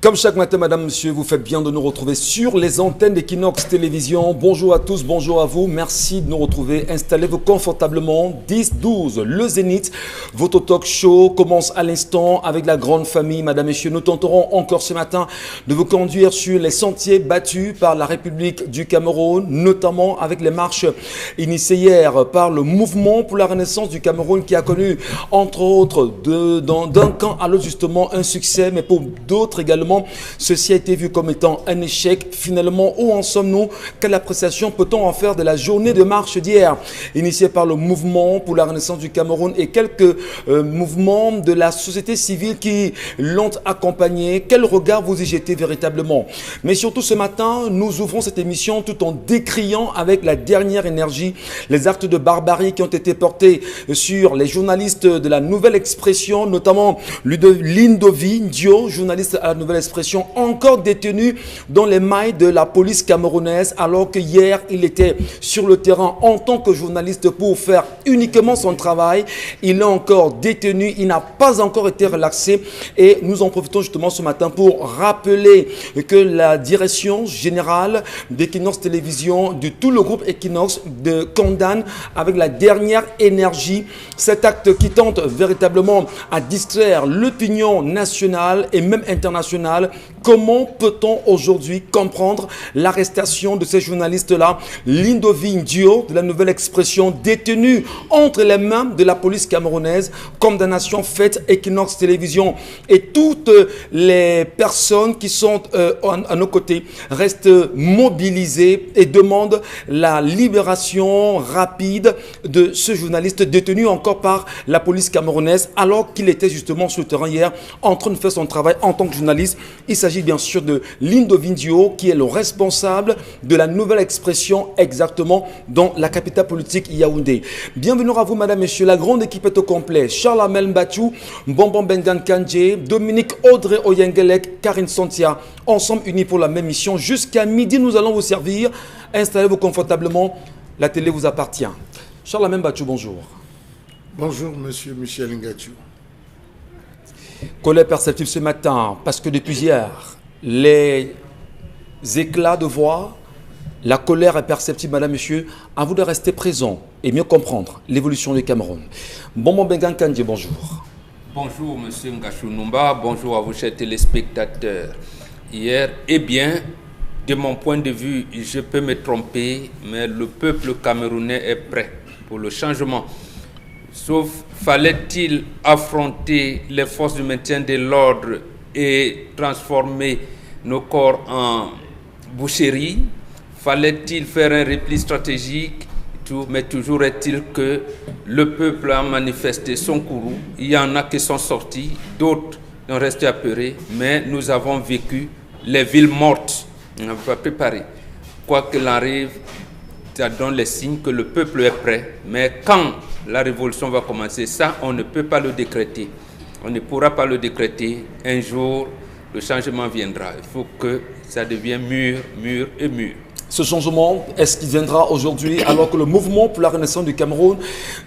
Comme chaque matin, madame, monsieur, vous faites bien de nous retrouver sur les antennes d'Equinox Télévision. Bonjour à tous, bonjour à vous. Merci de nous retrouver. Installez-vous confortablement. 10-12, le Zénith. Votre talk show commence à l'instant avec la grande famille. Madame, messieurs, nous tenterons encore ce matin de vous conduire sur les sentiers battus par la République du Cameroun, notamment avec les marches initiées hier par le mouvement pour la renaissance du Cameroun qui a connu, entre autres, d'un camp à l'autre, justement, un succès, mais pour d'autres également, ceci a été vu comme étant un échec. Finalement, où en sommes-nous? Quelle appréciation peut-on en faire de la journée de marche d'hier, initiée par le mouvement pour la renaissance du Cameroun et quelques mouvements de la société civile qui l'ont accompagné? Quel regard vous y jetez véritablement? Mais surtout ce matin, nous ouvrons cette émission tout en décriant avec la dernière énergie les actes de barbarie qui ont été portés sur les journalistes de la Nouvelle Expression, notamment Lindovi Ndio, journaliste à la Nouvelle Expression, encore détenu dans les mailles de la police camerounaise, alors que hier il était sur le terrain en tant que journaliste pour faire uniquement son travail. Il est encore détenu, il n'a pas encore été relaxé et nous en profitons justement ce matin pour rappeler que la direction générale d'Equinox Télévision, de tout le groupe Equinox, condamne avec la dernière énergie cet acte qui tente véritablement à distraire l'opinion nationale et même internationale. Comment peut-on aujourd'hui comprendre l'arrestation de ces journalistes-là? Lindovi Ndio de la Nouvelle Expression, détenu entre les mains de la police camerounaise, condamnation faite. Equinox Télévision et toutes les personnes qui sont à nos côtés restent mobilisées et demandent la libération rapide de ce journaliste détenu encore par la police camerounaise alors qu'il était justement sur le terrain hier en train de faire son travail en tant que journaliste. Il s'agit bien sûr de Lindovi Ndio qui est le responsable de la Nouvelle Expression exactement dans la capitale politique Yaoundé. Bienvenue à vous madame, messieurs, la grande équipe est au complet. Charles Amel Mbachou, Bonbon Bengan Kandje, Dominique Audrey Oyengelek, Karine Santia, ensemble unis pour la même mission. Jusqu'à midi, nous allons vous servir. Installez-vous confortablement, la télé vous appartient. Charles Amel Mbachou, bonjour. Bonjour monsieur Michel Ngachou. Colère perceptible ce matin, parce que depuis hier, les éclats de voix, la colère est perceptible, madame, monsieur. À vous de rester présent et mieux comprendre l'évolution du Cameroun. Bonbon Bengan Kandje, bonjour. Bonjour, monsieur Ngachou Numba. Bonjour à vous, chers téléspectateurs. Hier, eh bien, de mon point de vue, je peux me tromper, mais le peuple camerounais est prêt pour le changement. Sauf, fallait-il affronter les forces du maintien de l'ordre et transformer nos corps en boucherie? Fallait-il faire un repli stratégique? Mais toujours est-il que le peuple a manifesté son courroux. Il y en a qui sont sortis, d'autres ont resté apeurés, mais nous avons vécu les villes mortes. On n'a pas préparé. Quoi qu'il arrive, ça donne les signes que le peuple est prêt. Mais quand la révolution va commencer, ça, on ne peut pas le décréter. On ne pourra pas le décréter. Un jour, le changement viendra. Il faut que ça devienne mûr, mûr et mûr. Ce changement, est-ce qu'il viendra aujourd'hui alors que le mouvement pour la renaissance du Cameroun,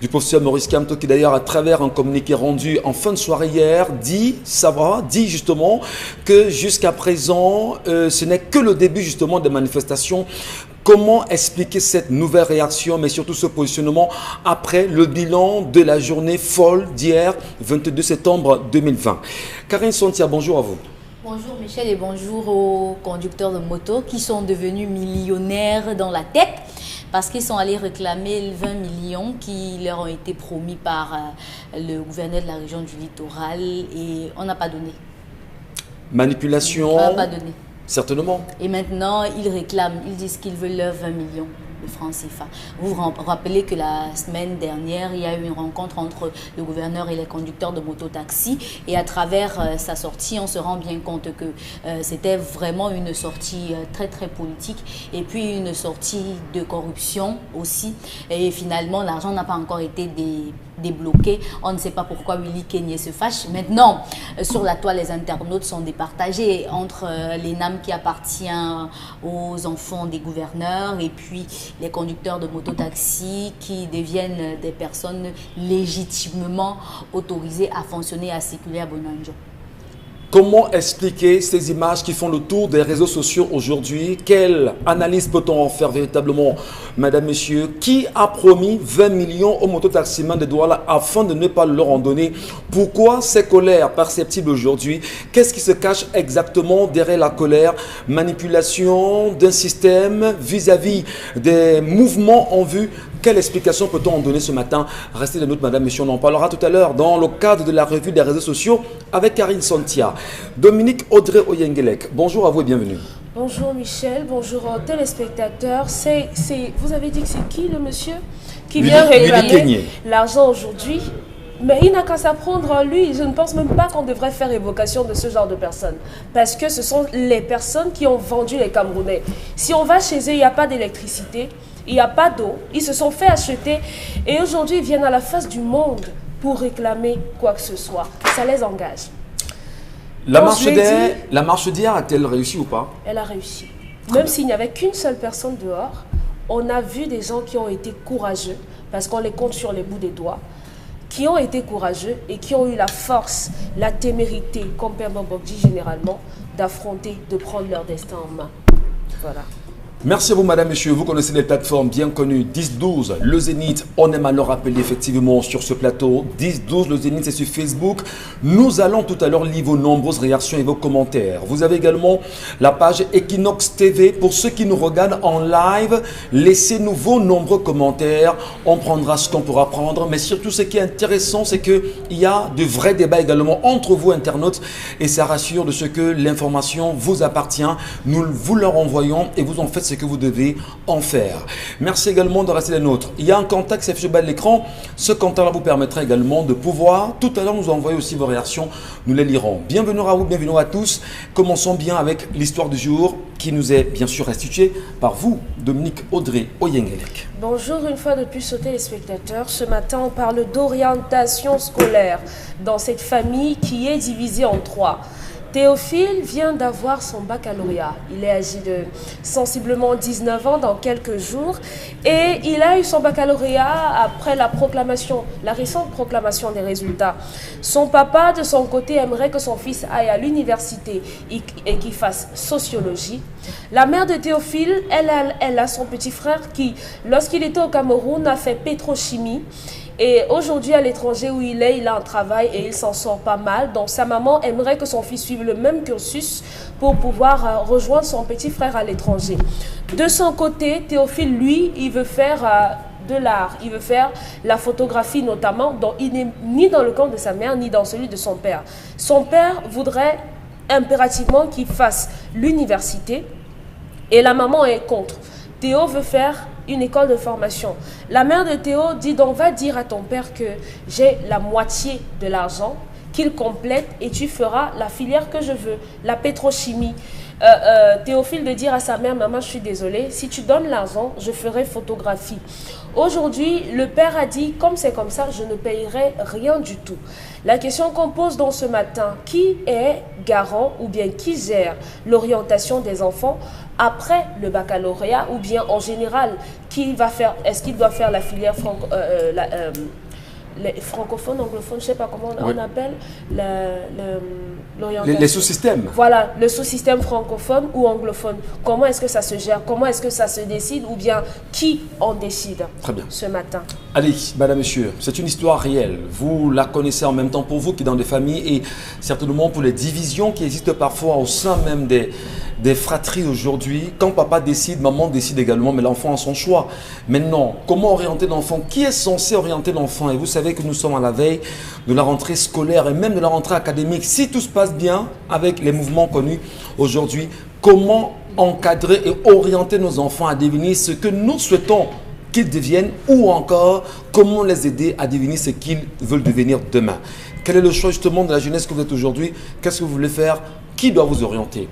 du professeur Maurice Kamto, qui d'ailleurs à travers un communiqué rendu en fin de soirée hier, dit justement que jusqu'à présent, ce n'est que le début justement des manifestations. Comment expliquer cette nouvelle réaction, mais surtout ce positionnement après le bilan de la journée folle d'hier, 22 septembre 2020? Karine Santia, bonjour à vous. Bonjour Michel et bonjour aux conducteurs de moto qui sont devenus millionnaires dans la tête parce qu'ils sont allés réclamer 20 millions qui leur ont été promis par le gouverneur de la région du littoral et on n'a pas donné. Manipulation. On n'a pas donné. Certainement. Et maintenant, ils réclament, ils disent qu'ils veulent leurs 20 millions de francs CFA. Vous vous rappelez que la semaine dernière, il y a eu une rencontre entre le gouverneur et les conducteurs de moto-taxi. Et à travers sa sortie, on se rend bien compte que c'était vraiment une sortie très très politique. Et puis une sortie de corruption aussi. Et finalement, l'argent n'a pas encore été débloqué. On ne sait pas pourquoi Willy Kenyé se fâche. Maintenant, sur la toile, les internautes sont départagés entre l'ENAM qui appartient aux enfants des gouverneurs et puis les conducteurs de mototaxi qui deviennent des personnes légitimement autorisées à fonctionner et à circuler à Bonanjo. Comment expliquer ces images qui font le tour des réseaux sociaux aujourd'hui? Quelle analyse peut-on en faire véritablement, madame, monsieur? Qui a promis 20 millions aux mototaximans de Douala afin de ne pas leur en donner? Pourquoi ces colères perceptibles aujourd'hui? Qu'est-ce qui se cache exactement derrière la colère? Manipulation d'un système vis-à-vis des mouvements en vue? Quelle explication peut-on en donner ce matin? Restez des nôtres, madame, monsieur. On en parlera tout à l'heure dans le cadre de la revue des réseaux sociaux avec Karine Sontia. Dominique Audrey Oyengelek, bonjour à vous et bienvenue. Bonjour Michel, bonjour aux téléspectateurs. Vous avez dit que c'est qui le monsieur qui vient réclamer l'argent aujourd'hui? Mais il n'a qu'à s'apprendre, lui. Je ne pense même pas qu'on devrait faire évocation de ce genre de personnes. Parce que ce sont les personnes qui ont vendu les Camerounais. Si on va chez eux, il n'y a pas d'électricité, il n'y a pas d'eau. Ils se sont fait acheter et aujourd'hui, ils viennent à la face du monde pour réclamer quoi que ce soit. Ça les engage. La marche d'hier a-t-elle réussi ou pas? Elle a réussi. Même s'il n'y avait qu'une seule personne dehors, on a vu des gens qui ont été courageux, parce qu'on les compte sur les bouts des doigts, qui ont été courageux et qui ont eu la force, la témérité, comme Père Bambok dit généralement, d'affronter, de prendre leur destin en main. Voilà. Merci à vous, madame, monsieur. Vous connaissez les plateformes bien connues 10-12, le Zénith. On aime à le rappeler effectivement sur ce plateau. 10-12, le Zénith, c'est sur Facebook. Nous allons tout à l'heure lire vos nombreuses réactions et vos commentaires. Vous avez également la page Equinox TV. Pour ceux qui nous regardent en live, laissez-nous vos nombreux commentaires. On prendra ce qu'on pourra prendre. Mais surtout, ce qui est intéressant, c'est qu'il y a de vrais débats également entre vous, internautes. Et ça rassure de ce que l'information vous appartient. Nous vous leur envoyons et vous en faites ce que vous devez en faire. Merci également de rester les nôtres. Il y a un contact qui s'affiche au bas de l'écran. Ce contact-là vous permettra également de pouvoir tout à l'heure nous envoyer aussi vos réactions. Nous les lirons. Bienvenue à vous, bienvenue à tous. Commençons bien avec l'histoire du jour qui nous est bien sûr restituée par vous, Dominique Audrey Oyengelek. Bonjour une fois de plus aux téléspectateurs. Ce matin, on parle d'orientation scolaire dans cette famille qui est divisée en trois. Théophile vient d'avoir son baccalauréat. Il est âgé de sensiblement 19 ans dans quelques jours et il a eu son baccalauréat après la récente proclamation des résultats. Son papa, de son côté, aimerait que son fils aille à l'université et qu'il fasse sociologie. La mère de Théophile, elle a son petit frère qui, lorsqu'il était au Cameroun, a fait pétrochimie. Et aujourd'hui, à l'étranger où il a un travail et il s'en sort pas mal. Donc, sa maman aimerait que son fils suive le même cursus pour pouvoir rejoindre son petit frère à l'étranger. De son côté, Théophile, lui, il veut faire de l'art. Il veut faire la photographie notamment. Donc, il n'est ni dans le camp de sa mère, ni dans celui de son père. Son père voudrait impérativement qu'il fasse l'université et la maman est contre. Théo veut faire une école de formation. La mère de Théo dit donc va dire à ton père que j'ai la moitié de l'argent, qu'il complète et tu feras la filière que je veux, la pétrochimie. Théophile de dire à sa mère, maman je suis désolée, si tu donnes l'argent, je ferai photographie. Aujourd'hui, le père a dit, comme c'est comme ça, je ne payerai rien du tout. La question qu'on pose dans ce matin, qui est garant ou bien qui gère l'orientation des enfants après le baccalauréat ou bien en général, qui va faire, est-ce qu'il doit faire la filière les francophones, anglophones, je ne sais pas comment on appelle l'orientation. Les sous-systèmes. Voilà, le sous-système francophone ou anglophone. Comment est-ce que ça se gère? Comment est-ce que ça se décide? Ou bien qui en décide? Très bien. Ce matin? Allez, madame, monsieur, c'est une histoire réelle. Vous la connaissez en même temps pour vous qui dans des familles et certainement pour les divisions qui existent parfois au sein même des fratries aujourd'hui. Quand papa décide, maman décide également, mais l'enfant a son choix. Maintenant, comment orienter l'enfant? Qui est censé orienter l'enfant? Et vous savez que nous sommes à la veille de la rentrée scolaire et même de la rentrée académique. Si tout se passe bien avec les mouvements connus aujourd'hui, comment encadrer et orienter nos enfants à devenir ce que nous souhaitons qu'ils deviennent ou encore comment les aider à devenir ce qu'ils veulent devenir demain? Quel est le choix justement de la jeunesse que vous êtes aujourd'hui? Qu'est-ce que vous voulez faire? Qui doit vous orienter?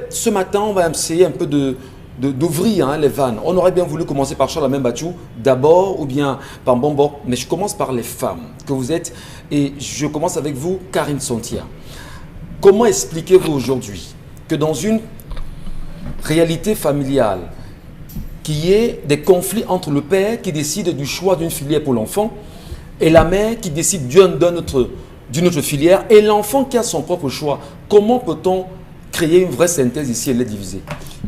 Ce matin, on va essayer un peu d'ouvrir les vannes. On aurait bien voulu commencer par Charles Bachou d'abord ou bien par Bambok, mais je commence par les femmes que vous êtes et je commence avec vous, Karine Sontia. Comment expliquez-vous aujourd'hui que dans une réalité familiale, qu'il y ait des conflits entre le père qui décide du choix d'une filière pour l'enfant et la mère qui décide Dieu donne d'une autre filière et l'enfant qui a son propre choix. Comment peut-on créer une vraie synthèse ici? Elle est divisée.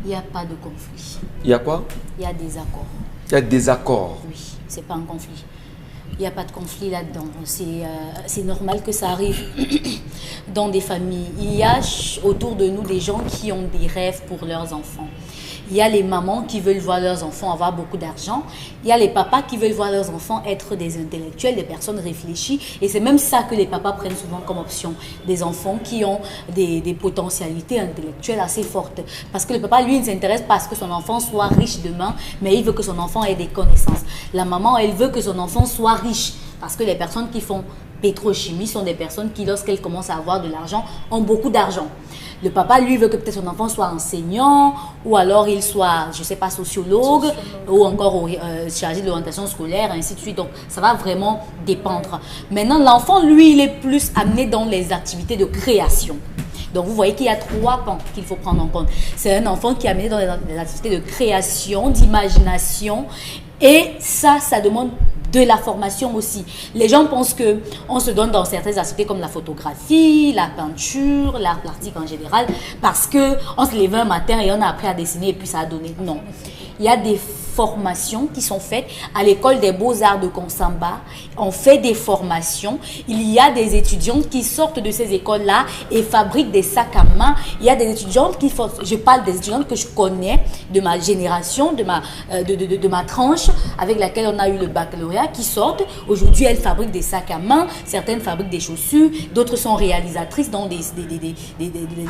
Il n'y a pas de conflit. Il y a quoi? Il y a des accords. Il y a des accords. Oui, c'est pas un conflit. Il n'y a pas de conflit là-dedans. C'est normal que ça arrive dans des familles. Il y a autour de nous des gens qui ont des rêves pour leurs enfants. Il y a les mamans qui veulent voir leurs enfants avoir beaucoup d'argent. Il y a les papas qui veulent voir leurs enfants être des intellectuels, des personnes réfléchies. Et c'est même ça que les papas prennent souvent comme option. Des enfants qui ont des potentialités intellectuelles assez fortes. Parce que le papa, lui, ne s'intéresse pas à ce que son enfant soit riche demain, mais il veut que son enfant ait des connaissances. La maman, elle veut que son enfant soit riche. Parce que les personnes qui font pétrochimie sont des personnes qui, lorsqu'elles commencent à avoir de l'argent, ont beaucoup d'argent. Le papa, lui, veut que peut-être son enfant soit enseignant, ou alors il soit, je ne sais pas, sociologue, ou encore chargé de l'orientation scolaire, ainsi de suite. Donc, ça va vraiment dépendre. Maintenant, l'enfant, lui, il est plus amené dans les activités de création. Donc, vous voyez qu'il y a 3 pans qu'il faut prendre en compte. C'est un enfant qui est amené dans les activités de création, d'imagination, et ça demande de la formation aussi. Les gens pensent qu'on se donne dans certaines activités comme la photographie, la peinture, l'art plastique en général, parce qu'on se lève un matin et on a appris à dessiner et puis ça a donné. Non. Il y a des formations qui sont faites à l'école des beaux-arts de Konsamba. On fait des formations. Il y a des étudiantes qui sortent de ces écoles-là et fabriquent des sacs à main. Il y a des étudiantes qui font, je parle des étudiantes que je connais de ma génération, de ma tranche avec laquelle on a eu le baccalauréat, qui sortent. Aujourd'hui, elles fabriquent des sacs à main. Certaines fabriquent des chaussures. D'autres sont réalisatrices dans des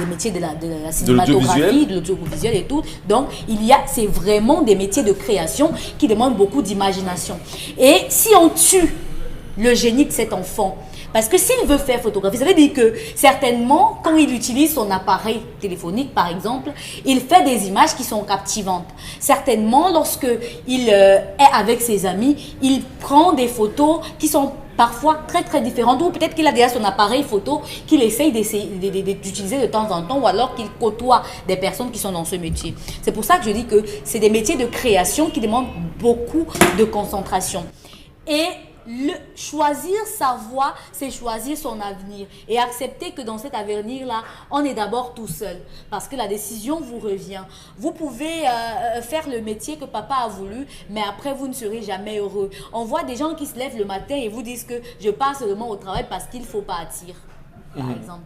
métiers de la cinématographie, de l'audiovisuel et tout. Donc, c'est vraiment des métiers de création qui demandent beaucoup d'imagination. Et si on tue le génie de cet enfant, parce que s'il veut faire photographie, ça veut dire que certainement, quand il utilise son appareil téléphonique, par exemple, il fait des images qui sont captivantes. Certainement, lorsqu'il est avec ses amis, il prend des photos qui sont parfois très très différentes, ou peut-être qu'il a déjà son appareil photo qu'il essaye d'utiliser de temps en temps, ou alors qu'il côtoie des personnes qui sont dans ce métier. C'est pour ça que je dis que c'est des métiers de création qui demandent beaucoup de concentration. Et choisir sa voie, c'est choisir son avenir et accepter que dans cet avenir-là, on est d'abord tout seul parce que la décision vous revient. Vous pouvez faire le métier que papa a voulu, mais après, vous ne serez jamais heureux. On voit des gens qui se lèvent le matin et vous disent que je passe seulement au travail parce qu'il faut partir, par exemple.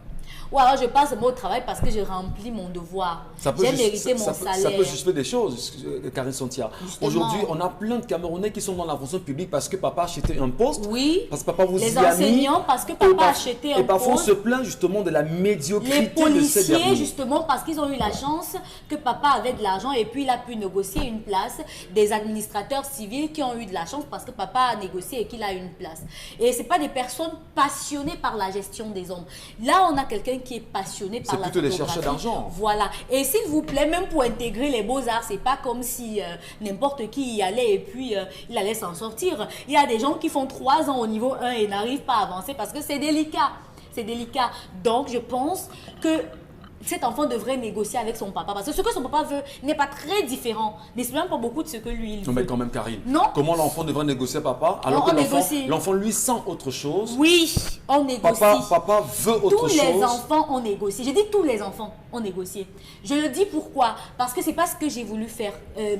Ou alors je passe au travail parce que je remplis mon devoir. J'ai mérité mon salaire. Ça peut justifier des choses, Karine Santia. Aujourd'hui, on a plein de Camerounais qui sont dans la fonction publique parce que papa a acheté un poste. Oui. Parce que papa vous les enseignants parce que papa a acheté un poste. Et parfois on se plaint justement de la médiocrité de ces derniers. Les policiers justement parce qu'ils ont eu la chance que papa avait de l'argent et puis il a pu négocier une place. Des administrateurs civils qui ont eu de la chance parce que papa a négocié et qu'il a une place. Et ce n'est pas des personnes passionnées par la gestion des hommes. Là, on a quelqu'un qui est passionné par la photographie. C'est plutôt les chercheurs d'argent. Voilà. Et s'il vous plaît, même pour intégrer les beaux-arts, c'est pas comme si n'importe qui y allait et puis il allait s'en sortir. Il y a des gens qui font 3 ans au niveau 1 et n'arrivent pas à avancer parce que c'est délicat. C'est délicat. Donc, je pense que cet enfant devrait négocier avec son papa. Parce que ce que son papa veut n'est pas très différent. Mais c'est même pas beaucoup de ce que lui, il veut. Non, mais quand même, Karine. Non. Comment l'enfant devrait négocier papa alors que l'enfant, lui, sent autre chose? Oui, on négocie. Papa veut autre chose. Tous les enfants ont négocié. J'ai dit tous les enfants ont négocié. Je le dis pourquoi? Parce que c'est pas ce que j'ai voulu faire.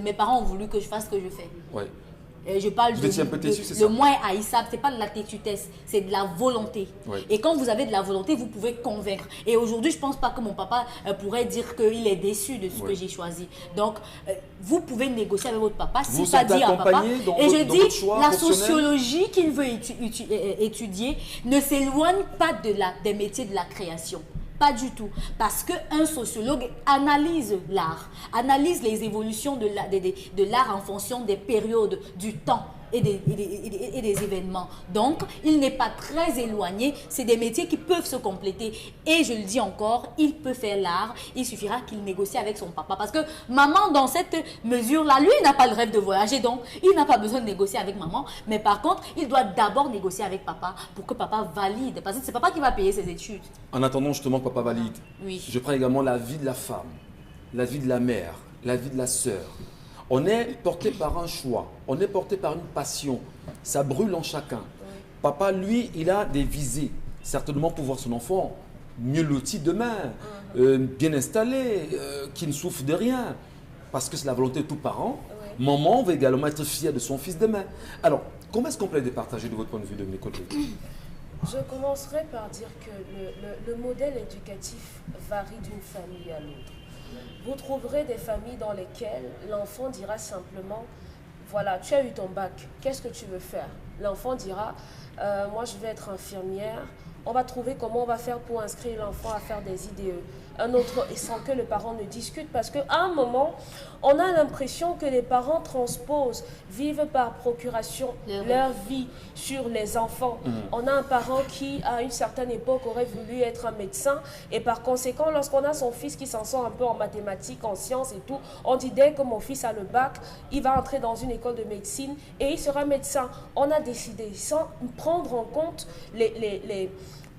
Mes parents ont voulu que je fasse ce que je fais. Oui. Je parle le moins haïssable, c'est pas de la têtudesse, c'est de la volonté. Oui. Et quand vous avez de la volonté, vous pouvez convaincre. Et aujourd'hui, je pense pas que mon papa pourrait dire qu'il est déçu de ce que j'ai choisi. Donc, vous pouvez négocier avec votre papa, si pas dire à papa. Et je dis, la sociologie qu'il veut étudier ne s'éloigne pas des métiers de la création. Pas du tout. Parce qu'un sociologue analyse l'art, analyse les évolutions de l'art en fonction des périodes, du temps et des événements. Donc, il n'est pas très éloigné. C'est des métiers qui peuvent se compléter. Et je le dis encore, il peut faire l'art. Il suffira qu'il négocie avec son papa. Parce que maman, dans cette mesure-là, lui, il n'a pas le rêve de voyager. Donc, il n'a pas besoin de négocier avec maman. Mais par contre, il doit d'abord négocier avec papa pour que papa valide. Parce que c'est papa qui va payer ses études. En attendant justement que papa valide, oui. Je prends également la vie de la femme, la vie de la mère, la vie de la sœur. On est porté par un choix, on est porté par une passion. Ça brûle en chacun. Papa, lui, il a des visées. certainement pour voir son enfant mieux loti demain, bien installé, qui ne souffre de rien. Parce que c'est la volonté de tout parent. Oui. Maman va également être fière de son fils demain. Alors, comment est-ce qu'on peut les départager de votre point de vue, Dominique Côté? Je commencerai par dire que le modèle éducatif varie d'une famille à l'autre. Vous trouverez des familles dans lesquelles l'enfant dira simplement, voilà, tu as eu ton bac, qu'est-ce que tu veux faire? L'enfant dira, moi je vais être infirmière. On va trouver comment on va faire pour inscrire l'enfant à faire des IDE. Un autre, et sans que le parent ne discute, parce qu'à un moment, on a l'impression que les parents transposent, vivent par procuration leur vie sur les enfants. On a un parent qui, à une certaine époque, aurait voulu être un médecin, et par conséquent, lorsqu'on a son fils qui s'en sort un peu en mathématiques, en sciences et tout, on dit dès que mon fils a le bac, il va entrer dans une école de médecine et il sera médecin. On a décidé, sans prendre en compte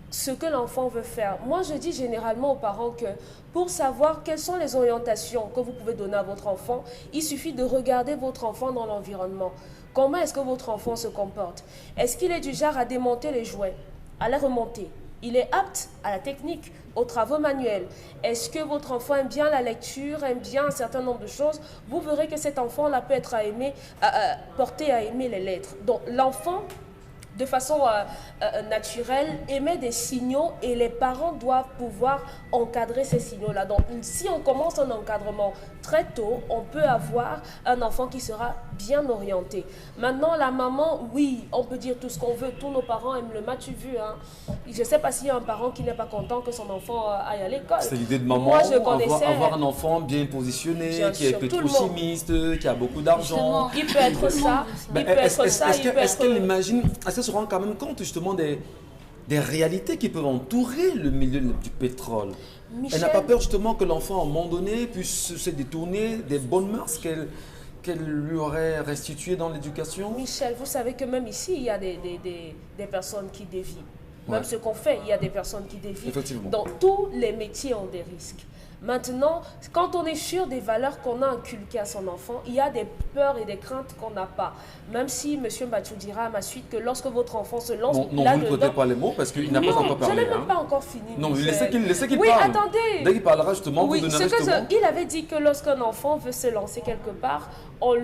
ce que l'enfant veut faire. Moi, je dis généralement aux parents que pour savoir quelles sont les orientations que vous pouvez donner à votre enfant, il suffit de regarder votre enfant dans l'environnement. Comment est-ce que votre enfant se comporte? Est-ce qu'il est du genre à démonter les jouets, à les remonter? Il est apte à la technique, aux travaux manuels. Est-ce que votre enfant aime bien la lecture, aime bien un certain nombre de choses? Vous verrez que cet enfant-là peut être porté à aimer les lettres. Donc, l'enfant, de façon naturelle, émet des signaux et les parents doivent pouvoir encadrer ces signaux-là. Donc, si on commence un encadrement très tôt, on peut avoir un enfant qui sera bien orienté. Maintenant, la maman, oui, on peut dire tout ce qu'on veut, tous nos parents aiment le match-vu. Hein. Je ne sais pas s'il y a un parent qui n'est pas content que son enfant aille à l'école. C'est l'idée de maman, moi, je connaissais, avoir un enfant bien positionné, bien qui est sûr, pétrochimiste, qui a beaucoup d'argent. Il peut être ça, il peut être ça, il peut être... Est-ce qu'elle imagine, est-ce qu'elle se rend quand même compte justement des réalités qui peuvent entourer le milieu du pétrole? Michel, elle n'a pas peur justement que l'enfant, à un moment donné, puisse se détourner des bonnes mœurs qu'elle lui aurait restituées dans l'éducation? Michel, vous savez que même ici, il y a des personnes qui dévient. Même Ouais. ce qu'on fait, il y a des personnes qui dévient. Effectivement. Donc, tous les métiers ont des risques. Maintenant, quand on est sûr des valeurs qu'on a inculquées à son enfant, il y a des peurs et des craintes qu'on n'a pas. Même si M. Mbachou dira à ma suite que lorsque votre enfant se lance Non, vous ne prêtez pas les mots parce qu'il n'a pas encore parlé. Je n'ai même hein. pas encore fini. Non, Michel. laissez qu'il oui, parle. attendez. Dès qu'il parlera justement, Oui, vous donnerez justement... il avait dit que lorsqu'un enfant veut se lancer quelque part, on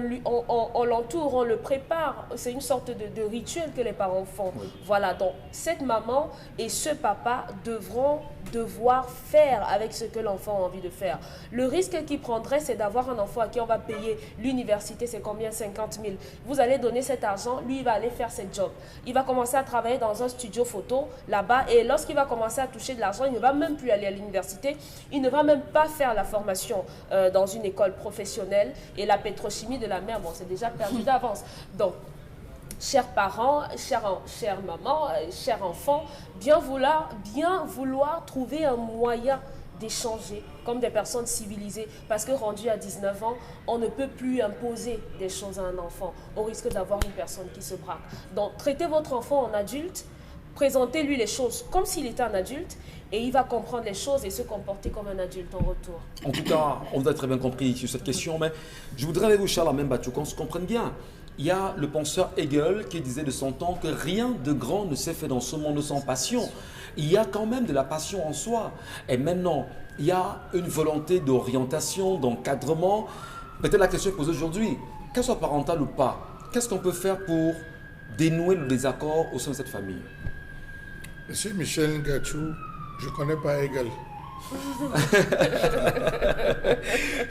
l'entoure, on le prépare. C'est une sorte de rituel que les parents font. Oui. Voilà, donc cette maman et ce papa devoir faire avec ce que l'enfant a envie de faire. Le risque qu'il prendrait, c'est d'avoir un enfant à qui on va payer l'université, c'est combien? 50 000. Vous allez donner cet argent, lui, il va aller faire ses jobs. Il va commencer à travailler dans un studio photo là-bas et lorsqu'il va commencer à toucher de l'argent, il ne va même plus aller à l'université. Il ne va même pas faire la formation dans une école professionnelle et la pétrochimie de la mer, bon, c'est déjà perdu d'avance. Donc, chers parents, chère maman, chers enfants, bien vouloir trouver un moyen d'échanger comme des personnes civilisées. Parce que rendu à 19 ans, on ne peut plus imposer des choses à un enfant au risque d'avoir une personne qui se braque. Donc, traitez votre enfant en adulte, présentez-lui les choses comme s'il était un adulte et il va comprendre les choses et se comporter comme un adulte en retour. En tout cas, on vous a très bien compris sur cette question, mais je voudrais avec vous, Charles Mbachou, qu'on se comprenne bien. Il y a le penseur Hegel qui disait de son temps que rien de grand ne s'est fait dans ce monde sans passion. Il y a quand même de la passion en soi. Et maintenant, il y a une volonté d'orientation, d'encadrement. Peut-être la question est posée aujourd'hui, qu'elle soit parentale ou pas, qu'est-ce qu'on peut faire pour dénouer le désaccord au sein de cette famille? Monsieur Michel Ngachou, je ne connais pas Hegel.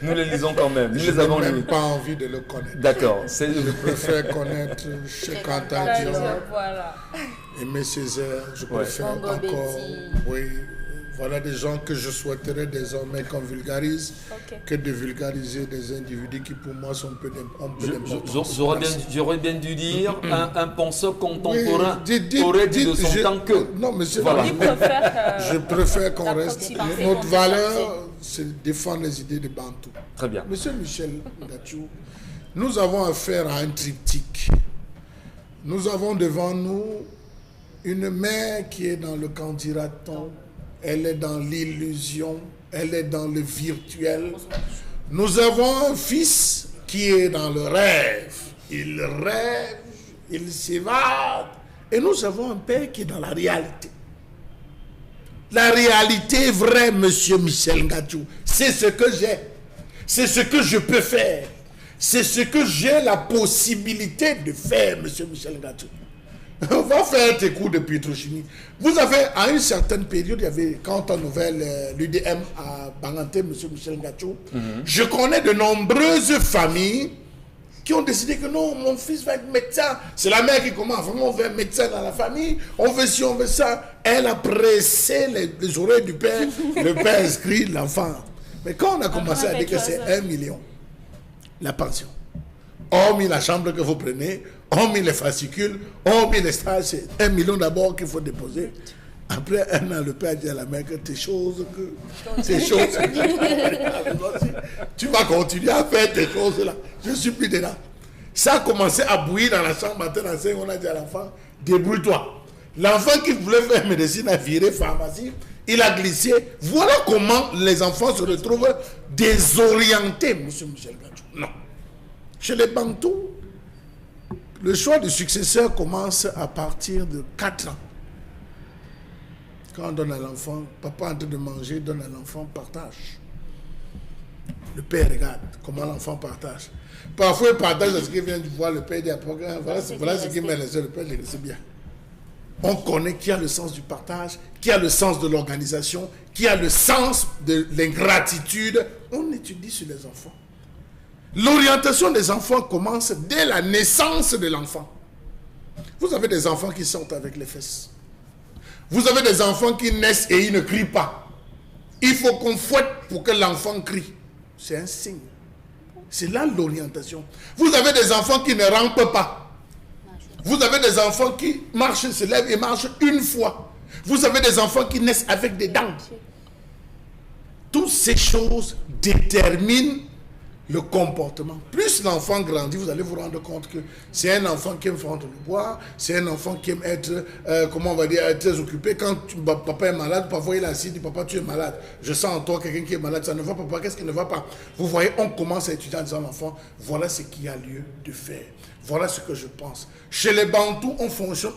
Nous les lisons quand même, nous Je les avons n'ai lus. même pas envie de le connaître. D'accord. Je préfère connaître Cheikh Anta Diop, Voilà. Aimé Césaire. Je Ouais. préfère Bongo encore, Betty. oui, voilà des gens que je souhaiterais désormais qu'on vulgarise, Ok. que de vulgariser des individus qui pour moi sont peu d'importance. J'aurais bien dû dire un penseur contemporain Oui, aurait dit de son je- temps que. Non, monsieur, Voilà. Il préfère je préfère qu'on la reste. proximité Notre valeur, confidentielle. c'est de défendre les idées de Bantou. Très bien. Monsieur Michel Ngachou, nous avons affaire à un triptyque. Nous avons devant nous une mère qui est dans le candidaton, elle est dans l'illusion, elle est dans le virtuel. Nous avons un fils qui est dans le rêve. Il rêve, il s'évade. Et nous avons un père qui est dans la réalité. La réalité vraie, monsieur Michel Ngachou, c'est ce que j'ai. C'est ce que je peux faire. C'est ce que j'ai la possibilité de faire, monsieur Michel Ngachou. On va faire tes cours de pétrochimie. Vous avez, à une certaine période, il y avait, quand on nouvelle l'UDM à Banganté, monsieur Michel Ngachou, je connais de nombreuses familles qui ont décidé que non, mon fils va être médecin. C'est la mère qui commence. On veut un médecin dans la famille. On veut ci, on veut ça. Elle a pressé les oreilles du père. Le père inscrit l'enfant. Mais quand on a commencé à dire que c'est 1 million, la pension, hormis la chambre que vous prenez, hormis les fascicules, hormis les stages, c'est 1 million d'abord qu'il faut déposer. Après un an, le père dit à la mère que tes choses, tu vas continuer à faire tes choses là. Je suis plus dedans. Ça a commencé à bouillir dans la chambre matin. On a dit à l'enfant, débrouille-toi. L'enfant qui voulait faire médecine a viré pharmacie. Il a glissé. Voilà comment les enfants se retrouvent désorientés, monsieur Michel Ngachou. Non. Chez les Bantous, le choix du successeur commence à partir de 4 ans. Quand on donne à l'enfant, papa en train de manger, donne à l'enfant, partage. Le père regarde comment l'enfant partage. Parfois, il partage ce qu'il vient de voir, le père dit après, voilà ce qu'il met les yeux, le père dit, c'est bien. On connaît qui a le sens du partage, qui a le sens de l'organisation, qui a le sens de l'ingratitude. On étudie sur les enfants. L'orientation des enfants commence dès la naissance de l'enfant. Vous avez des enfants qui sortent avec les fesses. Vous avez des enfants qui naissent et ils ne crient pas. Il faut qu'on fouette pour que l'enfant crie. C'est un signe. C'est là l'orientation. Vous avez des enfants qui ne rampent pas. Vous avez des enfants qui marchent, se lèvent et marchent une fois. Vous avez des enfants qui naissent avec des dents. Toutes ces choses déterminent le comportement. Plus l'enfant grandit, vous allez vous rendre compte que c'est un enfant qui aime fendre le bois, c'est un enfant qui aime être, comment on va dire, être très occupé. Quand papa est malade, parfois il est assis, il dit, papa, tu es malade. Je sens en toi quelqu'un qui est malade, ça ne va pas, papa, qu'est-ce qui ne va pas? Vous voyez, on commence à étudier en disant à l'enfant, voilà ce qu'il y a lieu de faire. Voilà ce que je pense. Chez les Bantous, on fonctionne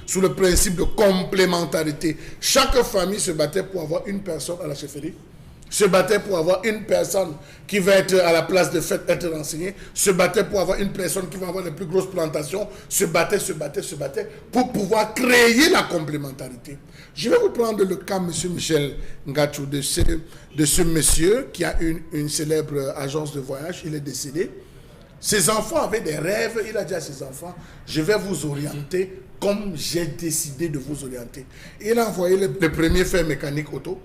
sous le principe de complémentarité. Chaque famille se battait pour avoir une personne à la chefferie, se battait pour avoir une personne qui va être à la place de fête, être renseignée, se battait pour avoir une personne qui va avoir les plus grosses plantations, se battait pour pouvoir créer la complémentarité. Je vais vous prendre le cas, monsieur Michel Ngachou, de ce monsieur qui a une célèbre agence de voyage. Il est décédé. Ses enfants avaient des rêves. Il a dit à ses enfants, je vais vous orienter comme j'ai décidé de vous orienter. Il a envoyé le premier faire mécanique auto.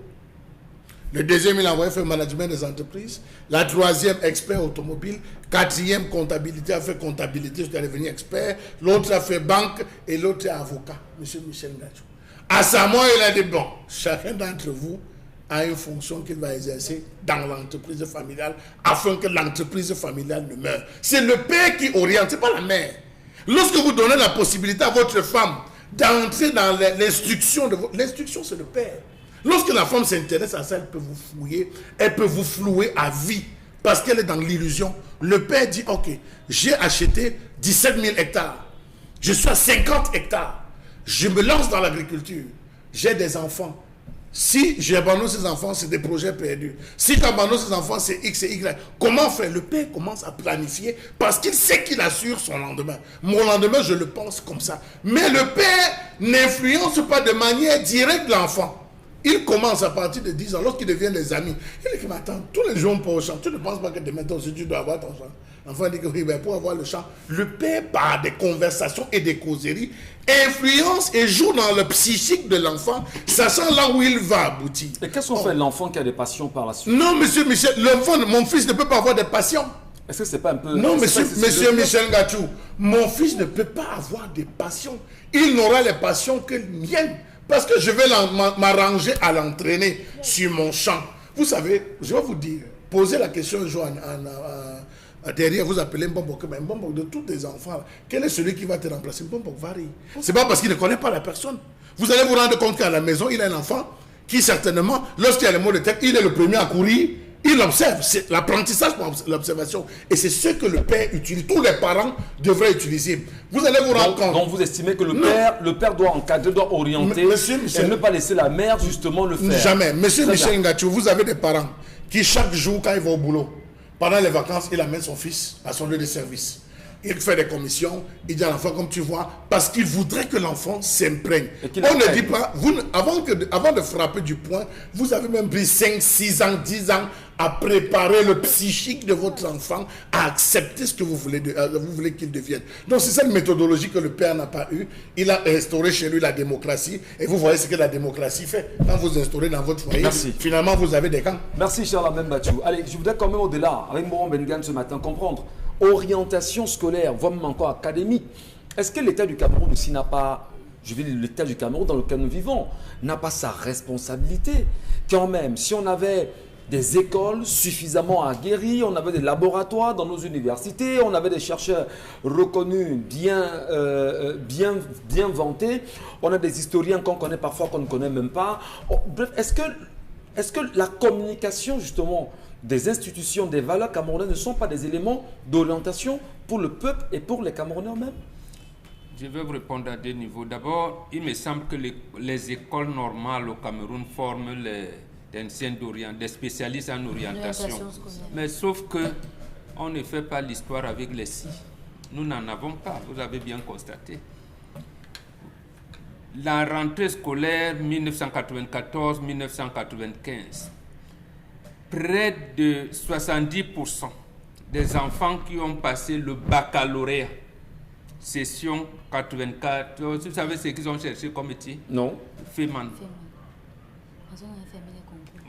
Le deuxième, il a envoyé faire management des entreprises. La troisième, expert automobile. Quatrième, comptabilité, a fait comptabilité, je allais devenir expert. L'autre a fait banque et l'autre est avocat, monsieur Michel Ngachou. À sa mort, il a dit, bon, chacun d'entre vous a une fonction qu'il va exercer dans l'entreprise familiale afin que l'entreprise familiale ne meure. C'est le père qui oriente, ce n'est pas la mère. Lorsque vous donnez la possibilité à votre femme d'entrer dans l'instruction, l'instruction c'est le père. Lorsque la femme s'intéresse à ça, elle peut vous fouiller, elle peut vous flouer à vie parce qu'elle est dans l'illusion. Le père dit, ok, j'ai acheté 17 000 hectares, je suis à 50 hectares, je me lance dans l'agriculture, j'ai des enfants. Si j'abandonne ces enfants, c'est des projets perdus. Si j'abandonne ces enfants, c'est X et Y. Comment faire? Le père commence à planifier parce qu'il sait qu'il assure son lendemain. Mon lendemain, je le pense comme ça. Mais le père n'influence pas de manière directe l'enfant. Il commence à partir de 10 ans, lorsqu'ils deviennent des amis. Il dit que, mais attends, tous les jours on peut au champ. Tu ne penses pas que demain, toi aussi, tu dois avoir ton champ. L'enfant dit que oui, ben, pour avoir le champ, le père, par des conversations et des causeries, influence et joue dans le psychique de l'enfant, sachant là où il va aboutir. Et qu'est-ce qu'on fait l'enfant qui a des passions par la suite? Non, monsieur Michel, l'enfant, mon fils ne peut pas avoir des passions. Est-ce que c'est pas un peu... Non, monsieur Michel Ngachou, mon fils ne peut pas avoir des passions. Il n'aura les passions que miennes. Parce que je vais m'arranger à l'entraîner sur mon champ. Vous savez, je vais vous dire, posez la question un jour derrière, vous appelez Mbombo, mais Mbombo, de tous les enfants, quel est celui qui va te remplacer? Mbombo varie. C'est pas parce qu'il ne connaît pas la personne. Vous allez vous rendre compte qu'à la maison, il a un enfant qui certainement, lorsqu'il y a le mot de tête, il est le premier à courir Il observe, c'est l'apprentissage par l'observation. Et c'est ce que le père utilise. Tous les parents devraient utiliser. Vous allez vous rendre compte. Donc vous estimez que le père doit encadrer, doit orienter, Monsieur Michel, et ne pas laisser la mère justement le faire. Jamais. Monsieur Très Michel bien. Ngachou, vous avez des parents qui chaque jour, quand ils vont au boulot, pendant les vacances, il amène son fils à son lieu de service. Il fait des commissions, il dit à l'enfant, comme tu vois, parce qu'il voudrait que l'enfant s'imprègne. On ne dit pas, avant de frapper du poing, vous avez même pris 5, 6 ans, 10 ans à préparer le psychique de votre enfant à accepter ce que vous voulez qu'il devienne. Donc c'est cette méthodologie que le père n'a pas eue. Il a instauré chez lui la démocratie, et vous voyez ce que la démocratie fait. Quand vous instaurez dans votre foyer, finalement vous avez des camps. Merci Charles Mbachou. Allez, je voudrais quand même au-delà, avec Moran Bengan ce matin, comprendre. Orientation scolaire, voire même encore académique. Est-ce que l'État du Cameroun aussi n'a pas, je vais dire l'État du Cameroun dans lequel nous vivons, n'a pas sa responsabilité? Quand même, si on avait des écoles suffisamment aguerries, on avait des laboratoires dans nos universités, on avait des chercheurs reconnus, bien vantés, on a des historiens qu'on connaît parfois, qu'on ne connaît même pas. Bref, est-ce que la communication justement des institutions, des valeurs camerounaises ne sont pas des éléments d'orientation pour le peuple et pour les Camerounais eux-mêmes? Je vais vous répondre à deux niveaux. D'abord, il me semble que les écoles normales au Cameroun forment des spécialistes en orientation. Mais sauf que on ne fait pas l'histoire avec les si. Nous n'en avons pas, vous avez bien constaté. La rentrée scolaire 1994-1995, près de 70% des enfants qui ont passé le baccalauréat, session 94, vous savez ce qu'ils ont cherché comme métier? Non. Féman.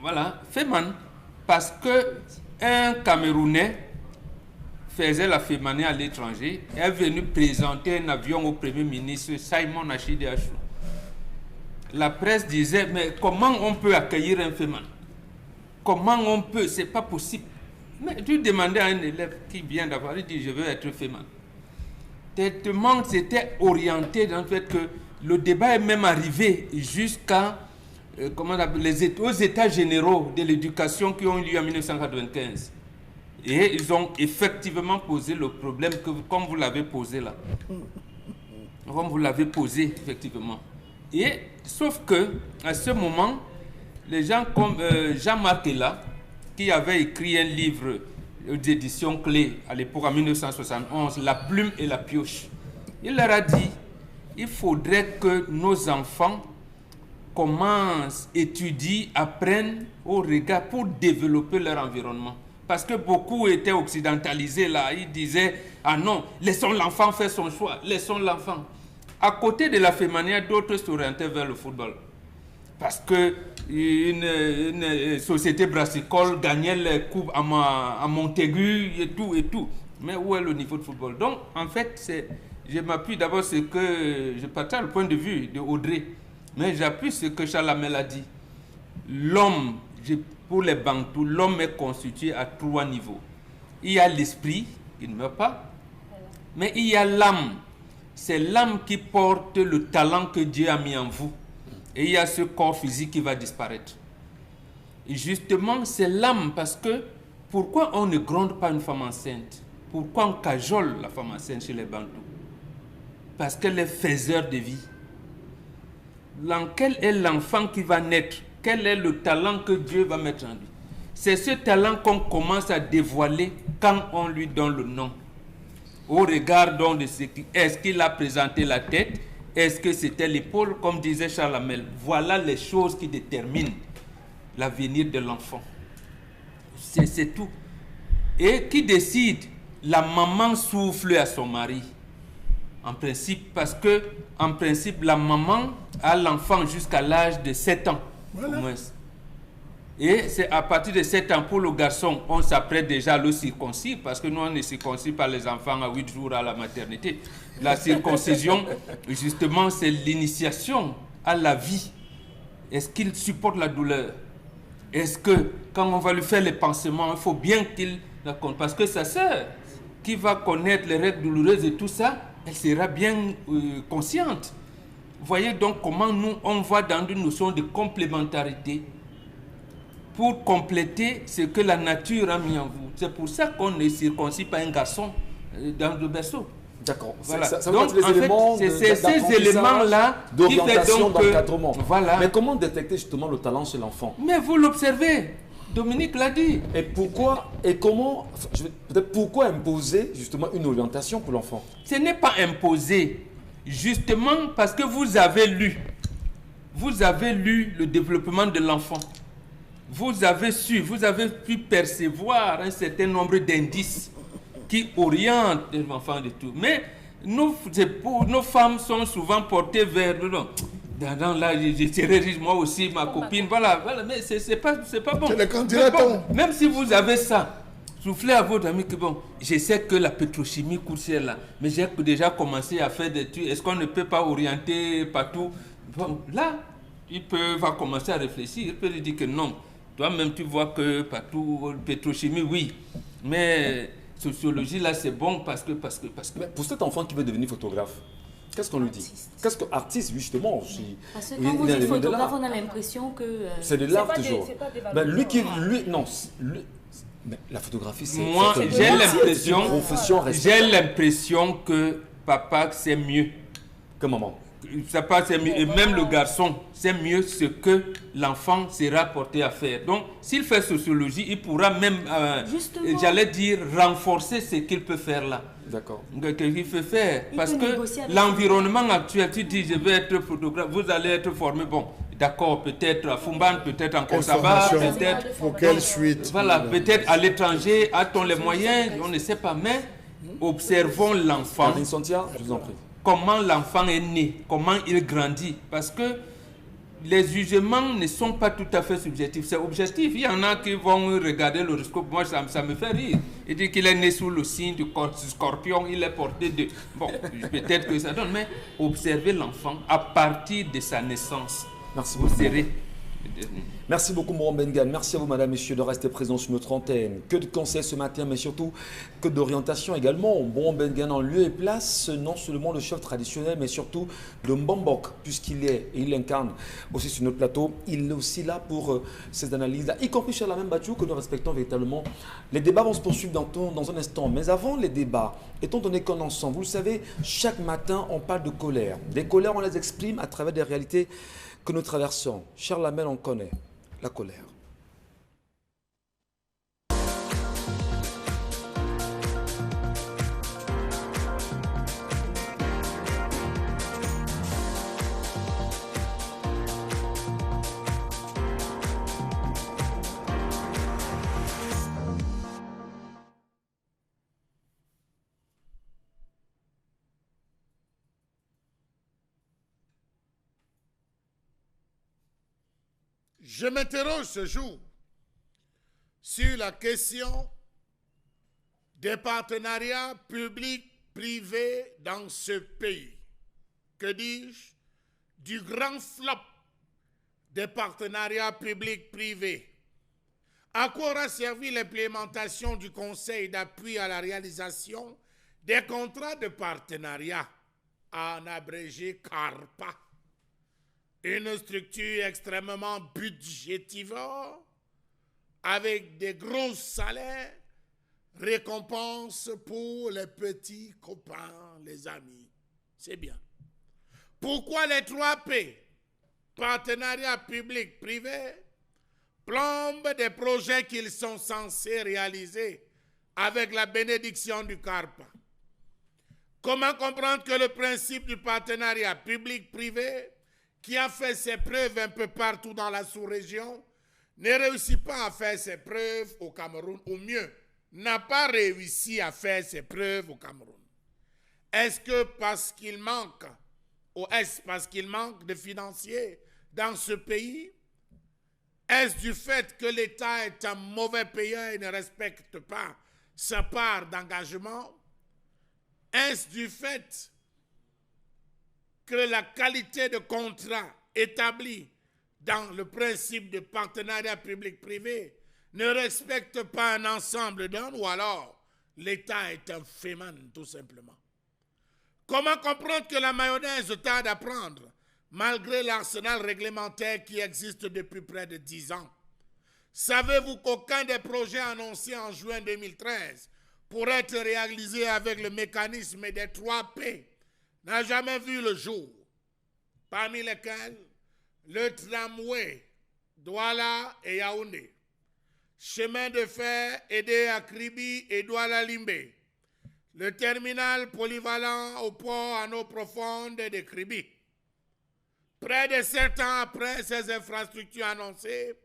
Voilà, Féman. Parce que un Camerounais faisait la fémanie à l'étranger, est venu présenter un avion au Premier ministre Simon Achille Achou. La presse disait, mais comment on peut accueillir un Féman? Comment on peut? C'est pas possible. Mais tu demandais à un élève qui vient d'avoir, il dit, je veux être Féman. Tellement c'était orienté dans le fait que le débat est même arrivé jusqu'à aux états généraux de l'éducation qui ont eu lieu en 1995. Et ils ont effectivement posé le problème comme vous l'avez posé là. Comme vous l'avez posé, effectivement. Et sauf que à ce moment, les gens comme Jean-Marc Ella, qui avait écrit un livre d'édition clé à l'époque en 1971, La plume et la pioche, il leur a dit, il faudrait que nos enfants commencent, étudient, apprennent au regard pour développer leur environnement. Parce que beaucoup étaient occidentalisés là, ils disaient, ah non, laissons l'enfant faire son choix, laissons l'enfant. À côté de la fémanière, d'autres s'orientaient vers le football. Parce que une société brassicole gagnait les coupes à Montaigu et tout. Mais où est le niveau de football? Donc, en fait, je m'appuie d'abord sur ce que je partage le point de vue de Audrey. Mais j'appuie ce que Charles Hamel a dit. L'homme, pour les Bantous, l'homme est constitué à 3 niveaux. Il y a l'esprit, qui ne meurt pas, mais il y a l'âme. C'est l'âme qui porte le talent que Dieu a mis en vous. Et il y a ce corps physique qui va disparaître. Et justement, c'est l'âme, parce que pourquoi on ne gronde pas une femme enceinte? Pourquoi on cajole la femme enceinte chez les Bantous? Parce qu'elle est faiseur de vie. Quel est l'enfant qui va naître? Quel est le talent que Dieu va mettre en lui? C'est ce talent qu'on commence à dévoiler quand on lui donne le nom. Au regard donc de ce qui est-ce qu'il a présenté la tête, est-ce que c'était l'épaule, comme disait Charles Hamel. Voilà les choses qui déterminent l'avenir de l'enfant. C'est tout. Et qui décide? La maman souffle à son mari. En principe, parce que en principe, la maman a l'enfant jusqu'à l'âge de 7 ans. Voilà. Au moins. Et c'est à partir de 7 ans, pour le garçon, on s'apprête déjà à le circoncire, parce que nous, on ne circoncit pas les enfants à 8 jours à la maternité. La circoncision, justement, c'est l'initiation à la vie. Est-ce qu'il supporte la douleur? Est-ce que, quand on va lui faire les pansements, il faut bien qu'il la connaisse? Parce que sa sœur, qui va connaître les règles douloureuses et tout ça, elle sera bien consciente. Vous voyez donc comment nous, on va dans une notion de complémentarité. pour compléter ce que la nature a mis en vous. C'est pour ça qu'on ne circoncit pas un garçon dans le berceau. D'accord. Voilà. Ça Donc, les éléments c'est ces éléments-là qui fait donc d'encadrement. Voilà. Mais comment détecter justement le talent chez l'enfant? Mais vous l'observez. Dominique l'a dit. Et pourquoi et comment, peut-être pourquoi imposer justement une orientation pour l'enfant? Ce n'est pas imposé. Justement parce que vous avez lu. Vous avez lu le développement de l'enfant. Vous avez su, vous avez pu percevoir un certain nombre d'indices qui orientent l'enfant de tout. Mais nos femmes sont souvent portées vers... là, je serai riche, moi aussi, ma copine, voilà, mais c'est pas bon. C'est le candidat. Même si vous avez ça, soufflez à votre ami que bon, je sais que la pétrochimie coûte cher là, mais j'ai déjà commencé à faire des études, est-ce qu'on ne peut pas orienter partout? Bon, là, va commencer à réfléchir, il peut lui dire que non. Toi-même, tu vois que partout, pétrochimie, oui, mais sociologie, là, c'est bon parce que... Mais pour cet enfant qui veut devenir photographe, qu'est-ce qu'on lui dit? Qu'est-ce que artiste, justement? Parce que quand vous dites photographe, on a l'impression que... c'est de l'art toujours. Mais mais la photographie, c'est... Moi, j'ai l'impression que papa, c'est mieux. Que maman? Papa, c'est mieux. Et même le garçon, c'est mieux ce que l'enfant sera porté à faire. Donc, s'il fait sociologie, il pourra même, j'allais dire, renforcer ce qu'il peut faire là. D'accord. Qu'il peut faire. Parce que l'environnement actuel, tu dis, je vais être photographe, vous allez être formé, bon, d'accord, peut-être à Fumban, peut-être en Kosaba, peut-être... Pour quelle suite? Voilà, peut-être à l'étranger, a-t-on les moyens, on ne sait pas, mais observons l'enfant. Aline Santia, je vous en prie. Comment l'enfant est né, comment il grandit. Parce que les jugements ne sont pas tout à fait subjectifs. C'est objectif. Il y en a qui vont regarder l'horoscope. Moi, ça me fait rire. Il dit qu'il est né sous le signe du scorpion, il est porté de... Bon, peut-être que ça donne, mais observez l'enfant à partir de sa naissance. Merci vous beaucoup. serez... Merci beaucoup, Moran Bengan. Merci à vous, madame, messieurs, de rester présents sur notre antenne. Que de conseils ce matin, mais surtout que d'orientation également. Moran Bengan en lieu et place, non seulement le chef traditionnel, mais surtout le Mbambok, puisqu'il est et il incarne aussi sur notre plateau. Il est aussi là pour ces analyses-là, y compris chez la même Bachou, que nous respectons véritablement. Les débats vont se poursuivre dans un instant. Mais avant les débats, étant donné qu'on est ensemble, vous le savez, chaque matin, on parle de colère. Les colères, on les exprime à travers des réalités que nous traversons. Charles Lamel, on connaît la colère. Je m'interroge ce jour sur la question des partenariats publics-privés dans ce pays. Que dis-je? Du grand flop des partenariats publics-privés. À quoi aura servi l'implémentation du Conseil d'appui à la réalisation des contrats de partenariat, en abrégé CARPA? Une structure extrêmement budgétivore, avec des gros salaires, récompenses pour les petits copains, les amis. C'est bien. Pourquoi les 3P, partenariat public-privé, plombent des projets qu'ils sont censés réaliser avec la bénédiction du CARPA? Comment comprendre que le principe du partenariat public-privé, qui a fait ses preuves un peu partout dans la sous-région, ne réussit pas à faire ses preuves au Cameroun, ou mieux, n'a pas réussi à faire ses preuves au Cameroun? Est-ce que parce qu'il manque, ou est-ce parce qu'il manque de financiers dans ce pays? Est-ce du fait que l'État est un mauvais payeur et ne respecte pas sa part d'engagement? Est-ce du fait que la qualité de contrat établi dans le principe de partenariat public-privé ne respecte pas un ensemble d'hommes, ou alors l'État est un féminin tout simplement? Comment comprendre que la mayonnaise tarde à prendre, malgré l'arsenal réglementaire qui existe depuis près de 10 ans? Savez-vous qu'aucun des projets annoncés en juin 2013 pour être réalisé avec le mécanisme des 3 P n'a jamais vu le jour, parmi lesquels le tramway Douala et Yaoundé, chemin de fer aidé à Kribi et Douala-Limbé, le terminal polyvalent au port en eau profonde de Kribi. Près de 7 ans après ces infrastructures annoncées,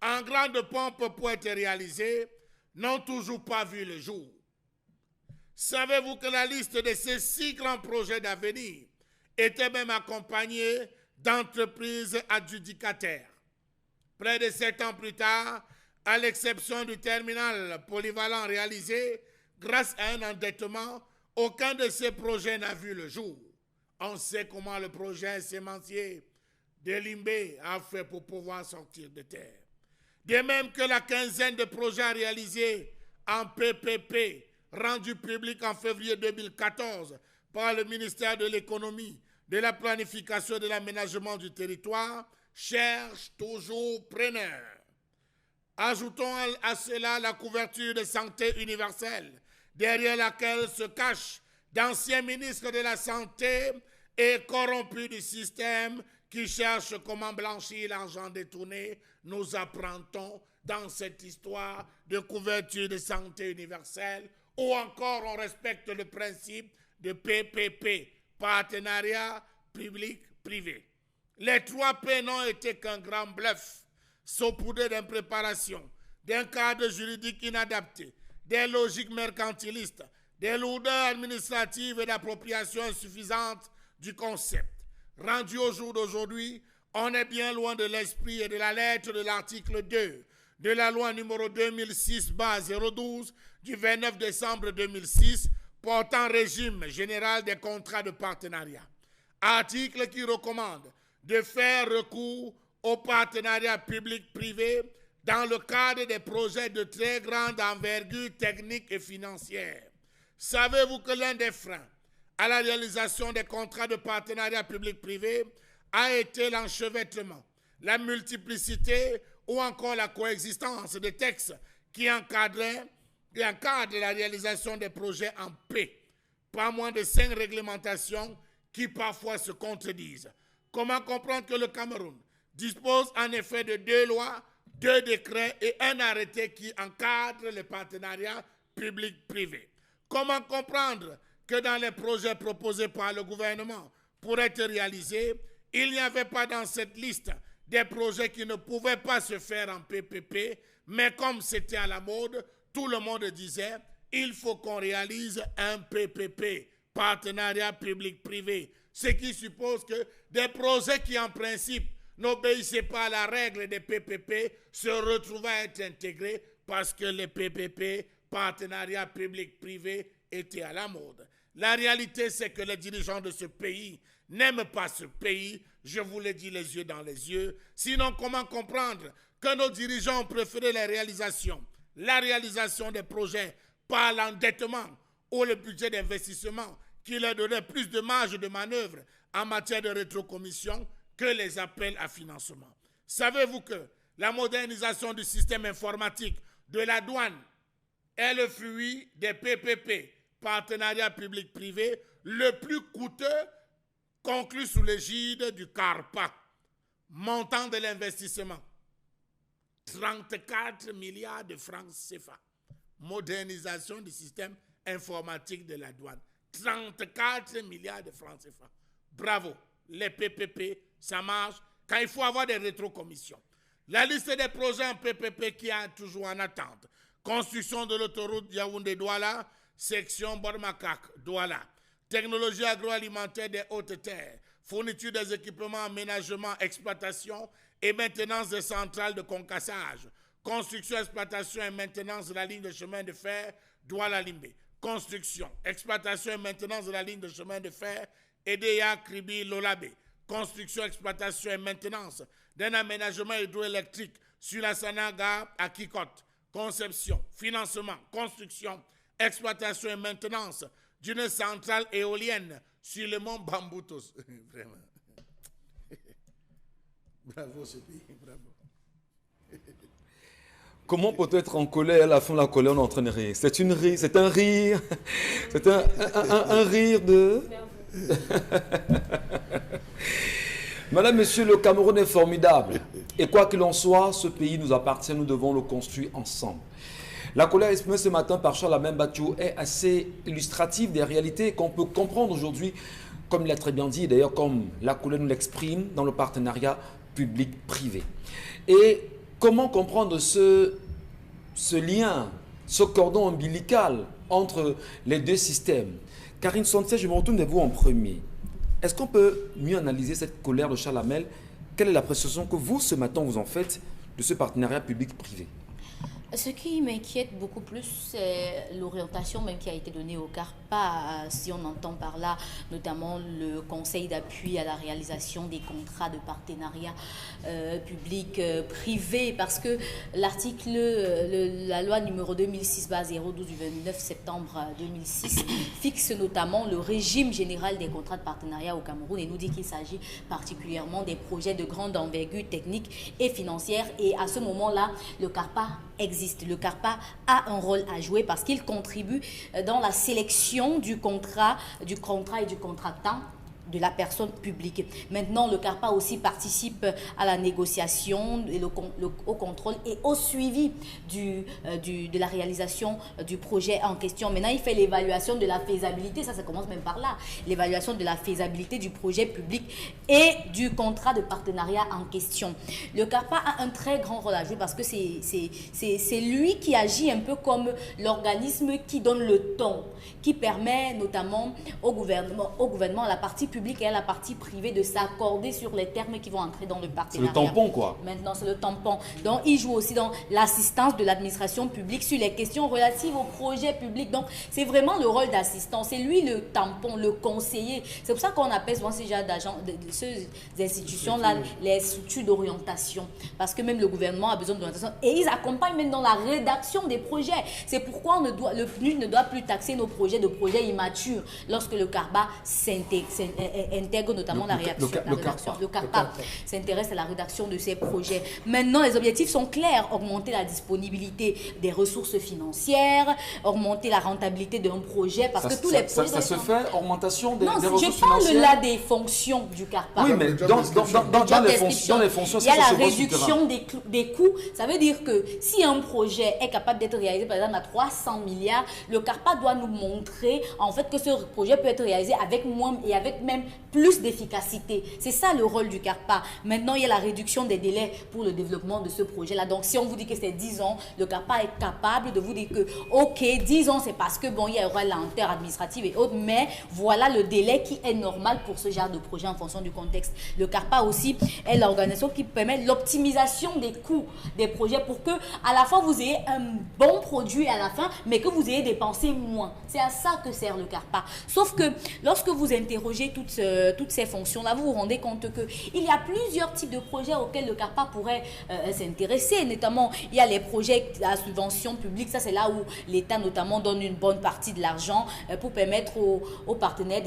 en grande pompe pour être réalisées, n'ont toujours pas vu le jour. Savez-vous que la liste de ces 6 grands projets d'avenir était même accompagnée d'entreprises adjudicataires? Près de 7 ans plus tard, à l'exception du terminal polyvalent réalisé, grâce à un endettement, aucun de ces projets n'a vu le jour. On sait comment le projet sémencier de Limbé a fait pour pouvoir sortir de terre. De même que la quinzaine de projets réalisés en PPP, rendus publics en février 2014 par le ministère de l'Économie, de la Planification et de l'Aménagement du territoire, cherchent toujours preneur. Ajoutons à cela la couverture de santé universelle, derrière laquelle se cachent d'anciens ministres de la Santé et corrompus du système qui cherchent comment blanchir l'argent détourné. Nous apprend-on dans cette histoire de couverture de santé universelle, ou encore on respecte le principe de PPP, partenariat public-privé. Les 3 P n'ont été qu'un grand bluff, saupoudré d'impréparation, d'un cadre juridique inadapté, des logiques mercantilistes, des lourdeurs administratives et d'appropriation insuffisante du concept. Rendu au jour d'aujourd'hui, on est bien loin de l'esprit et de la lettre de l'article 2 de la loi numéro 2006-012 du 29 décembre 2006 portant régime général des contrats de partenariat. Article qui recommande de faire recours au partenariat public-privé dans le cadre des projets de très grande envergure technique et financière. Savez-vous que l'un des freins à la réalisation des contrats de partenariat public-privé a été l'enchevêtrement, la multiplicité ou encore la coexistence de textes qui encadrent la réalisation des projets en paix, pas moins de 5 réglementations qui parfois se contredisent. Comment comprendre que le Cameroun dispose en effet de 2 lois, 2 décrets et un arrêté qui encadrent les partenariats public-privé? Comment comprendre que dans les projets proposés par le gouvernement pour être réalisés, il n'y avait pas dans cette liste des projets qui ne pouvaient pas se faire en PPP, mais comme c'était à la mode, tout le monde disait il faut qu'on réalise un PPP, partenariat public-privé, ce qui suppose que des projets qui en principe n'obéissaient pas à la règle des PPP se retrouvaient à être intégrés parce que les PPP, partenariat public-privé, étaient à la mode. La réalité, c'est que les dirigeants de ce pays n'aiment pas ce pays, je vous l'ai dit les yeux dans les yeux. Sinon, comment comprendre que nos dirigeants ont préféré la réalisation des projets par l'endettement ou le budget d'investissement qui leur donnait plus de marge de manœuvre en matière de rétrocommission que les appels à financement? Savez-vous que la modernisation du système informatique de la douane est le fruit des PPP, partenariat public-privé, le plus coûteux conclu sous l'égide du CARPA? Montant de l'investissement, 34 milliards de francs CFA. Modernisation du système informatique de la douane, 34 milliards de francs CFA. Bravo, les PPP, ça marche quand il faut avoir des rétrocommissions. La liste des projets en PPP qui est toujours en attente: construction de l'autoroute Yaoundé-Douala, section Bormakak-Douala, technologie agroalimentaire des hautes terres, fourniture des équipements, aménagement, exploitation et maintenance des centrales de concassage, construction, exploitation et maintenance de la ligne de chemin de fer Douala-Limbé, construction, exploitation et maintenance de la ligne de chemin de fer Edea-Kribi-Lolabé, construction, exploitation et maintenance d'un aménagement hydroélectrique sur la Sanaga à Kikot, conception, financement, construction, exploitation et maintenance d'une centrale éolienne sur le mont Bamboutos. Vraiment. Bravo ce pays, bravo. Comment peut être en colère, à la fin de la colère, on est en train de rire? C'est un rire, c'est un rire de... Madame, Monsieur, le Cameroun est formidable. Et quoi qu'il en soit, ce pays nous appartient, nous devons le construire ensemble. La colère exprimée ce matin par Charles Amen Bachio est assez illustrative des réalités qu'on peut comprendre aujourd'hui, comme il a très bien dit, d'ailleurs comme la colère nous l'exprime dans le partenariat public-privé. Et comment comprendre ce lien, ce cordon ombilical entre les deux systèmes? Karine Sonset, je me retourne vers vous en premier. Est-ce qu'on peut mieux analyser cette colère de Charles Hamel? Quelle est l'appréciation que vous, ce matin, vous en faites de ce partenariat public-privé? Ce qui m'inquiète beaucoup plus, c'est l'orientation même qui a été donnée au CARPA, si on entend par là notamment le conseil d'appui à la réalisation des contrats de partenariat public-privé, parce que l'article, la loi numéro 2006-012 du 29 septembre 2006 fixe notamment le régime général des contrats de partenariat au Cameroun et nous dit qu'il s'agit particulièrement des projets de grande envergure technique et financière, et à ce moment-là, le CARPA existe. Le CARPA a un rôle à jouer parce qu'il contribue dans la sélection du contrat et du contractant de la personne publique. Maintenant, le CARPA aussi participe à la négociation, et au contrôle et au suivi de la réalisation du projet en question. Maintenant, il fait l'évaluation de la faisabilité, ça commence même par là, l'évaluation de la faisabilité du projet public et du contrat de partenariat en question. Le CARPA a un très grand rôle à jouer parce que c'est lui qui agit un peu comme l'organisme qui donne le ton, qui permet notamment au gouvernement, à la partie publique et à la partie privée de s'accorder sur les termes qui vont entrer dans le partenariat. C'est le tampon, quoi. Maintenant, c'est le tampon. Donc, il joue aussi dans l'assistance de l'administration publique sur les questions relatives au projet public. Donc, c'est vraiment le rôle d'assistant. C'est lui le tampon, le conseiller. C'est pour ça qu'on appelle souvent ces genres d'agents, ces institutions-là, les structures d'orientation. Parce que même le gouvernement a besoin d'orientation. Et ils accompagnent même dans la rédaction des projets. C'est pourquoi le PNUD ne doit plus taxer nos projets de projets immatures lorsque le CARPA intègre notamment la rédaction. Le CARPA s'intéresse à la rédaction de ces projets. Maintenant, les objectifs sont clairs. Augmenter la disponibilité des ressources financières, augmenter la rentabilité d'un projet, parce que tous les projets... Ça se fait, augmentation des ressources financières? Non, je parle là des fonctions du CARPA. Oui, mais dans les fonctions, il y a la réduction des coûts. Ça veut dire que si un projet est capable d'être réalisé, par exemple, à 300 milliards, le CARPA doit nous montrer en fait que ce projet peut être réalisé avec moins et avec même plus d'efficacité. C'est ça le rôle du CARPA. Maintenant, il y a la réduction des délais pour le développement de ce projet-là. Donc, si on vous dit que c'est 10 ans, le CARPA est capable de vous dire que, ok, 10 ans, c'est parce que, bon, il y aura lenteur administrative et autres, mais voilà le délai qui est normal pour ce genre de projet en fonction du contexte. Le CARPA aussi est l'organisation qui permet l'optimisation des coûts des projets pour que, à la fois, vous ayez un bon produit à la fin, mais que vous ayez dépensé moins. C'est à ça que sert le CARPA. Sauf que, lorsque vous interrogez toutes ces fonctions-là, vous vous rendez compte qu'il y a plusieurs types de projets auxquels le CARPA pourrait s'intéresser. Notamment, il y a les projets à subvention publique. Ça, c'est là où l'État, notamment, donne une bonne partie de l'argent pour permettre aux partenaires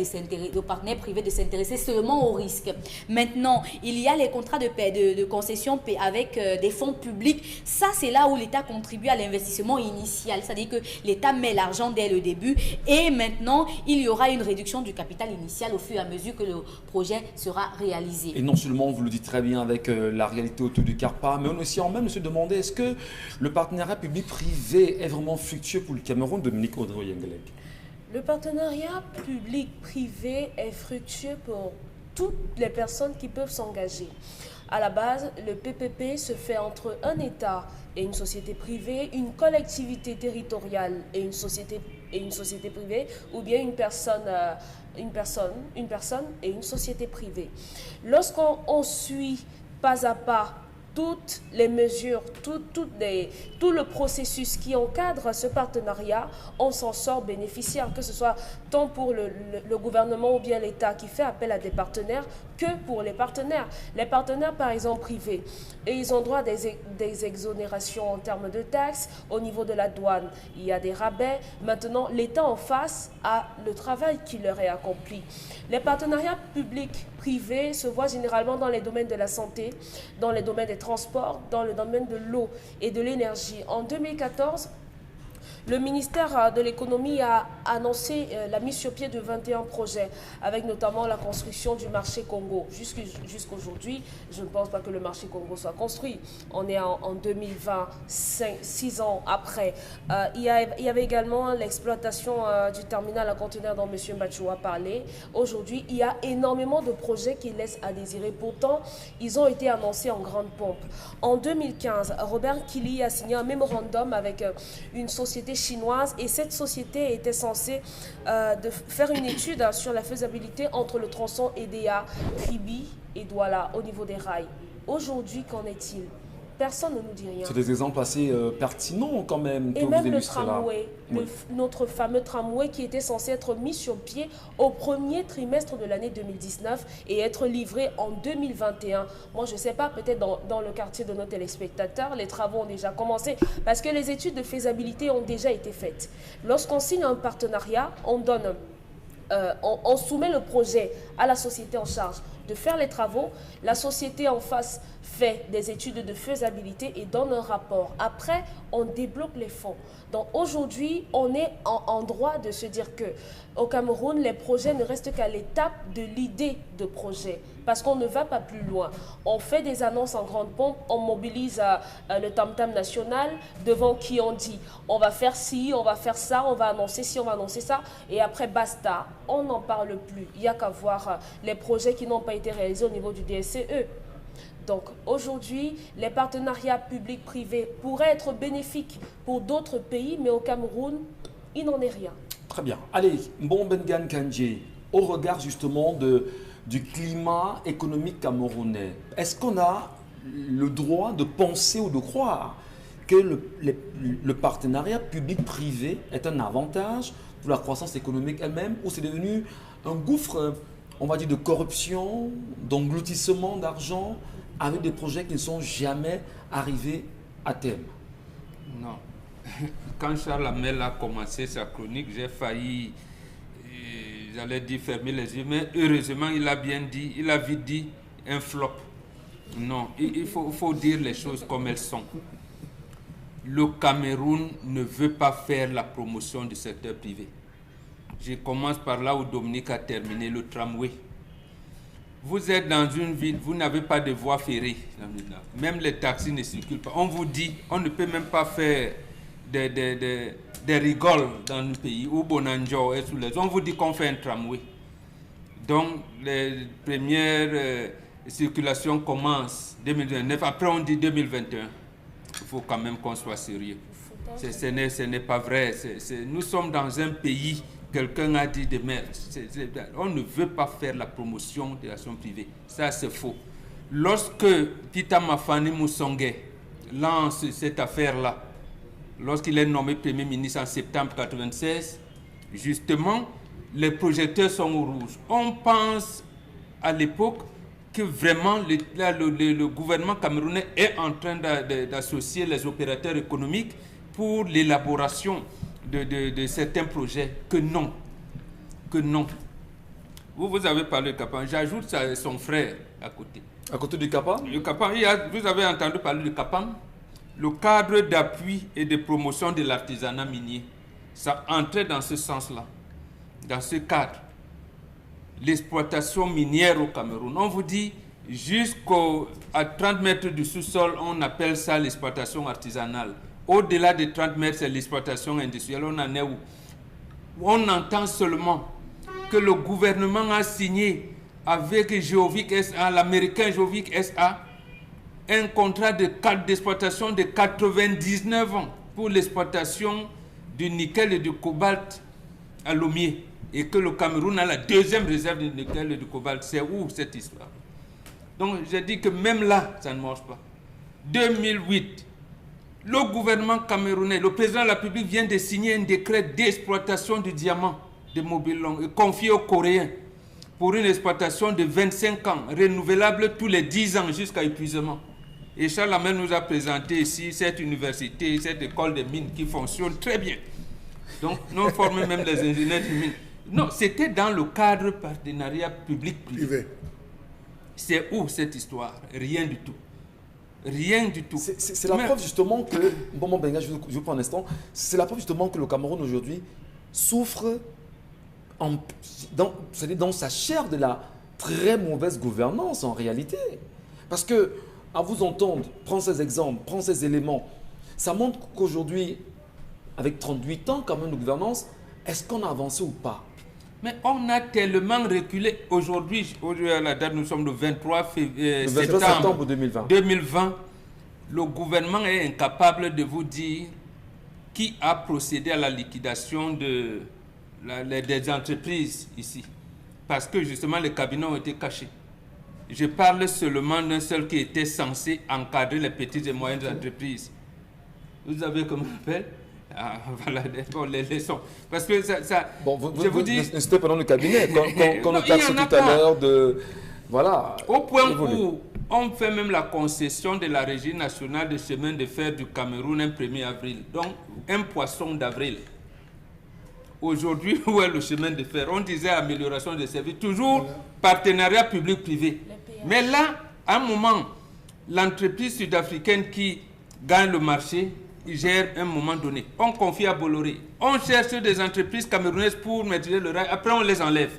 privés de s'intéresser seulement aux risques. Maintenant, il y a les contrats de concession avec des fonds publics. Ça, c'est là où l'État contribue à l'investissement initial. C'est-à-dire que l'État met l'argent dès le début et maintenant, il y aura une réduction du capital initial au fur et à mesure que le projet sera réalisé. Et non seulement, vous le dites très bien avec la réalité autour du CARPA, mais on aussi en même se demander est-ce que le partenariat public-privé est vraiment fructueux pour le Cameroun, Dominique Audrey-Yengelek? Le partenariat public-privé est fructueux pour toutes les personnes qui peuvent s'engager. À la base, le PPP se fait entre un État et une société privée, une collectivité territoriale et une société privée, ou bien une personne et une société privée. Lorsqu'on suit pas à pas toutes les mesures, tout le processus qui encadre ce partenariat, on s'en sort bénéficiaire, que ce soit tant pour le gouvernement ou bien l'État qui fait appel à des partenaires, que pour les partenaires. Les partenaires, par exemple, privés, et ils ont droit à des exonérations en termes de taxes. Au niveau de la douane, il y a des rabais. Maintenant, l'État en face a le travail qui leur est accompli. Les partenariats publics-privés se voient généralement dans les domaines de la santé, dans les domaines des transports, dans le domaine de l'eau et de l'énergie. En 2014, le ministère de l'économie a annoncé la mise sur pied de 21 projets, avec notamment la construction du marché Congo. Jusqu'aujourd'hui, je ne pense pas que le marché Congo soit construit. On est en 2020, 6 ans après. Il y avait également l'exploitation du terminal à conteneurs dont M. Mbachou a parlé. Aujourd'hui, il y a énormément de projets qui laissent à désirer. Pourtant, ils ont été annoncés en grande pompe. En 2015, Robert Kili a signé un mémorandum avec une société chinoise, et cette société était censée de faire une étude sur la faisabilité entre le tronçon EDA, Kribi et Douala au niveau des rails. Aujourd'hui, qu'en est-il? Personne ne nous dit rien. C'est des exemples assez pertinents quand même. Et même le tramway, notre fameux tramway qui était censé être mis sur pied au premier trimestre de l'année 2019 et être livré en 2021. Moi, je ne sais pas, peut-être dans le quartier de nos téléspectateurs, les travaux ont déjà commencé parce que les études de faisabilité ont déjà été faites. Lorsqu'on signe un partenariat, on soumet le projet à la société en charge de faire les travaux. La société en face fait des études de faisabilité et donne un rapport. Après, on débloque les fonds. Donc aujourd'hui, on est en droit de se dire que au Cameroun, les projets ne restent qu'à l'étape de l'idée de projet parce qu'on ne va pas plus loin. On fait des annonces en grande pompe, on mobilise le tam-tam national devant qui on dit on va faire ci, on va faire ça, on va annoncer ci, on va annoncer ça et après basta, on n'en parle plus. Il n'y a qu'à voir les projets qui n'ont pas été réalisés au niveau du DSCE. Donc aujourd'hui, les partenariats publics-privés pourraient être bénéfiques pour d'autres pays, mais au Cameroun, il n'en est rien. Très bien. Allez, Mbombengan Kandji, au regard justement du climat économique camerounais, est-ce qu'on a le droit de penser ou de croire que le partenariat public-privé est un avantage pour la croissance économique elle-même, ou c'est devenu un gouffre, on va dire, de corruption, d'engloutissement d'argent, avec des projets qui ne sont jamais arrivés à terme? Non. Quand Charles Hamel a commencé sa chronique, j'ai failli, j'allais dire fermer les yeux, mais heureusement, il a bien dit, il a vite dit un flop. Non, il faut dire les choses comme elles sont. Le Cameroun ne veut pas faire la promotion du secteur privé. Je commence par là où Dominique a terminé, le tramway. Vous êtes dans une ville, vous n'avez pas de voie ferrée. Même les taxis ne circulent pas. On vous dit, on ne peut même pas faire des rigoles dans le pays, ou Bonanjo et sous les. On vous dit qu'on fait un tramway. Donc, les premières circulations commencent 2029. Après, on dit 2021. Il faut quand même qu'on soit sérieux. Ce n'est pas vrai. Nous sommes dans un pays. Quelqu'un a dit de merde. On ne veut pas faire la promotion de l'action privée. Ça, c'est faux. Lorsque Peter Mafani Moussongue lance cette affaire-là, lorsqu'il est nommé Premier ministre en septembre 1996, justement, les projecteurs sont au rouge. On pense à l'époque que vraiment le gouvernement camerounais est en train d'associer les opérateurs économiques pour l'élaboration de certains projets, que non. Vous avez parlé de Kapan, j'ajoute son frère à côté. À côté du Kapan? Le Kapan, vous avez entendu parler de Kapan? Le cadre d'appui et de promotion de l'artisanat minier, ça entrait dans ce sens-là, dans ce cadre. L'exploitation minière au Cameroun, on vous dit, jusqu'à 30 mètres du sous-sol, on appelle ça l'exploitation artisanale. Au-delà de 30 mètres, c'est l'exploitation industrielle. On en est où? On entend seulement que le gouvernement a signé avec Geovic SA, l'américain Geovic SA, un contrat d'exploitation de 99 ans pour l'exploitation du nickel et du cobalt à Lomé. Et que le Cameroun a la deuxième réserve de nickel et du cobalt. C'est où cette histoire? Donc j'ai dit que même là, ça ne marche pas. 2008. Le gouvernement camerounais, le président de la République vient de signer un décret d'exploitation du diamant de Mobile Long et confié aux Coréens pour une exploitation de 25 ans, renouvelable tous les 10 ans jusqu'à épuisement. Et Charles Hamel nous a présenté ici cette université, cette école de mines qui fonctionne très bien. Donc, nous formons même les ingénieurs de mines. Non, c'était dans le cadre partenariat public-privé. C'est où cette histoire? Rien du tout. Rien du tout. C'est la preuve justement que, bon Benga, je vous prends un instant, c'est la preuve justement que le Cameroun aujourd'hui souffre dans sa chair de la très mauvaise gouvernance en réalité. Parce que, à vous entendre, prendre ces exemples, prendre ces éléments, ça montre qu'aujourd'hui, avec 38 ans quand même de gouvernance, est-ce qu'on a avancé ou pas? Mais on a tellement reculé. Aujourd'hui, à la date, nous sommes le 23 septembre 2020. Le gouvernement est incapable de vous dire qui a procédé à la liquidation des entreprises ici. Parce que justement, les cabinets ont été cachés. Je parle seulement d'un seul qui était censé encadrer les petites et moyennes entreprises. Vous avez comment on appelle? Voilà, bon, les leçons. Parce que ça bon, je vous dis... C'était pendant le cabinet, quand on taxe tout à l'heure de... Voilà. Au point où on fait même la concession de la Régie nationale de chemin de fer du Cameroun un 1er avril. Donc, un poisson d'avril. Aujourd'hui, où est le chemin de fer? On disait amélioration des services, toujours partenariat public-privé. Mais là, à un moment, l'entreprise sud-africaine qui gagne le marché, il gère un moment donné. On confie à Bolloré. On cherche des entreprises camerounaises pour maîtriser le rail. Après, on les enlève.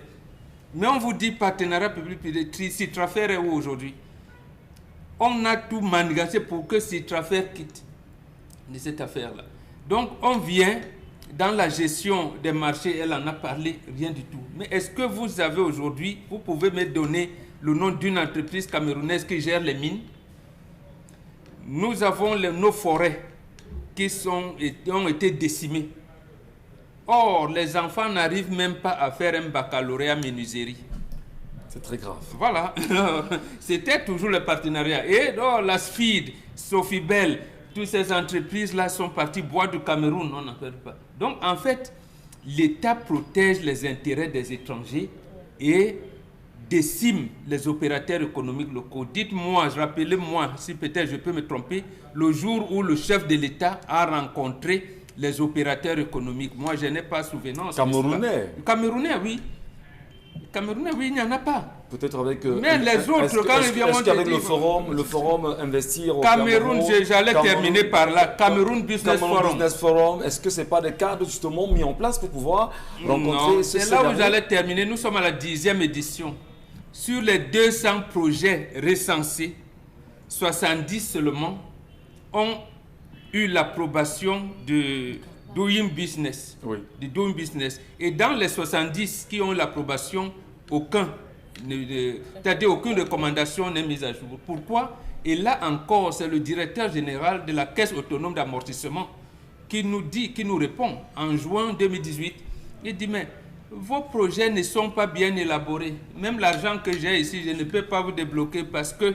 Mais on vous dit partenariat public-privé. Citrafer est où aujourd'hui? On a tout manigancé pour que Citrafer quitte de cette affaire-là. Donc, on vient dans la gestion des marchés. Elle en a parlé, rien du tout. Mais est-ce que vous avez aujourd'hui, vous pouvez me donner le nom d'une entreprise camerounaise qui gère les mines? Nous avons nos forêts qui ont été décimés. Or, les enfants n'arrivent même pas à faire un baccalauréat menuiserie. C'est très grave. Voilà. C'était toujours le partenariat. Et la SFID, Sophie Bell, toutes ces entreprises-là sont parties boire du Cameroun. On n'en parle pas. Donc, en fait, l'État protège les intérêts des étrangers et décime les opérateurs économiques locaux. Dites-moi, rappelez-moi, si peut-être je peux me tromper, le jour où le chef de l'État a rencontré les opérateurs économiques. Moi, je n'ai pas souvenance. Camerounais. Camerounais, oui. Camerounais, oui, il n'y en a pas. Peut-être avec... mais les autres, quand ils viennent... Est-ce qu'avec le forum Investir au Cameroun, j'allais terminer par là. Cameroun Business Forum. Est-ce que ce n'est pas des cadres justement mis en place pour pouvoir rencontrer non, c'est là où j'allais terminer. Nous sommes à la 10e édition. Sur les 200 projets recensés, 70 seulement ont eu l'approbation de Doing Business. Oui. De Doing Business. Et dans les 70 qui ont l'approbation, c'est-à-dire aucune recommandation n'est mise à jour. Pourquoi? Et là encore, c'est le directeur général de la Caisse autonome d'amortissement qui nous répond en juin 2018. Il dit, mais vos projets ne sont pas bien élaborés. Même l'argent que j'ai ici, je ne peux pas vous débloquer parce que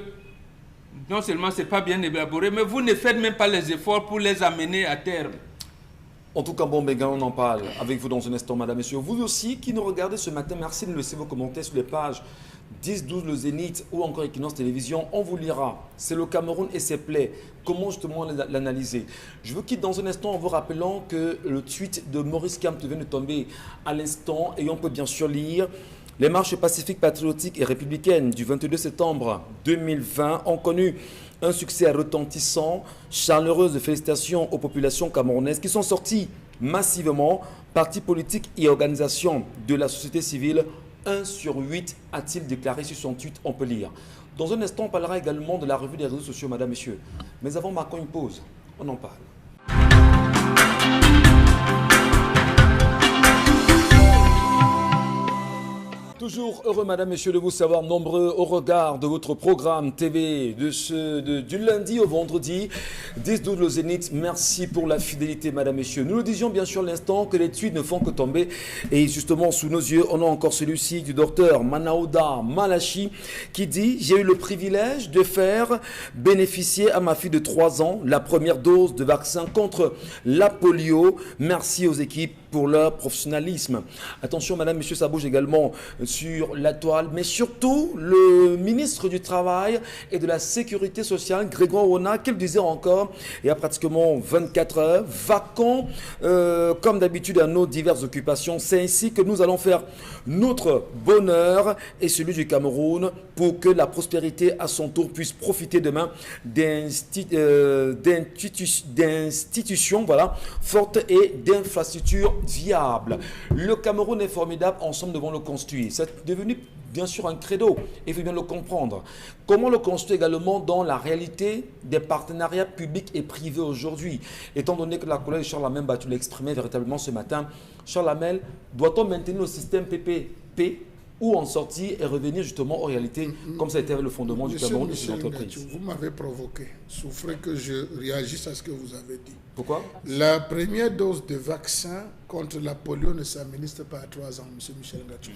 non seulement ce n'est pas bien élaboré, mais vous ne faites même pas les efforts pour les amener à terme. En tout cas, bon, Bégan, on en parle avec vous dans un instant, madame, messieurs. Vous aussi qui nous regardez ce matin, merci de laisser vos commentaires sur les pages 10-12 le Zénith ou encore Equinox Télévision. On vous lira. C'est le Cameroun et ses plaies. Comment justement l'analyser? Je vous quitte dans un instant en vous rappelant que le tweet de Maurice Kamp vient de tomber à l'instant et on peut bien sûr lire: les marches pacifiques, patriotiques et républicaines du 22 septembre 2020 ont connu un succès retentissant. Chaleureuse félicitations aux populations camerounaises qui sont sorties massivement. Partis politiques et organisations de la société civile, 1 sur 8 a-t-il déclaré sur son tweet, on peut lire. Dans un instant, on parlera également de la revue des réseaux sociaux, madame, messieurs. Mais avant, marquons une pause. On en parle. Toujours heureux, madame, messieurs, de vous savoir nombreux au regard de votre programme TV du lundi au vendredi, 10-12 le Zénith. Merci pour la fidélité, madame, messieurs. Nous le disions bien sûr l'instant que les tweets ne font que tomber. Et justement, sous nos yeux, on a encore celui-ci du docteur Manaouda Malachi qui dit: j'ai eu le privilège de faire bénéficier à ma fille de 3 ans la première dose de vaccin contre la polio. Merci aux équipes pour leur professionnalisme. Attention, madame, monsieur, ça bouge également sur la toile, mais surtout le ministre du Travail et de la Sécurité sociale, Grégoire Ona, qui le disait encore, il y a pratiquement 24 heures, vacant comme d'habitude à nos diverses occupations. C'est ainsi que nous allons faire notre bonheur et celui du Cameroun pour que la prospérité à son tour puisse profiter demain d'institutions voilà, fortes et d'infrastructures viables. Le Cameroun est formidable, ensemble devons le construire. C'est devenu bien sûr un credo, il faut bien le comprendre. Comment le construire également dans la réalité des partenariats publics et privés aujourd'hui? Étant donné que la collègue Charles Lamel Bachou l'a exprimé véritablement ce matin, Charles Lamel, doit-on maintenir le système PPP ou en sortir et revenir justement aux réalités comme ça a été le fondement du Cameroun et de ses entreprises? Vous m'avez provoqué. Souffrez que je réagisse à ce que vous avez dit. Pourquoi? La première dose de vaccin contre la polio ne s'administre pas à 3 ans, M. Michel Ngachou.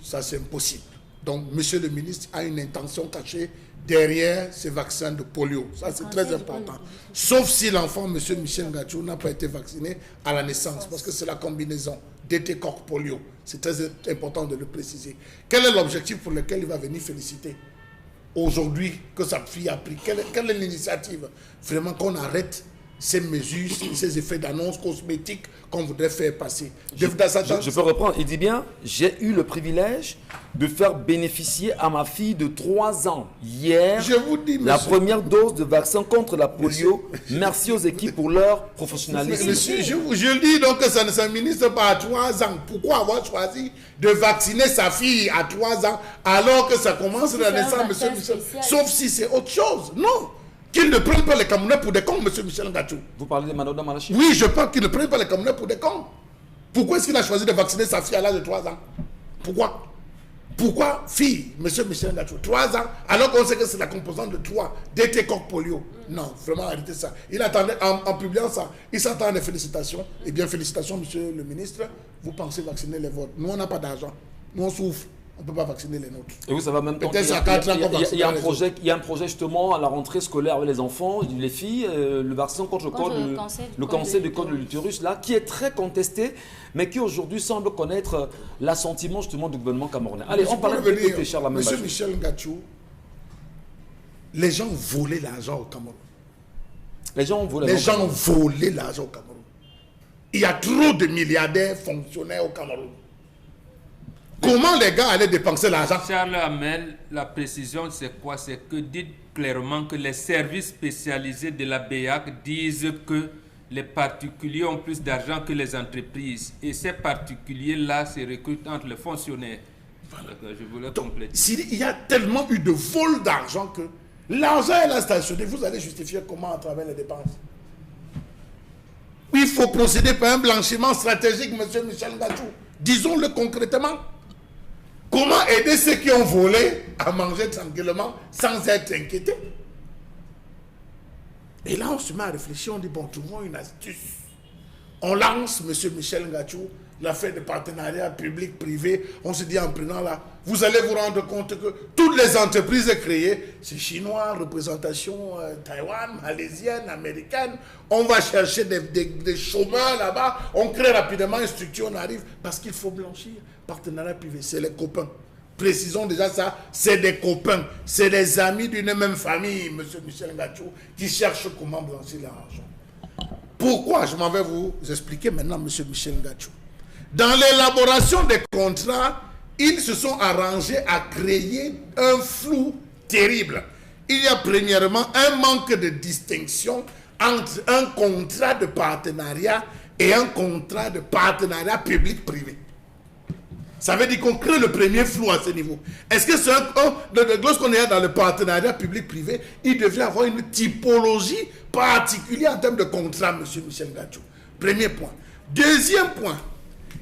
Ça, c'est impossible. Donc, M. le ministre a une intention cachée derrière ces vaccins de polio. Ça, c'est très important. Sauf si l'enfant, M. Michel Ngachou, n'a pas été vacciné à la naissance, parce que c'est la combinaison DT coq polio. C'est très important de le préciser. Quel est l'objectif pour lequel il va venir féliciter aujourd'hui que sa fille a pris? Quelle est l'initiative? Vraiment qu'on arrête ces mesures, ces effets d'annonce cosmétiques qu'on voudrait faire passer. Je peux reprendre. Il dit bien, j'ai eu le privilège de faire bénéficier à ma fille de 3 ans hier je vous dis, la première dose de vaccin contre la polio. Merci aux équipes pour leur professionnalisme. Monsieur, je dis donc que ça ne s'administre pas à 3 ans. Pourquoi avoir choisi de vacciner sa fille à 3 ans alors que ça commence à la naissance, monsieur Michel? Sauf si c'est autre chose. Non. Qu'ils ne prennent pas les Camerounais pour des cons, M. Michel Ngachou. Vous parlez de Manoda Malachi? Oui, je pense qu'ils ne prennent pas les Camerounais pour des cons. Pourquoi est-ce qu'il a choisi de vacciner sa fille à l'âge de 3 ans? Pourquoi? Pourquoi fille, M. Michel Ngachou, 3 ans, alors qu'on sait que c'est la composante de 3, DT coq polio? Non, vraiment, arrêtez ça. Il attendait, en publiant ça, il s'attend à des félicitations. Eh bien, félicitations, M. le ministre. Vous pensez vacciner les vôtres. Nous, on n'a pas d'argent. Nous, on souffre. On ne peut pas vacciner les nôtres. Et vous savez, en même temps, il y a un projet justement à la rentrée scolaire avec les enfants, les filles, le vaccin contre le cancer du col de l'utérus, là, qui est très contesté, mais qui aujourd'hui semble connaître l'assentiment justement du gouvernement camerounais. Allez, on parle de PPP, Charles Lamel Bachou. Monsieur Michel Ngachou, les gens ont volé l'argent au Cameroun. Les gens ont volé l'argent au Cameroun. Il y a trop de milliardaires fonctionnaires au Cameroun. Comment les gars allaient dépenser l'argent? Charles Lamel, la précision c'est quoi? C'est que dites clairement que les services spécialisés de la BEAC disent que les particuliers ont plus d'argent que les entreprises. Et ces particuliers-là se recrutent entre les fonctionnaires. Voilà. Je voulais compléter. Il y a tellement eu de vol d'argent que l'argent est là stationné. Vous allez justifier comment à travers les dépenses? Il faut procéder par un blanchiment stratégique, M. Michel Ngachou. Disons-le concrètement. Comment aider ceux qui ont volé à manger tranquillement sans être inquiétés? Et là, on se met à réfléchir, on dit, bon, trouvons une astuce. On lance, M. Michel Ngachou, l'affaire de partenariat public-privé. On se dit en prenant là, vous allez vous rendre compte que toutes les entreprises créées, c'est chinois, représentation Taïwan, malaisienne, américaine. On va chercher des chômeurs là-bas. On crée rapidement une structure, on arrive parce qu'il faut blanchir. Partenariat privé, c'est les copains. Précisons déjà ça, c'est des copains. C'est des amis d'une même famille, M. Michel Ngachou, qui cherchent comment blanchir l'argent. Pourquoi? Je m'en vais vous expliquer maintenant, M. Michel Ngachou. Dans l'élaboration des contrats, ils se sont arrangés à créer un flou terrible. Il y a premièrement un manque de distinction entre un contrat de partenariat et un contrat de partenariat public-privé. Ça veut dire qu'on crée le premier flou à ce niveau. Est-ce que lorsqu'on est dans le partenariat public-privé, il devrait avoir une typologie particulière en termes de contrat, M. Michel Ngachou? Premier point. Deuxième point,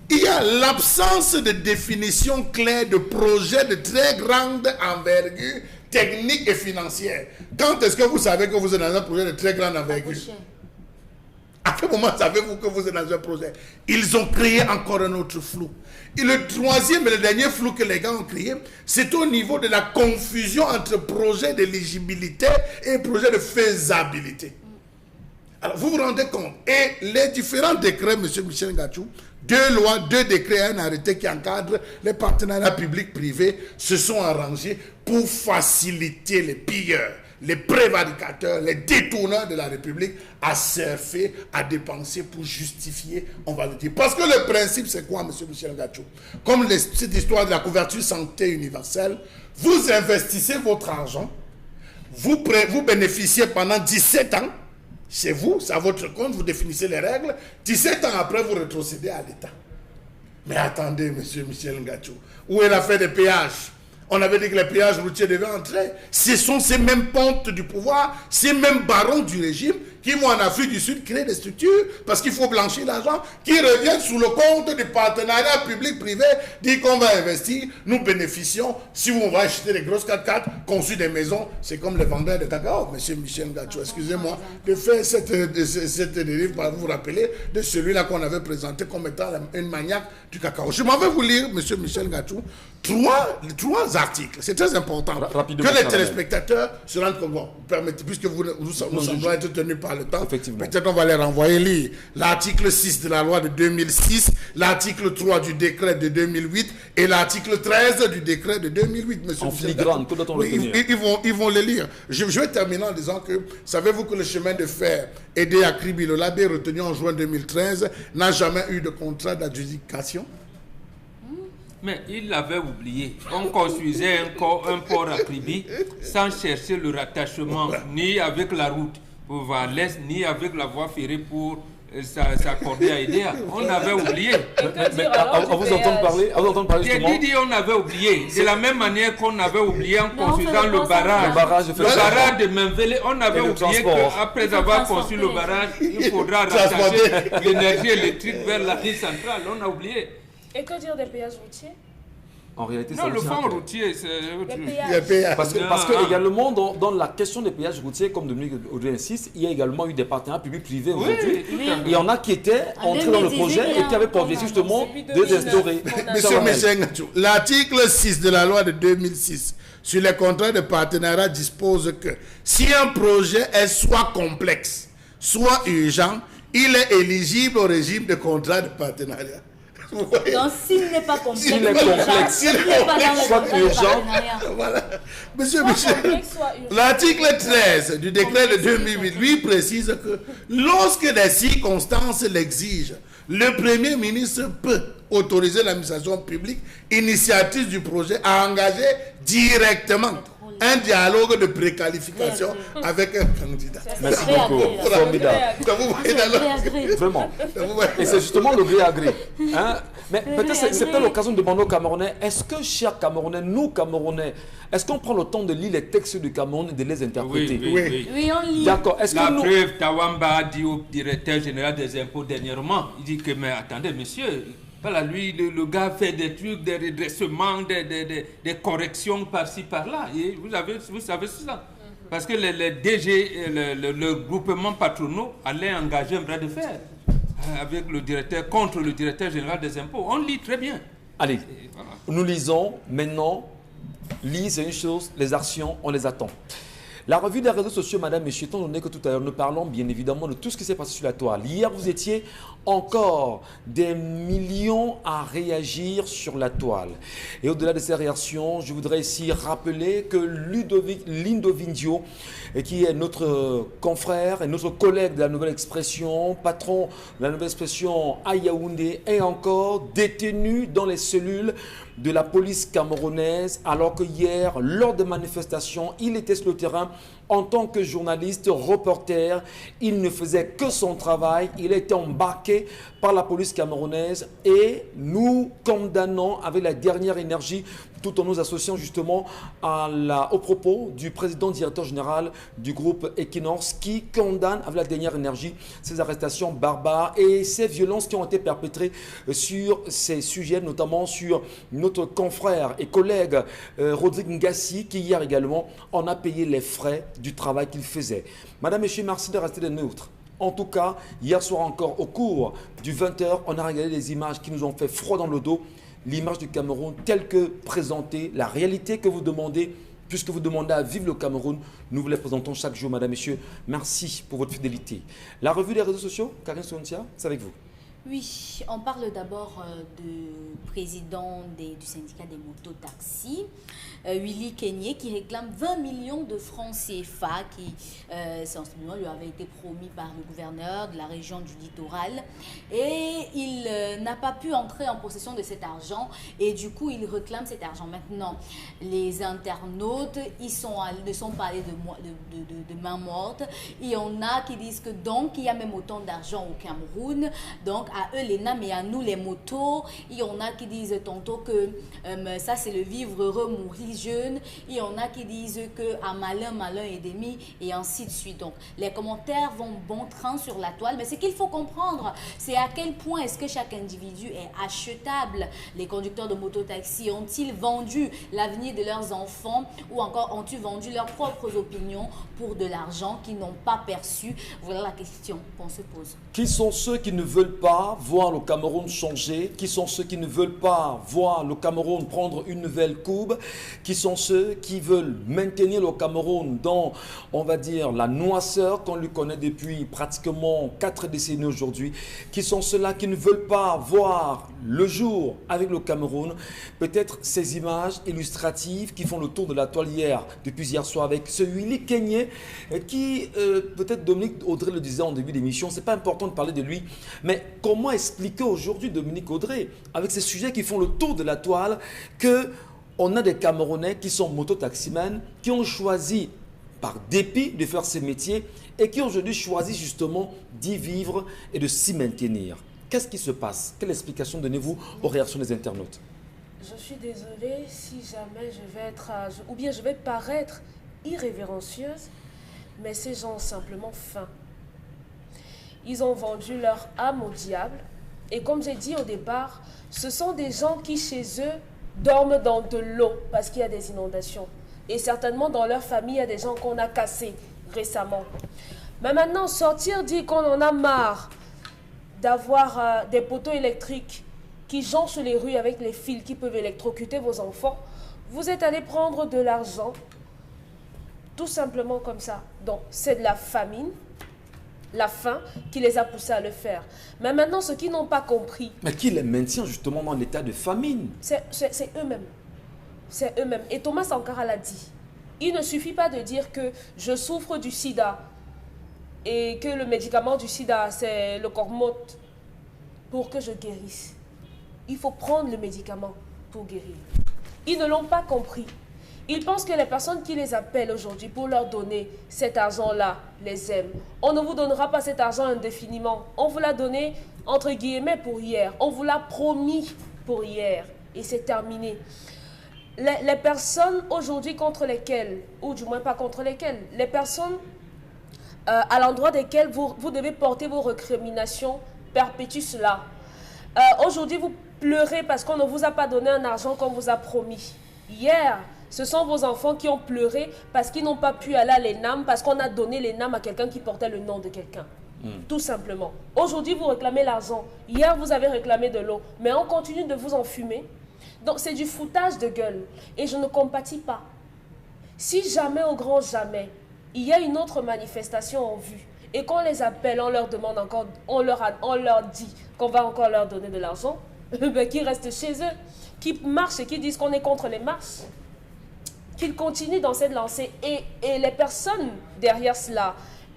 il y a l'absence de définition claire de projets de très grande envergure technique et financière. Quand est-ce que vous savez que vous êtes dans un projet de très grande envergure? À quel moment savez-vous que vous êtes dans un projet? Ils ont créé encore un autre flou. Et le troisième et le dernier flou que les gars ont créé, c'est au niveau de la confusion entre projet d'éligibilité et projet de faisabilité. Alors, vous vous rendez compte. Et les différents décrets, M. Michel Ngachou, 2 lois, 2 décrets, un arrêté qui encadre les partenariats publics-privés se sont arrangés pour faciliter les pilleurs, les prévaricateurs, les détourneurs de la République à surfer, à dépenser pour justifier, on va le dire. Parce que le principe, c'est quoi, M. Michel Ngachou? Comme cette histoire de la couverture santé universelle, vous investissez votre argent, vous bénéficiez pendant 17 ans, chez vous, c'est à votre compte, vous définissez les règles, 17 ans après, vous rétrocédez à l'État. Mais attendez, M. Michel Ngachou, où est l'affaire des péages? On avait dit que les péages routiers devaient entrer. Ce sont ces mêmes pontes du pouvoir, ces mêmes barons du régime qui vont en Afrique du Sud créer des structures parce qu'il faut blanchir l'argent, qui reviennent sous le compte des partenariats publics-privés, dit qu'on va investir, nous bénéficions. Si on va acheter des grosses 4x4, conçues des maisons, c'est comme les vendeurs de cacao. Monsieur Michel Ngachou, excusez-moi de faire cette dérive, pour vous rappeler de celui-là qu'on avait présenté comme étant une maniaque du cacao. Je m'en vais vous lire, monsieur Michel Ngachou, trois articles. C'est très important Rapidement, que les téléspectateurs se rendent compte. Bon, permettez, puisque nous sommes être tenus par le temps, peut-être on va les renvoyer lire. L'article 6 de la loi de 2006, l'article 3 du décret de 2008 et l'article 13 du décret de 2008, monsieur. En filigrane, que doit-on retenir? Ils vont les lire. Je vais terminer en disant que, savez-vous que le chemin de fer aidé à Kribi, le labé retenu en juin 2013, n'a jamais eu de contrat d'adjudication? Mais il l'avait oublié. On construisait un port à Kribi sans chercher le rattachement ni avec la route pour voir l'Est, ni avec la voie ferrée pour s'accorder à EDA. On avait oublié. À vous entendre parler, justement. J'ai dit on avait oublié. De la même manière qu'on avait oublié en construisant le barrage de Menvele, on avait oublié qu'après avoir construit le barrage, il faudra rattacher l'énergie électrique vers la ligne centrale. On a oublié. Et que dire des péages routiers? En réalité, non, le fonds routier, c'est... Parce que également, dans la question des péages routiers, comme Dominique Audrey insiste, il y a également eu des partenariats publics-privés aujourd'hui. Il y en a qui étaient entrés dans le projet et qui avaient pour objectif justement de restaurer. Monsieur Michel Ngachou, l'article 6 de la loi de 2006 sur les contrats de partenariat dispose que si un projet est soit complexe, soit urgent, il est éligible au régime de contrat de partenariat. Donc, s'il n'est pas complexe, s'il n'est pas soit urgent, voilà. Monsieur Michel, l'article 13 du décret de 2008, lui, précise que lorsque les circonstances l'exigent, le Premier ministre peut autoriser l'administration publique, initiatrice du projet, à engager directement un dialogue de préqualification avec un candidat. Merci beaucoup. Formidable. Vraiment. Et c'est justement le gré à gré. Hein? Mais peut-être c'est peut-être l'occasion de demander aux Camerounais, est-ce que, chers Camerounais, nous Camerounais, est-ce qu'on prend le temps de lire les textes du Cameroun et de les interpréter? Oui, on lit. D'accord. La preuve, Tawamba a dit au directeur général des impôts dernièrement, il dit que, mais attendez, monsieur, voilà, lui, le gars fait des trucs, des redressements, des corrections par-ci, par-là. Et vous savez ça. Parce que les DG, le groupement patronaux allait engager un bras de fer avec le directeur, contre le directeur général des impôts. On lit très bien. Allez, voilà. Nous lisons maintenant. Lire, c'est une chose, les actions, on les attend. La revue des réseaux sociaux, madame, messieurs, étant donné que tout à l'heure nous parlons bien évidemment de tout ce qui s'est passé sur la toile. Hier, vous étiez encore des millions à réagir sur la toile. Et au-delà de ces réactions, je voudrais ici rappeler que Lindo Vindio, qui est notre confrère et notre collègue de la Nouvelle Expression, patron de la Nouvelle Expression à Yaoundé, est encore détenu dans les cellules de la police camerounaise, alors que hier, lors de manifestations, il était sur le terrain en tant que journaliste, reporter. Il ne faisait que son travail. Il a été embarqué par la police camerounaise et nous condamnons avec la dernière énergie, tout en nous associant justement au propos du président directeur général du groupe Equinox qui condamne avec la dernière énergie ces arrestations barbares et ces violences qui ont été perpétrées sur ces sujets, notamment sur notre confrère et collègue Rodrigue Ngassi qui hier également en a payé les frais du travail qu'il faisait. Madame, Messieurs, merci de rester des nôtres. En tout cas, hier soir encore, au cours du 20h, on a regardé des images qui nous ont fait froid dans le dos. L'image du Cameroun telle que présentée, la réalité que vous demandez Puisque vous demandez à vivre le Cameroun, nous vous les présentons chaque jour, madame, messieurs. Merci pour votre fidélité. La revue des réseaux sociaux, Karine Sountia, c'est avec vous. Oui, on parle d'abord du président du syndicat des mototaxis, Willy Kenyé, qui réclame 20 millions de francs CFA qui, sensiblement, lui avait été promis par le gouverneur de la région du littoral. Et il n'a pas pu entrer en possession de cet argent et du coup, il réclame cet argent. Maintenant, les internautes, ne sont pas allés de main morte. Il y en a qui disent que donc, il y a même autant d'argent au Cameroun. Donc, à eux les NAM et à nous les motos. Il y en a qui disent tantôt que ça c'est le vivre heureux, mourir jeune. Il y en a qui disent que à malin, malin et demi et ainsi de suite. Donc les commentaires vont bon train sur la toile. Mais ce qu'il faut comprendre, c'est à quel point est-ce que chaque individu est achetable. Les conducteurs de mototaxi ont-ils vendu l'avenir de leurs enfants ou encore ont-ils vendu leurs propres opinions pour de l'argent qu'ils n'ont pas perçu? Voilà la question qu'on se pose. Qui sont ceux qui ne veulent pas voir le Cameroun changer? Qui sont ceux qui ne veulent pas voir le Cameroun prendre une nouvelle courbe? Qui sont ceux qui veulent maintenir le Cameroun dans, on va dire, la noisseur qu'on lui connaît depuis pratiquement 4 décennies aujourd'hui? Qui sont ceux-là qui ne veulent pas voir le jour avec le Cameroun? Peut-être ces images illustratives qui font le tour de la toile depuis hier soir avec ce Willy Kenyé qui, peut-être Dominique Audrey le disait en début d'émission, c'est pas important de parler de lui, mais comment expliquer aujourd'hui, Dominique Audrey, avec ces sujets qui font le tour de la toile, qu'on a des Camerounais qui sont mototaximens, qui ont choisi par dépit de faire ces métiers et qui aujourd'hui choisissent justement d'y vivre et de s'y maintenir? Qu'est-ce qui se passe? Quelle explication donnez-vous aux réactions des internautes? Je suis désolée si jamais je vais être, ou bien je vais paraître irrévérencieuse, mais ces gens ont simplement faim. Ils ont vendu leur âme au diable. Et comme j'ai dit au départ, ce sont des gens qui chez eux dorment dans de l'eau parce qu'il y a des inondations. Et certainement dans leur famille, il y a des gens qu'on a cassés récemment. Mais maintenant, sortir dire qu'on en a marre d'avoir des poteaux électriques qui jonchent les rues avec les fils qui peuvent électrocuter vos enfants, vous êtes allé prendre de l'argent, tout simplement comme ça. Donc, c'est de la famine. La faim qui les a poussés à le faire. Mais maintenant, ceux qui n'ont pas compris... Mais qui les maintient justement dans l'état de famine? C'est eux-mêmes. C'est eux-mêmes. Et Thomas Sankara l'a dit. Il ne suffit pas de dire que je souffre du sida et que le médicament du sida, c'est le cormote pour que je guérisse. Il faut prendre le médicament pour guérir. Ils ne l'ont pas compris. Ils pensent que les personnes qui les appellent aujourd'hui pour leur donner cet argent-là les aiment. On ne vous donnera pas cet argent indéfiniment. On vous l'a donné, entre guillemets, pour hier. On vous l'a promis pour hier. Et c'est terminé. Les personnes aujourd'hui contre lesquelles, ou du moins pas contre lesquelles, les personnes à l'endroit desquelles vous devez porter vos récriminations, perpétuent cela. Aujourd'hui, vous pleurez parce qu'on ne vous a pas donné un argent qu'on vous a promis. Hier, ce sont vos enfants qui ont pleuré parce qu'ils n'ont pas pu aller à l'ENAM, parce qu'on a donné l'ENAM à quelqu'un qui portait le nom de quelqu'un. Tout simplement. Aujourd'hui, vous réclamez l'argent. Hier, vous avez réclamé de l'eau. Mais on continue de vous enfumer. Donc, c'est du foutage de gueule. Et je ne compatis pas. Si jamais, au grand jamais, il y a une autre manifestation en vue et qu'on les appelle, on leur demande encore, on leur dit qu'on va encore leur donner de l'argent, ben, qu'ils restent chez eux, qu'ils marchent et qu'ils disent qu'on est contre les marches. Qu'ils continuent dans cette lancée et les personnes derrière cela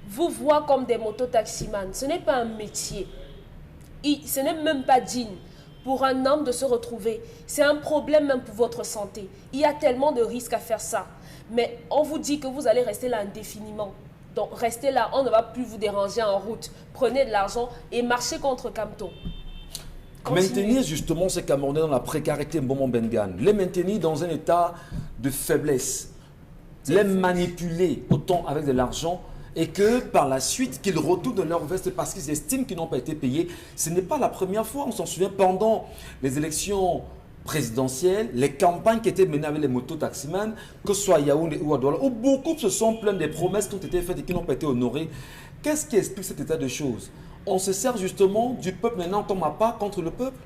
vous voient comme des mototaximans. Ce n'est pas un métier. Ce n'est même pas digne pour un homme de se retrouver. C'est un problème même pour votre santé. Il y a tellement de risques à faire ça. Mais on vous dit que vous allez rester là indéfiniment. Donc restez là, on ne va plus vous déranger en route. Prenez de l'argent et marchez contre Camto. Maintenir justement ces Camerounais dans la précarité Mbomon Bengan, les maintenir dans un état de faiblesse, les manipuler autant avec de l'argent et que par la suite qu'ils retournent dans leur veste parce qu'ils estiment qu'ils n'ont pas été payés. Ce n'est pas la première fois, on s'en souvient pendant les élections présidentielles, les campagnes qui étaient menées avec les mototaximans, que ce soit à Yaoundé ou à Douala, où beaucoup se sont plaints des promesses qui ont été faites et qui n'ont pas été honorées. Qu'est-ce qui explique cet état de choses? On se sert justement du peuple maintenant comme à pas contre le peuple?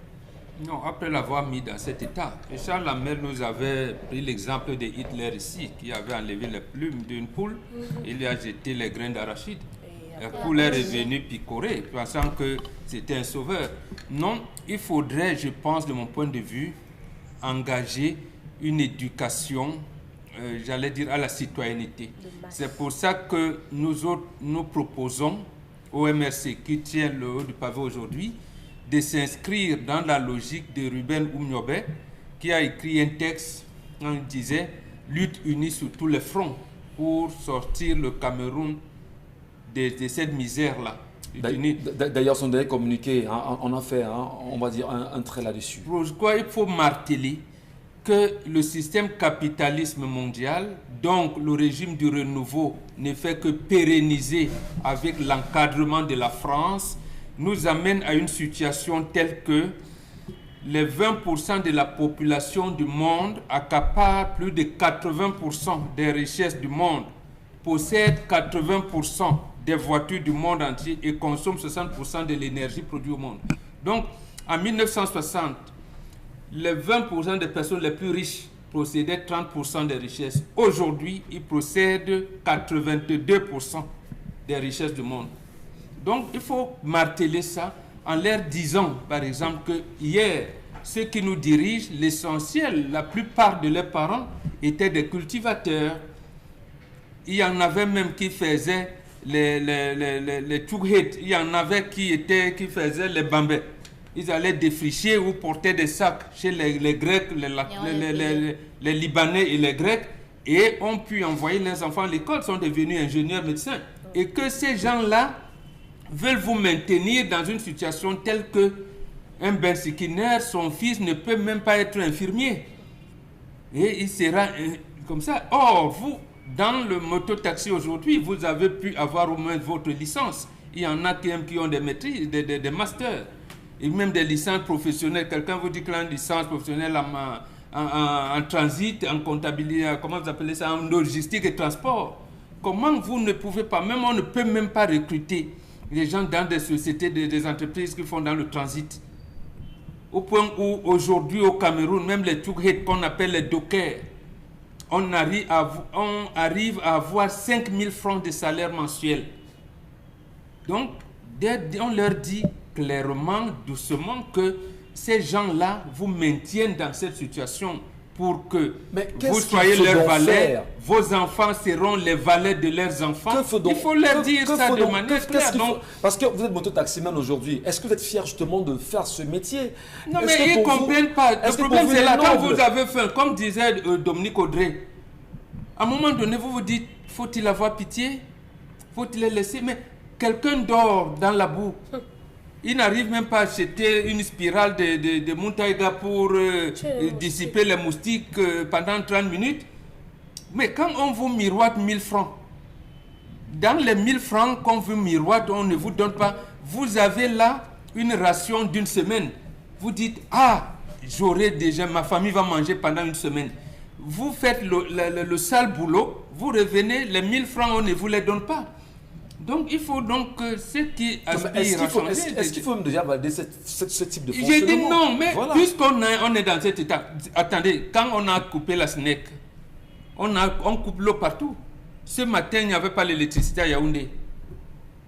Non, après l'avoir mis dans cet état. Et Charles Lamel nous avait pris l'exemple de Hitler ici, qui avait enlevé les plumes d'une poule, il lui a jeté les grains d'arachide. La poule est revenue picorer, pensant que c'était un sauveur. Non, il faudrait, je pense, de mon point de vue, engager une éducation, j'allais dire, à la citoyenneté. C'est pour ça que nous proposons au MRC, qui tient le haut du pavé aujourd'hui, de s'inscrire dans la logique de Ruben Oumniobé, qui a écrit un texte, on disait « Lutte unie sur tous les fronts » pour sortir le Cameroun de cette misère-là. D'ailleurs, son dernier communiqué, hein, on a fait, hein, on va dire, un trait là-dessus. Pourquoi il faut marteler que le système capitalisme mondial, donc le régime du renouveau, ne fait que pérenniser avec l'encadrement de la France, nous amène à une situation telle que les 20% de la population du monde accaparent plus de 80% des richesses du monde, possèdent 80% des voitures du monde entier et consomment 60% de l'énergie produite au monde. Donc, en 1960, les 20% des personnes les plus riches possédaient 30% des richesses. Aujourd'hui, ils possèdent 82% des richesses du monde. Donc, il faut marteler ça en leur disant, par exemple, que hier, ceux qui nous dirigent, l'essentiel, la plupart de leurs parents étaient des cultivateurs. Il y en avait même qui faisaient les tchoukhets. Il y en avait qui faisaient les bambés. Ils allaient défricher ou porter des sacs chez les Grecs, les Libanais et les Grecs, et ont pu envoyer leurs enfants à l'école, sont devenus ingénieurs, médecins. Et que ces gens-là veulent vous maintenir dans une situation telle que un Ben Sikiner, son fils, ne peut même pas être infirmier. Et il sera comme ça. Or, vous, dans le mototaxi aujourd'hui, vous avez pu avoir au moins votre licence. Il y en a qui ont des maîtrises, des masters, et même des licences professionnelles. Quelqu'un vous dit qu'il a une licence professionnelle en transit, en comptabilité, comment vous appelez ça, en logistique et transport. Comment vous ne pouvez pas, même on ne peut même pas recruter les gens dans des sociétés, des entreprises qui font dans le transit. Au point où aujourd'hui au Cameroun, même les tchoukhets qu'on appelle les dockers, on arrive à avoir 5 000 francs de salaire mensuel. Donc, on leur dit clairement, doucement, que ces gens-là vous maintiennent dans cette situation pour que vous soyez leurs valets, vos enfants seront les valets de leurs enfants. Il faut leur dire ça de manière claire. Parce que vous êtes mototaximan aujourd'hui, est-ce que vous êtes fier justement de faire ce métier? Non, mais ils ne comprennent pas. Le problème, c'est là, quand vous avez faim, comme disait Dominique Audrey, à un moment donné, vous vous dites, faut-il avoir pitié? Faut-il les laisser? Mais quelqu'un dort dans la boue. Il n'arrive même pas à acheter une spirale de Moutaïga pour dissiper les moustiques pendant 30 minutes. Mais quand on vous miroite 1000 francs, dans les 1000 francs qu'on vous miroite, on ne vous donne pas. Vous avez là une ration d'une semaine. Vous dites, ah, j'aurai déjà, ma famille va manger pendant une semaine. Vous faites le sale boulot, vous revenez, les 1000 francs, on ne vous les donne pas. Donc, il faut donc que ceux qui aspirent à changer... Est-ce qu'il faut déjà valider ce type de fonctionnement? J'ai dit non, mais voilà. Puisqu'on est dans cet état... Attendez, quand on a coupé la SNEC, on coupe l'eau partout. Ce matin, il n'y avait pas l'électricité à Yaoundé.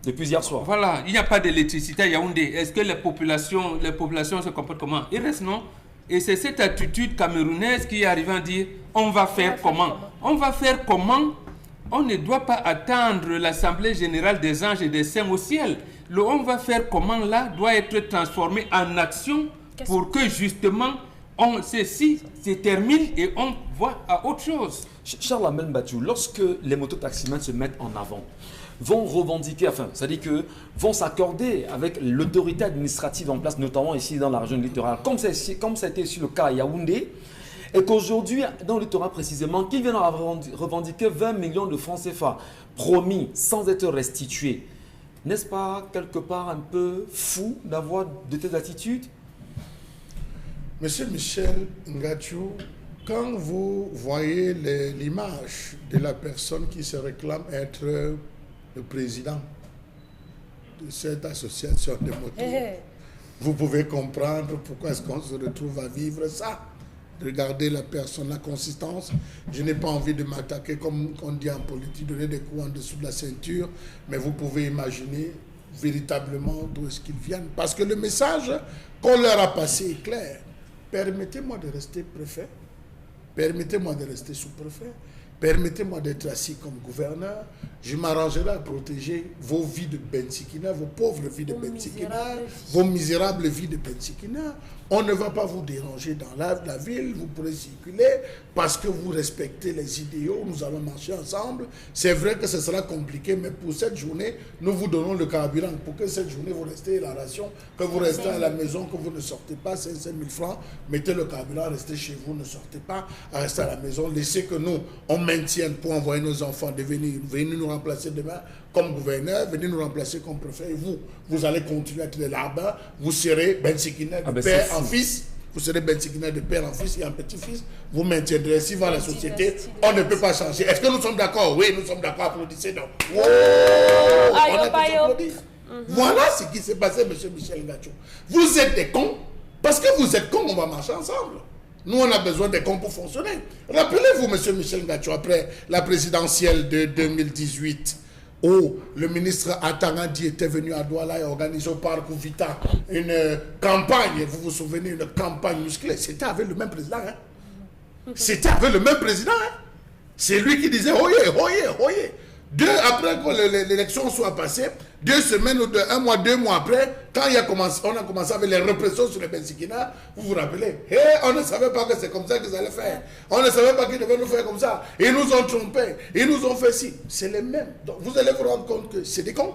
Depuis hier soir. Voilà, il n'y a pas d'électricité à Yaoundé. Est-ce que les populations se comportent comment? Il reste non. Et c'est cette attitude camerounaise qui est arrivée à dire, on va faire comment? On va faire comment? On ne doit pas attendre l'Assemblée générale des anges et des saints au ciel. Le on va faire comment là doit être transformé en action pour que justement ceci se termine et on voit à autre chose. Charles Lamel Mbathio, lorsque les mototaximens se mettent en avant, vont revendiquer, enfin, c'est-à-dire que vont s'accorder avec l'autorité administrative en place, notamment ici dans la région littorale, comme ça a été ici le cas à Yaoundé, et qu'aujourd'hui, dans le littoral précisément, qui viennent revendiquer 20 millions de francs CFA promis sans être restitués. N'est-ce pas quelque part un peu fou d'avoir de telles attitudes? Monsieur Michel Ngathio, quand vous voyez l'image de la personne qui se réclame être le président de cette association de motos, vous pouvez comprendre pourquoi est-ce qu'on se retrouve à vivre ça. Regardez la personne, la consistance. Je n'ai pas envie de m'attaquer, comme on dit en politique, donner des coups en dessous de la ceinture, mais vous pouvez imaginer véritablement d'où est-ce qu'ils viennent. Parce que le message qu'on leur a passé est clair. Permettez-moi de rester préfet, permettez-moi de rester sous-préfet, permettez-moi d'être assis comme gouverneur, je m'arrangerai à protéger vos vies de Bensikina, vos pauvres vies de Bensikina, vos misérables vies de Bensikina. On ne va pas vous déranger dans la ville, vous pourrez circuler parce que vous respectez les idéaux, nous allons marcher ensemble. C'est vrai que ce sera compliqué, mais pour cette journée, nous vous donnons le carburant. Pour que cette journée, vous restez à la ration, que vous restez à la maison, que vous ne sortez pas, 500 000 francs, mettez le carburant, restez chez vous, ne sortez pas, restez à la maison, laissez que nous, on maintienne pour envoyer nos enfants de venir nous remplacer demain comme gouverneur, venez nous remplacer comme préfet, et vous allez continuer à être là-bas, vous serez Bensikina de père en fils, vous serez Bensikina de père en fils et en petit-fils, vous maintiendrez, si va la société, on ne peut pas changer. Est-ce que nous sommes d'accord? Oui, nous sommes d'accord, applaudissez donc. Oh, on a tous applaudi. Voilà ce qui s'est passé, M. Michel Ngacho. Vous êtes des cons, parce que vous êtes cons, on va marcher ensemble. Nous, on a besoin des cons pour fonctionner. Rappelez-vous, M. Michel Ngacho, après la présidentielle de 2018, où le ministre Atarandi était venu à Douala et organisé au Parc Vita une campagne, vous vous souvenez, une campagne musclée. C'était avec le même président. Hein? C'était avec le même président. Hein? C'est lui qui disait « Oyez, oyez, oyez ». Après que l'élection soit passée, 2 semaines ou un mois, 2 mois après, quand on a commencé avec les répressions sur les Bensikina, vous vous rappelez, on ne savait pas que c'est comme ça qu'ils allaient faire. On ne savait pas qu'ils devaient nous faire comme ça. Ils nous ont trompés, ils nous ont fait ci. C'est les mêmes. Donc vous allez vous rendre compte que c'est des cons.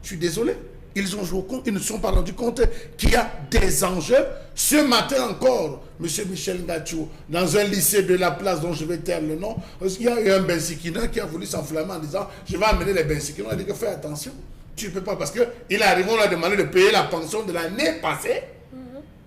Je suis désolé. Ils ont joué au con, ils ne se sont pas rendus compte qu'il y a des enjeux. Ce matin encore, M. Michel Ngacho, dans un lycée de la place dont je vais taire le nom, il y a eu un Bensikina qui a voulu s'enflammer en disant « Je vais amener les Bensikina ». On a dit que fais attention, tu ne peux pas, parce qu'il arrive, on lui a demandé de payer la pension de l'année passée.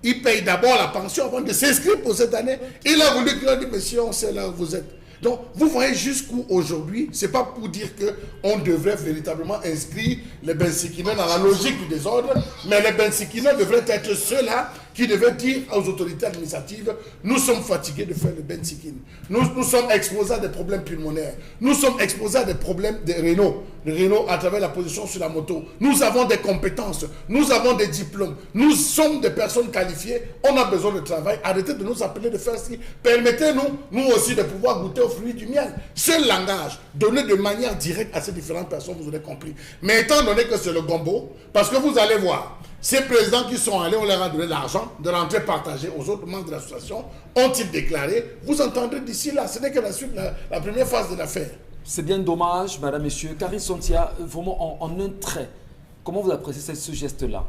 Il paye d'abord la pension avant de s'inscrire pour cette année. Il a voulu qu'il a dit « Monsieur, on sait là où vous êtes ». Donc, vous voyez jusqu'où aujourd'hui, ce n'est pas pour dire qu'on devrait véritablement inscrire les Bensikina dans la logique du désordre, mais les Bensikina devraient être ceux-là qui devaient dire aux autorités administratives, nous sommes fatigués de faire le Bensikin. Nous sommes exposés à des problèmes pulmonaires. Nous sommes exposés à des problèmes de Renault à travers la position sur la moto. Nous avons des compétences, nous avons des diplômes, nous sommes des personnes qualifiées, on a besoin de travail. Arrêtez de nous appeler de faire ce qui... Permettez-nous, nous aussi, de pouvoir goûter aux fruits du miel. Ce langage, donné de manière directe à ces différentes personnes, vous aurez compris. Mais étant donné que c'est le gombo, parce que vous allez voir, ces présidents qui sont allés, on leur a donné l'argent de rentrer partager aux autres membres de l'association, ont-ils déclaré? Vous entendrez d'ici là, ce n'est que la suite, la première phase de l'affaire. C'est bien dommage, madame, monsieur. Karine Sontia, vraiment en un trait, comment vous appréciez ce geste-là?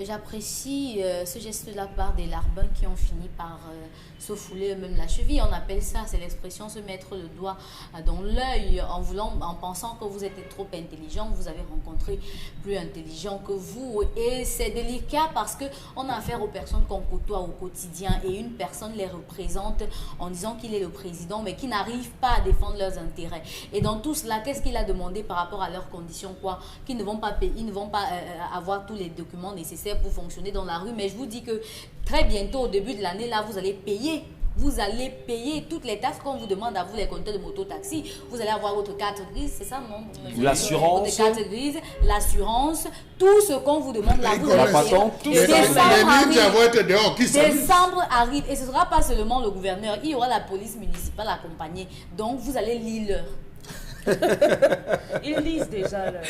J'apprécie ce geste de la part des larbins qui ont fini par se fouler même la cheville. On appelle ça, c'est l'expression, se mettre le doigt dans l'œil en pensant que vous êtes trop intelligent, vous avez rencontré plus intelligent que vous. Et c'est délicat parce qu'on a affaire aux personnes qu'on côtoie au quotidien et une personne les représente en disant qu'il est le président mais qui n'arrive pas à défendre leurs intérêts. Et dans tout cela, qu'est-ce qu'il a demandé par rapport à leurs conditions? Quoi? Qu'ils ne vont pas payer, ils ne vont pas avoir tous les documents nécessaires pour fonctionner dans la rue. Mais je vous dis que très bientôt, au début de l'année, là, vous allez payer. Vous allez payer toutes les taxes qu'on vous demande à vous, les conducteurs de moto-taxi. Vous allez avoir votre carte grise, c'est ça, non? L'assurance. Votre carte grise, l'assurance, tout ce qu'on vous demande là, vous la allez patente. Décembre arrive et ce ne sera pas seulement le gouverneur, il y aura la police municipale accompagnée. Donc, vous allez lire l'heure. Ils lisent déjà l'heure.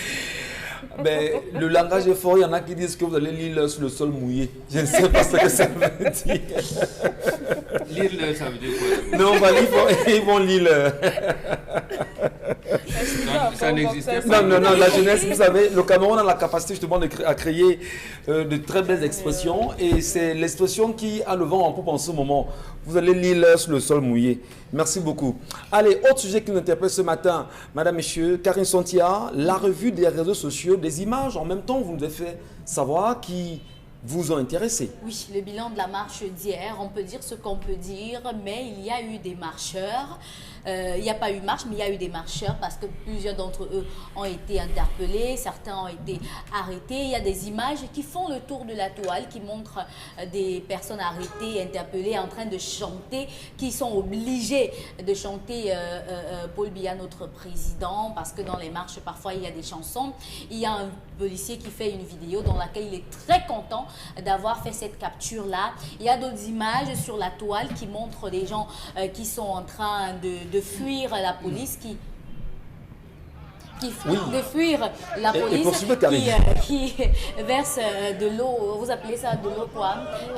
Mais le langage est fort, il y en a qui disent que vous allez lire sur le sol mouillé. Je ne sais pas ce que ça veut dire. Lire le, ça veut dire quoi? Non, bah, ils vont lire. Ça n'existait pas. Non, la jeunesse, vous savez, le Cameroun a la capacité justement à créer de très belles expressions et c'est l'expression qui a le vent en poupe en ce moment. Vous allez lire sur le sol mouillé. Merci beaucoup. Allez, autre sujet qui nous interpelle ce matin, madame, messieurs, Karine Sontia, la revue des réseaux sociaux, des images en même temps, vous nous avez fait savoir qui vous ont intéressé. Oui, le bilan de la marche d'hier, on peut dire ce qu'on peut dire, mais il y a eu des marcheurs il n'y a pas eu marche, mais il y a eu des marcheurs parce que plusieurs d'entre eux ont été interpellés, certains ont été arrêtés. Il y a des images qui font le tour de la toile, qui montrent des personnes arrêtées, interpellées, en train de chanter, qui sont obligées de chanter Paul Biya, notre président, parce que dans les marches, parfois, il y a des chansons. Il y a un policier qui fait une vidéo dans laquelle il est très content d'avoir fait cette capture-là. Il y a d'autres images sur la toile qui montrent des gens qui sont en train de fuir la police, de fuir la police, qui verse de l'eau, vous appelez ça de l'eau quoi?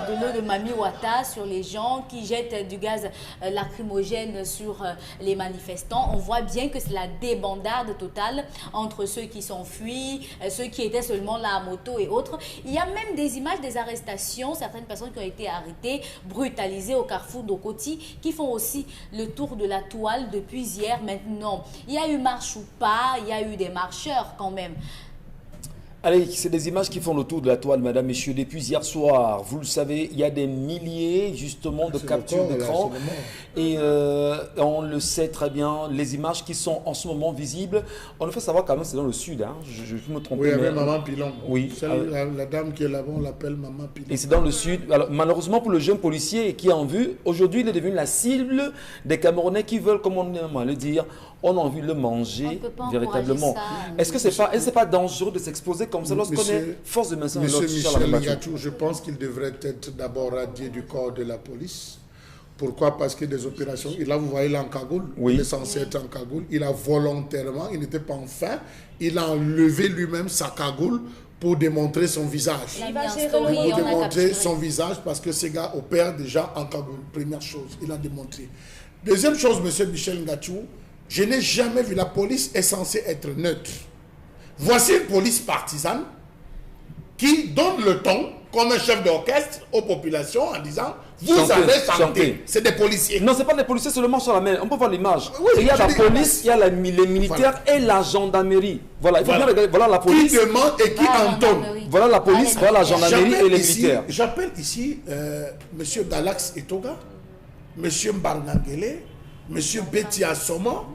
De l'eau de Mami Wata sur les gens, qui jettent du gaz lacrymogène sur les manifestants. On voit bien que c'est la débandade totale entre ceux qui s'enfuient, ceux qui étaient seulement là à moto et autres. Il y a même des images des arrestations, certaines personnes qui ont été arrêtées, brutalisées au carrefour d'Okoti, qui font aussi le tour de la toile depuis hier. Maintenant, il y a eu marche ou pas, il y a eu des marcheurs quand même. Allez, c'est des images qui font le tour de la toile, madame, messieurs. Depuis hier soir, vous le savez, il y a des milliers, justement, de captures d'écran. Et on le sait très bien, les images qui sont en ce moment visibles, on le fait savoir quand même, c'est dans le sud. Hein. Je me trompe. Oui, il y avait Maman Pilon. Oui. La dame qui est là-bas, on l'appelle Maman Pilon. Et c'est dans le sud. Alors, malheureusement, pour le jeune policier qui est en vue, aujourd'hui, il est devenu la cible des Camerounais qui veulent, comme on aime le dire, on a envie de le manger véritablement. Est-ce que c'est pas dangereux de s'exposer comme ça lorsqu'on est force de maintien de l'ordre? Monsieur Michel Ngatou, je pense qu'il devrait être d'abord radié du corps de la police. Pourquoi? Parce que des opérations, là vous voyez, il est en cagoule, il est censé être en cagoule, il a volontairement, il n'était pas en faim, il a enlevé lui-même sa cagoule pour démontrer son visage. Pour démontrer son visage, parce que ces gars opèrent déjà en cagoule. Première chose, il a démontré. Deuxième chose, monsieur Michel Ngatou, je n'ai jamais vu, la police est censée être neutre. Voici une police partisane qui donne le ton comme un chef d'orchestre aux populations en disant vous allez chanter. C'est des policiers. Non, ce n'est pas des policiers seulement sur la main. On peut voir l'image. Oui, il y a la police, il y a les militaires et la gendarmerie. Voilà, il faut bien regarder. Voilà la police. Qui demande et qui entonne. Voilà la police, voilà la gendarmerie et les militaires. J'appelle ici M. Dalax Etoga, M. Mbarnangele, M. Betty Assoma.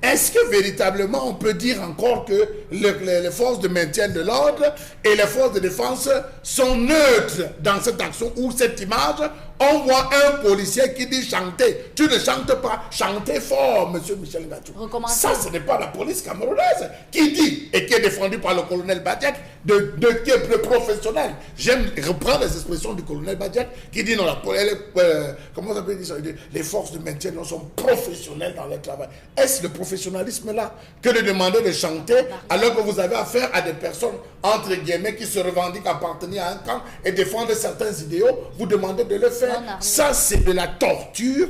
Est-ce que véritablement on peut dire encore que les forces de maintien de l'ordre et les forces de défense sont neutres dans cette action ou cette image? On voit un policier qui dit chanter. Tu ne chantes pas, chantez fort, monsieur Michel Ngatou. Ça, ce n'est pas la police camerounaise qui dit, et qui est défendue par le colonel Badiak, qui est professionnel. J'aime reprendre les expressions du colonel Badiak qui dit non, comment ça peut dire ça? Les forces de maintien sont professionnelles dans leur travail. Est-ce le professionnalisme là que de demander de chanter alors que vous avez affaire à des personnes, entre guillemets, qui se revendiquent appartenir à un camp et défendre certains idéaux, vous demandez de le faire? Ça, c'est de la torture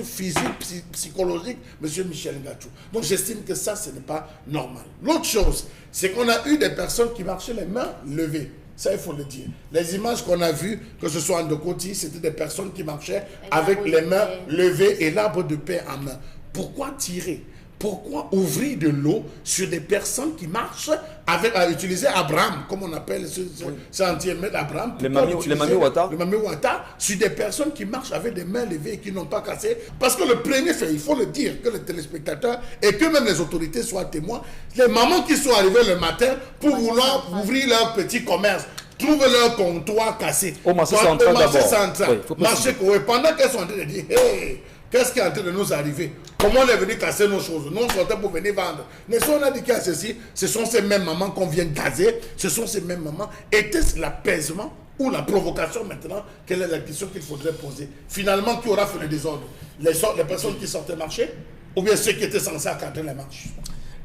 physique, psychologique, monsieur Michel Ngatou. Donc, j'estime que ça, ce n'est pas normal. L'autre chose, c'est qu'on a eu des personnes qui marchaient les mains levées. Ça, il faut le dire. Les images qu'on a vues, que ce soit en Dokoti, c'était des personnes qui marchaient avec les mains levées et l'arbre de paix en main. Pourquoi tirer? Pourquoi ouvrir de l'eau sur des personnes qui marchent à utiliser Abraham, comme on appelle ce anti-émeute Abraham, les Mami Wata, sur des personnes qui marchent avec des mains levées et qui n'ont pas cassé? Parce que le premier fait, il faut le dire, que les téléspectateurs et que même les autorités soient témoins, les mamans qui sont arrivées le matin pour vouloir ouvrir leur petit commerce, trouvent leur comptoir cassé. Au marché central d'abord. Marché pendant qu'elles sont en train de dire, hey, qu'est-ce qui est en train de nous arriver? Comment on est venu casser nos choses? Nous, on sortait pour venir vendre. Mais si on a dit qu'il y a ceci, ce sont ces mêmes mamans qu'on vient gazer, ce sont ces mêmes mamans. Était-ce l'apaisement ou la provocation maintenant? Quelle est la question qu'il faudrait poser? Finalement, qui aura fait le désordre? Les personnes qui sortaient marcher ou bien ceux qui étaient censés encadrer les marches?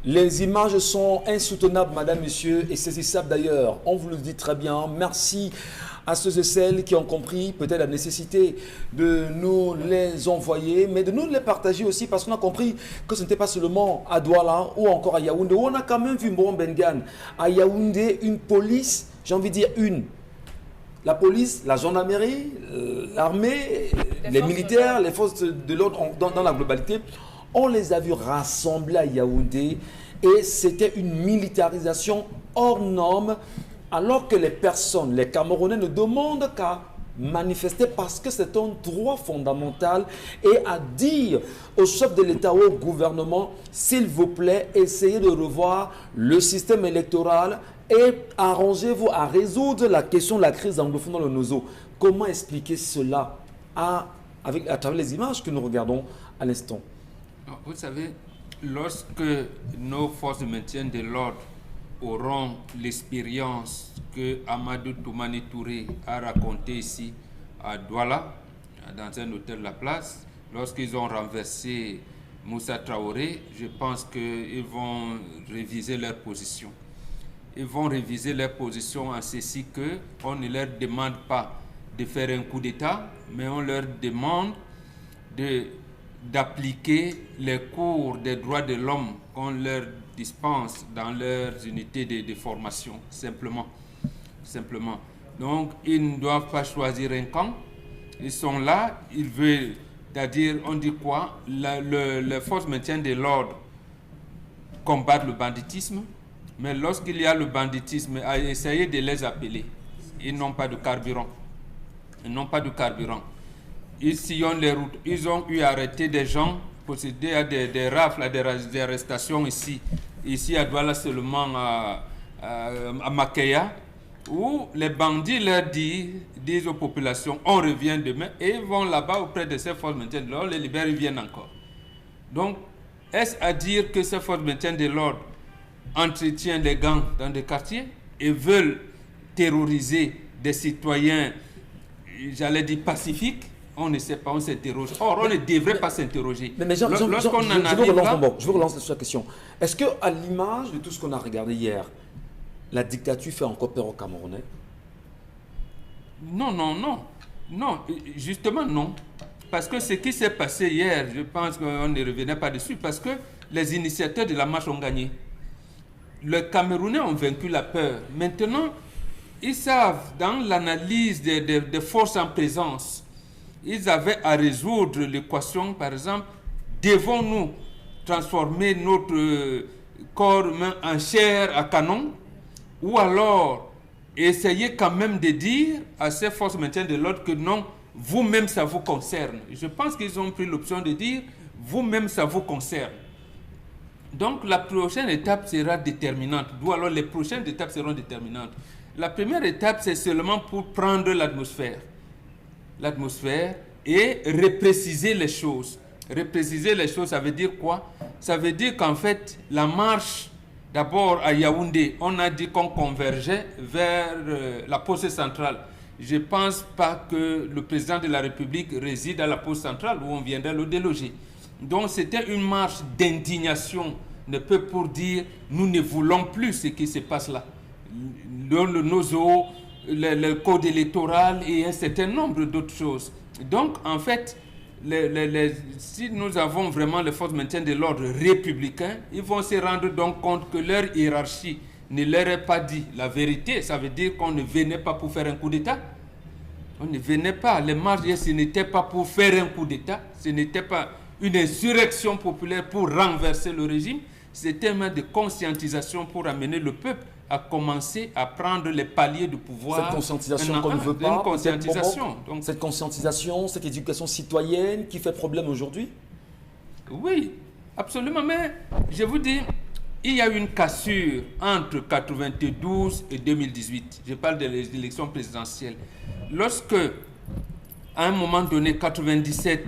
Les images sont insoutenables, madame, monsieur, et saisissables d'ailleurs. On vous le dit très bien. Merci à ceux et celles qui ont compris peut-être la nécessité de nous les envoyer, mais de nous les partager aussi, parce qu'on a compris que ce n'était pas seulement à Douala ou encore à Yaoundé. On a quand même vu Mbon Bengan. À Yaoundé, une police, j'ai envie de dire une. La police, la gendarmerie, l'armée, les militaires, les forces de l'ordre dans la globalité, on les a vus rassemblés à Yaoundé et c'était une militarisation hors norme, alors que les personnes, les Camerounais ne demandent qu'à manifester parce que c'est un droit fondamental et à dire au chef de l'État ou au gouvernement, s'il vous plaît, essayez de revoir le système électoral et arrangez-vous à résoudre la question de la crise anglophone dans le Nozo. Comment expliquer cela à travers les images que nous regardons à l'instant? Vous savez, lorsque nos forces de maintien de l'ordre auront l'expérience que Amadou Toumani Touré a raconté ici à Douala, dans un hôtel La Place, lorsqu'ils ont renversé Moussa Traoré, je pense qu'ils vont réviser leur position. Ils vont réviser leur position en ceci qu'on ne leur demande pas de faire un coup d'État, mais on leur demande d'appliquer les cours des droits de l'homme qu'on leur dispense dans leurs unités de formation, simplement. Donc, ils ne doivent pas choisir un camp. Ils sont là, ils veulent, c'est-à-dire, on dit quoi? Les forces de maintien de l'ordre combattent le banditisme, mais lorsqu'il y a le banditisme, à essayer de les appeler. Ils n'ont pas de carburant. Ils n'ont pas de carburant. Ils sillonnent les routes. Ils ont eu à arrêter des gens, procéder à des rafles, des arrestations ici à Douala seulement, à Makeya, où les bandits leur disent aux populations, on revient demain, et ils vont là-bas auprès de ces forces de maintien de l'ordre, les libèrent, ils viennent encore. Donc, est-ce à dire que ces forces de maintien de l'ordre entretiennent des gangs dans des quartiers et veulent terroriser des citoyens, j'allais dire pacifiques? On ne sait pas, on s'interroge. Or, on ne devrait pas s'interroger. Mais je vous relance sur la question. Est-ce qu'à l'image de tout ce qu'on a regardé hier, la dictature fait encore peur aux Camerounais? Non, justement non. Parce que ce qui s'est passé hier, je pense qu'on ne revenait pas dessus, parce que les initiateurs de la marche ont gagné. Les Camerounais ont vaincu la peur. Maintenant, ils savent, dans l'analyse des forces en présence, ils avaient à résoudre l'équation, par exemple, devons-nous transformer notre corps humain en chair à canon, ou alors essayer quand même de dire à ces forces de maintien de l'ordre que non, vous-même ça vous concerne. Je pense qu'ils ont pris l'option de dire vous-même ça vous concerne. Donc la prochaine étape sera déterminante, ou alors les prochaines étapes seront déterminantes. La première étape, c'est seulement pour prendre l'atmosphère et repréciser les choses. Repréciser les choses, ça veut dire quoi? Ça veut dire qu'en fait, la marche, d'abord à Yaoundé, on a dit qu'on convergeait vers la poste centrale. Je ne pense pas que le président de la République réside à la poste centrale où on viendrait le déloger. Donc c'était une marche d'indignation, ne peut pour dire nous ne voulons plus ce qui se passe là. Le Nozo, le code électoral et un certain nombre d'autres choses. Donc, en fait, si nous avons vraiment les forces de maintien de l'ordre républicain, ils vont se rendre donc compte que leur hiérarchie ne leur est pas dit la vérité. Ça veut dire qu'on ne venait pas pour faire un coup d'État. On ne venait pas. Les marches, ce n'était pas pour faire un coup d'État. Ce n'était pas une insurrection populaire pour renverser le régime. C'était un moment de conscientisation pour amener le peuple à commencer à prendre les paliers de pouvoir. Cette conscientisation qu'on ne veut pas. Donc, cette conscientisation, cette éducation citoyenne qui fait problème aujourd'hui? Oui, absolument. Mais je vous dis, il y a eu une cassure entre 1992 et 2018. Je parle des élections présidentielles. Lorsque, à un moment donné, 1997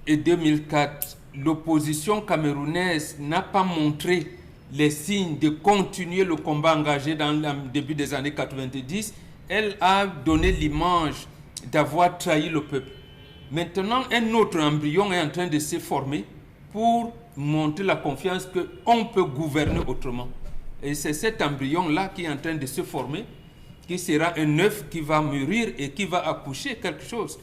et 2004, l'opposition camerounaise n'a pas montré les signes de continuer le combat engagé dans le début des années 90, elle a donné l'image d'avoir trahi le peuple. Maintenant, un autre embryon est en train de se former pour montrer la confiance qu'on peut gouverner autrement. Et c'est cet embryon-là qui est en train de se former, qui sera un œuf qui va mûrir et qui va accoucher quelque chose.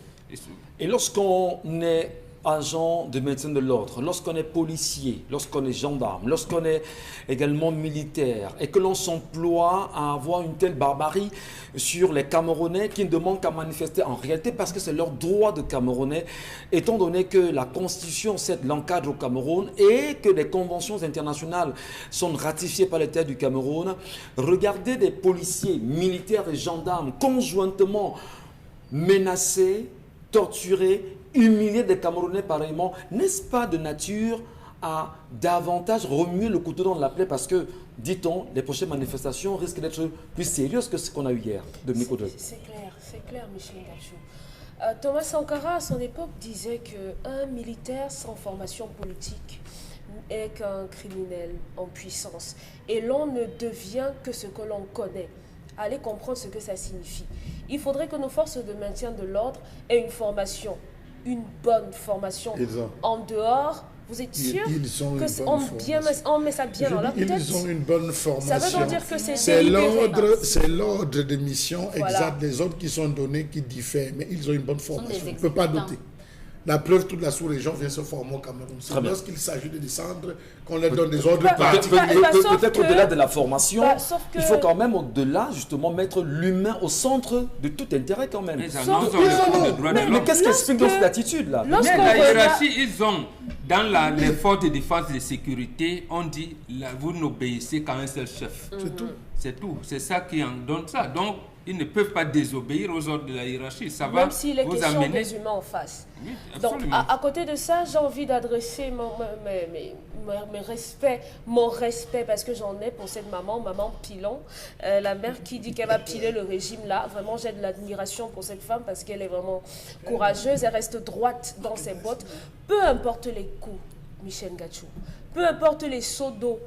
Et lorsqu'on est agent de maintien de l'ordre, lorsqu'on est policier, lorsqu'on est gendarme, lorsqu'on est également militaire et que l'on s'emploie à avoir une telle barbarie sur les Camerounais qui ne demandent qu'à manifester en réalité parce que c'est leur droit de Camerounais, étant donné que la Constitution l'encadre au Cameroun et que les conventions internationales sont ratifiées par l'État du Cameroun, regardez des policiers, militaires et gendarmes conjointement menacer, torturer, humilier des Camerounais pareillement, n'est-ce pas de nature à davantage remuer le couteau dans la plaie parce que, dit-on, les prochaines manifestations risquent d'être plus sérieuses que ce qu'on a eu hier de Mikodo. C'est clair, Michel Gachou. Thomas Sankara, à son époque, disait qu'un militaire sans formation politique est qu'un criminel en puissance. Et l'on ne devient que ce que l'on connaît. Allez comprendre ce que ça signifie. Il faudrait que nos forces de maintien de l'ordre aient une formation, une bonne formation. En dehors, vous êtes sûr on met ça bien dans leur tête? Ils ont une bonne formation. Ça veut donc dire que c'est l'ordre de mission exact des ordres qui sont donnés qui diffèrent, mais ils ont une bonne formation. On ne peut pas douter. La preuve, toute la sous-région vient se former au Cameroun. C'est lorsqu'il s'agit de descendre qu'on leur donne des ordres particuliers. Peut-être au-delà de la formation, il faut quand même au-delà justement mettre l'humain au centre de tout intérêt quand même. Mais qu'est-ce qui explique cette attitude-là? Mais la hiérarchie, ils ont, dans les forces de défense et de sécurité, on dit, vous n'obéissez qu'à un seul chef. C'est tout. C'est tout. C'est ça qui en donne ça. Donc, ils ne peuvent pas désobéir aux ordres de la hiérarchie. Ça va même s'il est question des humains en face. Oui, donc, à côté de ça, j'ai envie d'adresser mon respect, parce que j'en ai pour cette maman Pilon, la mère qui dit qu'elle va piler le régime là. Vraiment, j'ai de l'admiration pour cette femme parce qu'elle est vraiment courageuse. Elle reste droite dans ses bottes. Peu importe les coups, Michel Gachou. Peu importe les seaux d'eau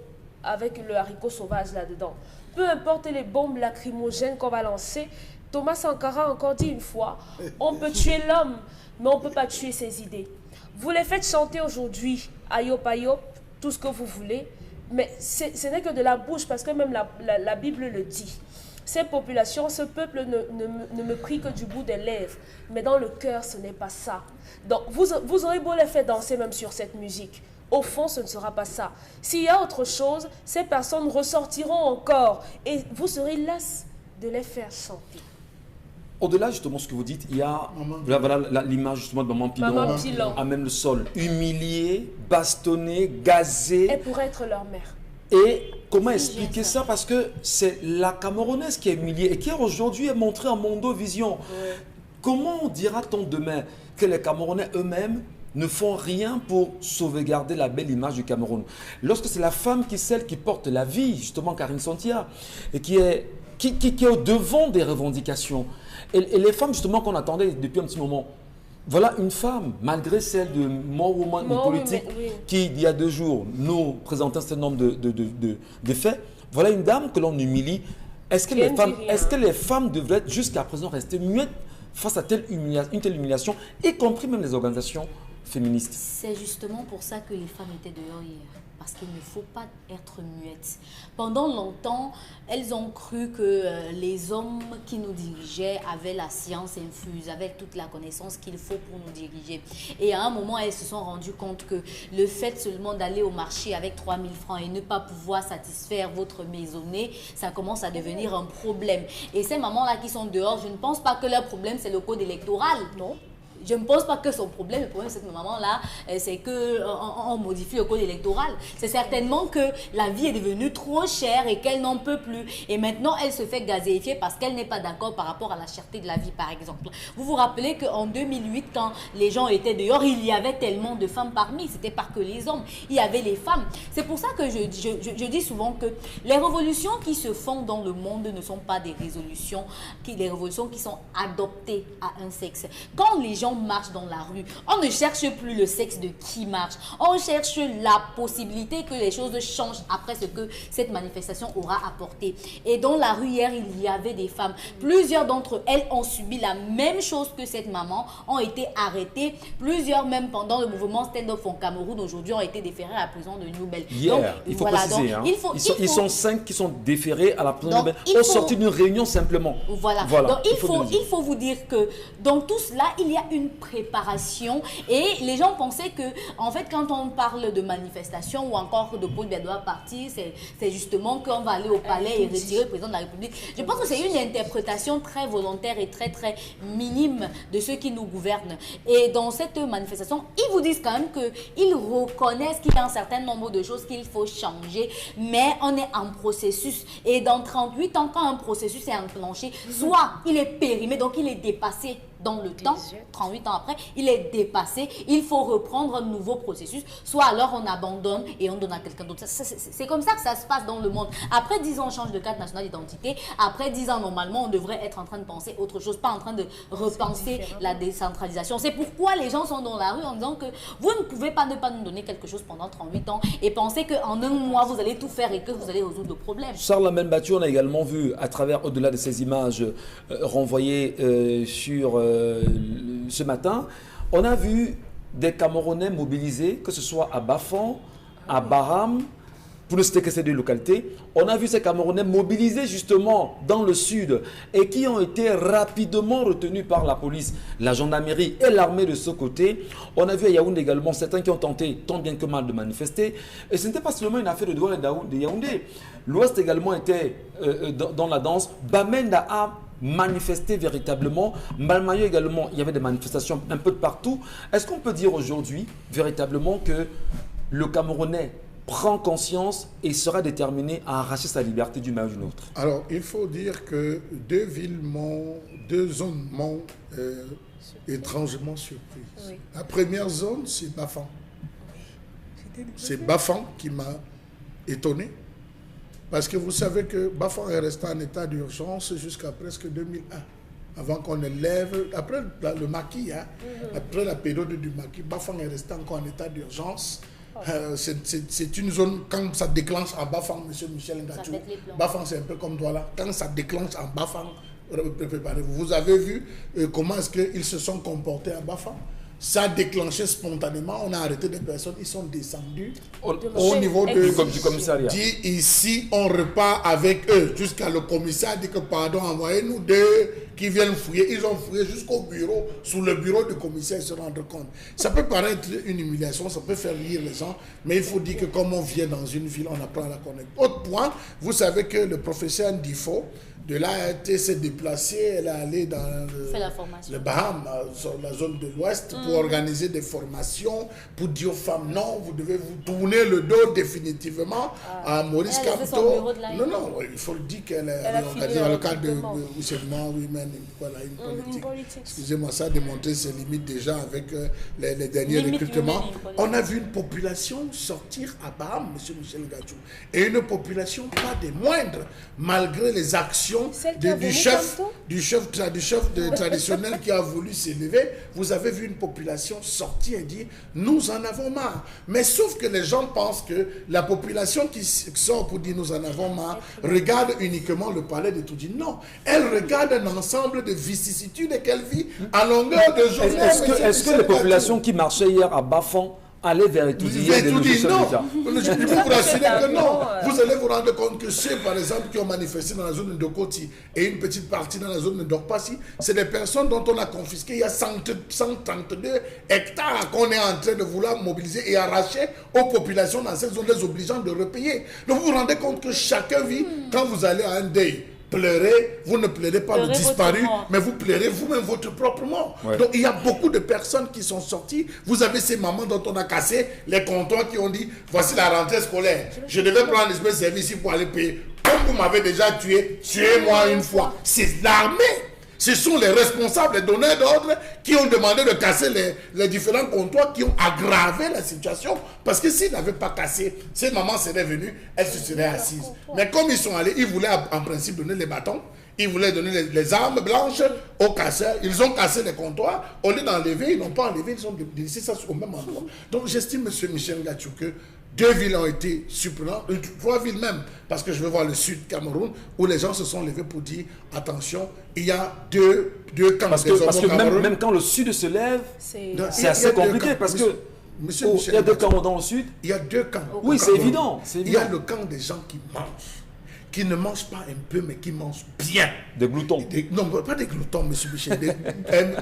avec le haricot sauvage là-dedans. Peu importe les bombes lacrymogènes qu'on va lancer, Thomas Sankara a encore dit une fois, on peut tuer l'homme, mais on ne peut pas tuer ses idées. Vous les faites chanter aujourd'hui, ayop ayop, tout ce que vous voulez, mais ce n'est que de la bouche, parce que même la Bible le dit. Ces populations, ce peuple ne me prie que du bout des lèvres, mais dans le cœur, ce n'est pas ça. Donc vous aurez beau les faire danser même sur cette musique. Au fond, ce ne sera pas ça. S'il y a autre chose, ces personnes ressortiront encore et vous serez las de les faire chanter. Au-delà justement de ce que vous dites, il y a l'image justement de Maman Pilon à même le sol, humiliée, bastonnée, gazée. Elle pourrait être leur mère. Et comment expliquer ça? Parce que c'est la Camerounaise qui est humiliée et qui aujourd'hui est montrée en Mondovision. Ouais. Comment dira-t-on demain que les Camerounais eux-mêmes ne font rien pour sauvegarder la belle image du Cameroun? Lorsque c'est la femme qui est celle qui porte la vie, justement Karine Santia, et qui est au devant des revendications. Et les femmes justement qu'on attendait depuis un petit moment, voilà une femme, malgré celle de More Woman politique, qui il y a 2 jours nous présentait un certain nombre de faits, voilà une dame que l'on humilie. Est-ce que les femmes devraient jusqu'à présent rester muettes face à une telle humiliation, y compris même les organisations féministes? C'est justement pour ça que les femmes étaient dehors hier. Parce qu'il ne faut pas être muette. Pendant longtemps, elles ont cru que les hommes qui nous dirigeaient avaient la science infuse, avaient toute la connaissance qu'il faut pour nous diriger. Et à un moment, elles se sont rendues compte que le fait seulement d'aller au marché avec 3 000 francs et ne pas pouvoir satisfaire votre maisonnée, ça commence à devenir un problème. Et ces mamans-là qui sont dehors, je ne pense pas que leur problème, c'est le code électoral. Non. Je ne pense pas que son problème, le problème de cette maman-là, c'est qu'on modifie le code électoral. C'est certainement que la vie est devenue trop chère et qu'elle n'en peut plus. Et maintenant, elle se fait gazéifier parce qu'elle n'est pas d'accord par rapport à la cherté de la vie, par exemple. Vous vous rappelez qu'en 2008, quand les gens étaient dehors, il y avait tellement de femmes parmi. C'était pas que les hommes, il y avait les femmes. C'est pour ça que je dis souvent que les révolutions qui se font dans le monde ne sont pas des révolutions qui sont adoptées à un sexe. Quand les gens marche dans la rue, on ne cherche plus le sexe de qui marche, on cherche la possibilité que les choses changent après ce que cette manifestation aura apporté. Et dans la rue hier, il y avait des femmes, plusieurs d'entre elles ont subi la même chose que cette maman, ont été arrêtées, plusieurs même pendant le mouvement Stand Up for Cameroun aujourd'hui ont été déférées à la prison de Nouvelle. Il faut préciser, ils sont 5 qui sont déférés à la prison de Nouvelle au sortir d'une réunion simplement. Voilà. Donc il faut vous dire que dans tout cela, il y a une préparation et les gens pensaient que en fait quand on parle de manifestation ou encore de Paul Biya doit partir, c'est justement qu'on va aller au palais et retirer le président de la République. Je pense que c'est une interprétation très volontaire et très très minime de ceux qui nous gouvernent. Et dans cette manifestation, ils vous disent quand même qu'ils reconnaissent qu'il y a un certain nombre de choses qu'il faut changer, mais on est en processus et dans 38 ans quand un processus est enclenché, soit il est périmé, donc il est dépassé dans le temps, 38 ans après, il est dépassé, il faut reprendre un nouveau processus, soit alors on abandonne et on donne à quelqu'un d'autre. C'est comme ça que ça se passe dans le monde. Après 10 ans, on change de carte nationale d'identité. Après 10 ans, normalement, on devrait être en train de penser autre chose, pas en train de repenser la décentralisation. C'est pourquoi les gens sont dans la rue en disant que vous ne pouvez pas ne pas nous donner quelque chose pendant 38 ans et penser qu'en un mois, vous allez tout faire et que vous allez résoudre le problème. Charles Amenbatou, on a également vu, à travers, au-delà de ces images renvoyées sur ce matin, on a vu des Camerounais mobilisés, que ce soit à Bafang, à Baram, pour ne citer que ces deux localités. On a vu ces Camerounais mobilisés justement dans le sud et qui ont été rapidement retenus par la police, la gendarmerie et l'armée de ce côté. On a vu à Yaoundé également certains qui ont tenté tant bien que mal de manifester. Et ce n'était pas seulement une affaire de douane de Yaoundé. L'Ouest également était dans la danse. Bamenda a manifesté véritablement. Malmayo également, il y avait des manifestations un peu de partout. Est-ce qu'on peut dire aujourd'hui véritablement que le Camerounais prend conscience et sera déterminé à arracher sa liberté d'une manière ou d'une autre? Alors, il faut dire que deux zones m'ont étrangement surpris. Oui. La première zone, c'est Bafang. C'est Bafang qui m'a étonné. Parce que vous savez que Bafang est resté en état d'urgence jusqu'à presque 2001. Avant qu'on ne lève, après le maquis, après la période du maquis, Bafang est resté encore en état d'urgence. C'est une zone, quand ça déclenche en Bafang, M. Michel Ngatou, Bafang c'est un peu comme Douala, quand ça déclenche en Bafang, préparez-vous. Vous avez vu comment est-ce qu'ils se sont comportés à Bafang? Ça a déclenché spontanément, on a arrêté des personnes, ils sont descendus au niveau du commissariat. Dit ici, on repart avec eux, jusqu'à le commissaire dit que pardon, envoyez-nous deux qui viennent fouiller. Ils ont fouillé jusqu'au bureau, sous le bureau du commissaire, ils se rendent compte. Ça peut paraître une humiliation, ça peut faire rire les gens, mais il faut dire que comme on vient dans une ville, on apprend à la connaître. Autre point, vous savez que le professeur Ndifo, de l'ART s'est déplacé, elle est allée dans le Baham, sur la zone de l'Ouest, pour organiser des formations, pour dire aux femmes, non, vous devez vous tourner le dos définitivement à Maurice Kamto. Non, il faut le dire qu'elle est dans le cadre de Women in Politics. Excusez-moi, ça a démontré ses limites déjà avec les derniers recrutements. On a vu une population sortir à Baham, M. Michel Ngatou, et une population pas des moindres, malgré les actions du chef traditionnel qui a voulu s'élever. Vous avez vu une population sortir et dire nous en avons marre. Mais sauf que les gens pensent que la population qui sort pour dire nous en avons marre regarde uniquement le palais de Toudi. Non, elle regarde un ensemble de vicissitudes qu'elle vit à longueur de journée. Est-ce que les populations qui marchaient hier à Bafang aller vers Etoudi? Non, je peux vous rassurer que non. Vous allez vous rendre compte que ceux, par exemple, qui ont manifesté dans la zone de Dokoti et une petite partie dans la zone de Dorpassi, c'est des personnes dont on a confisqué il y a 132 hectares qu'on est en train de vouloir mobiliser et arracher aux populations dans cette zone, les obligeant de repayer. Donc vous vous rendez compte que chacun vit, quand vous allez à un deuil, pleurez, vous ne pleurez pas le disparu, mais vous pleurez vous-même votre propre mort. Ouais. Donc il y a beaucoup de personnes qui sont sorties. Vous avez ces mamans dont on a cassé les comptoirs qui ont dit voici la rentrée scolaire. Je devais prendre l'espèce de service ici pour aller payer. Comme vous m'avez déjà tué, tuez-moi une fois. C'est l'armée. Ce sont les responsables, les donneurs d'ordre qui ont demandé de casser les différents comptoirs, qui ont aggravé la situation. Parce que s'ils n'avaient pas cassé, ces mamans seraient venues, elles se seraient assises. Mais comme ils sont allés, ils voulaient en principe donner les bâtons, ils voulaient donner les armes blanches aux casseurs. Ils ont cassé les comptoirs. Au lieu d'enlever, ils n'ont pas enlevé, ils ont laissé ça au même endroit. Donc j'estime, M. Michel Ngatou, que 2 villes ont été surprenantes, 3 villes même, parce que je veux voir le sud Cameroun, où les gens se sont levés pour dire, attention, il y a deux camps. Parce que même quand le sud se lève, c'est assez compliqué, parce que il y a 2 camps dans le sud. Il y a 2 camps. Oui, c'est évident. Il y a le camp des gens qui mangent, qui ne mangent pas un peu, mais qui mangent bien. Des gloutons. Non, pas des gloutons, M. Michel.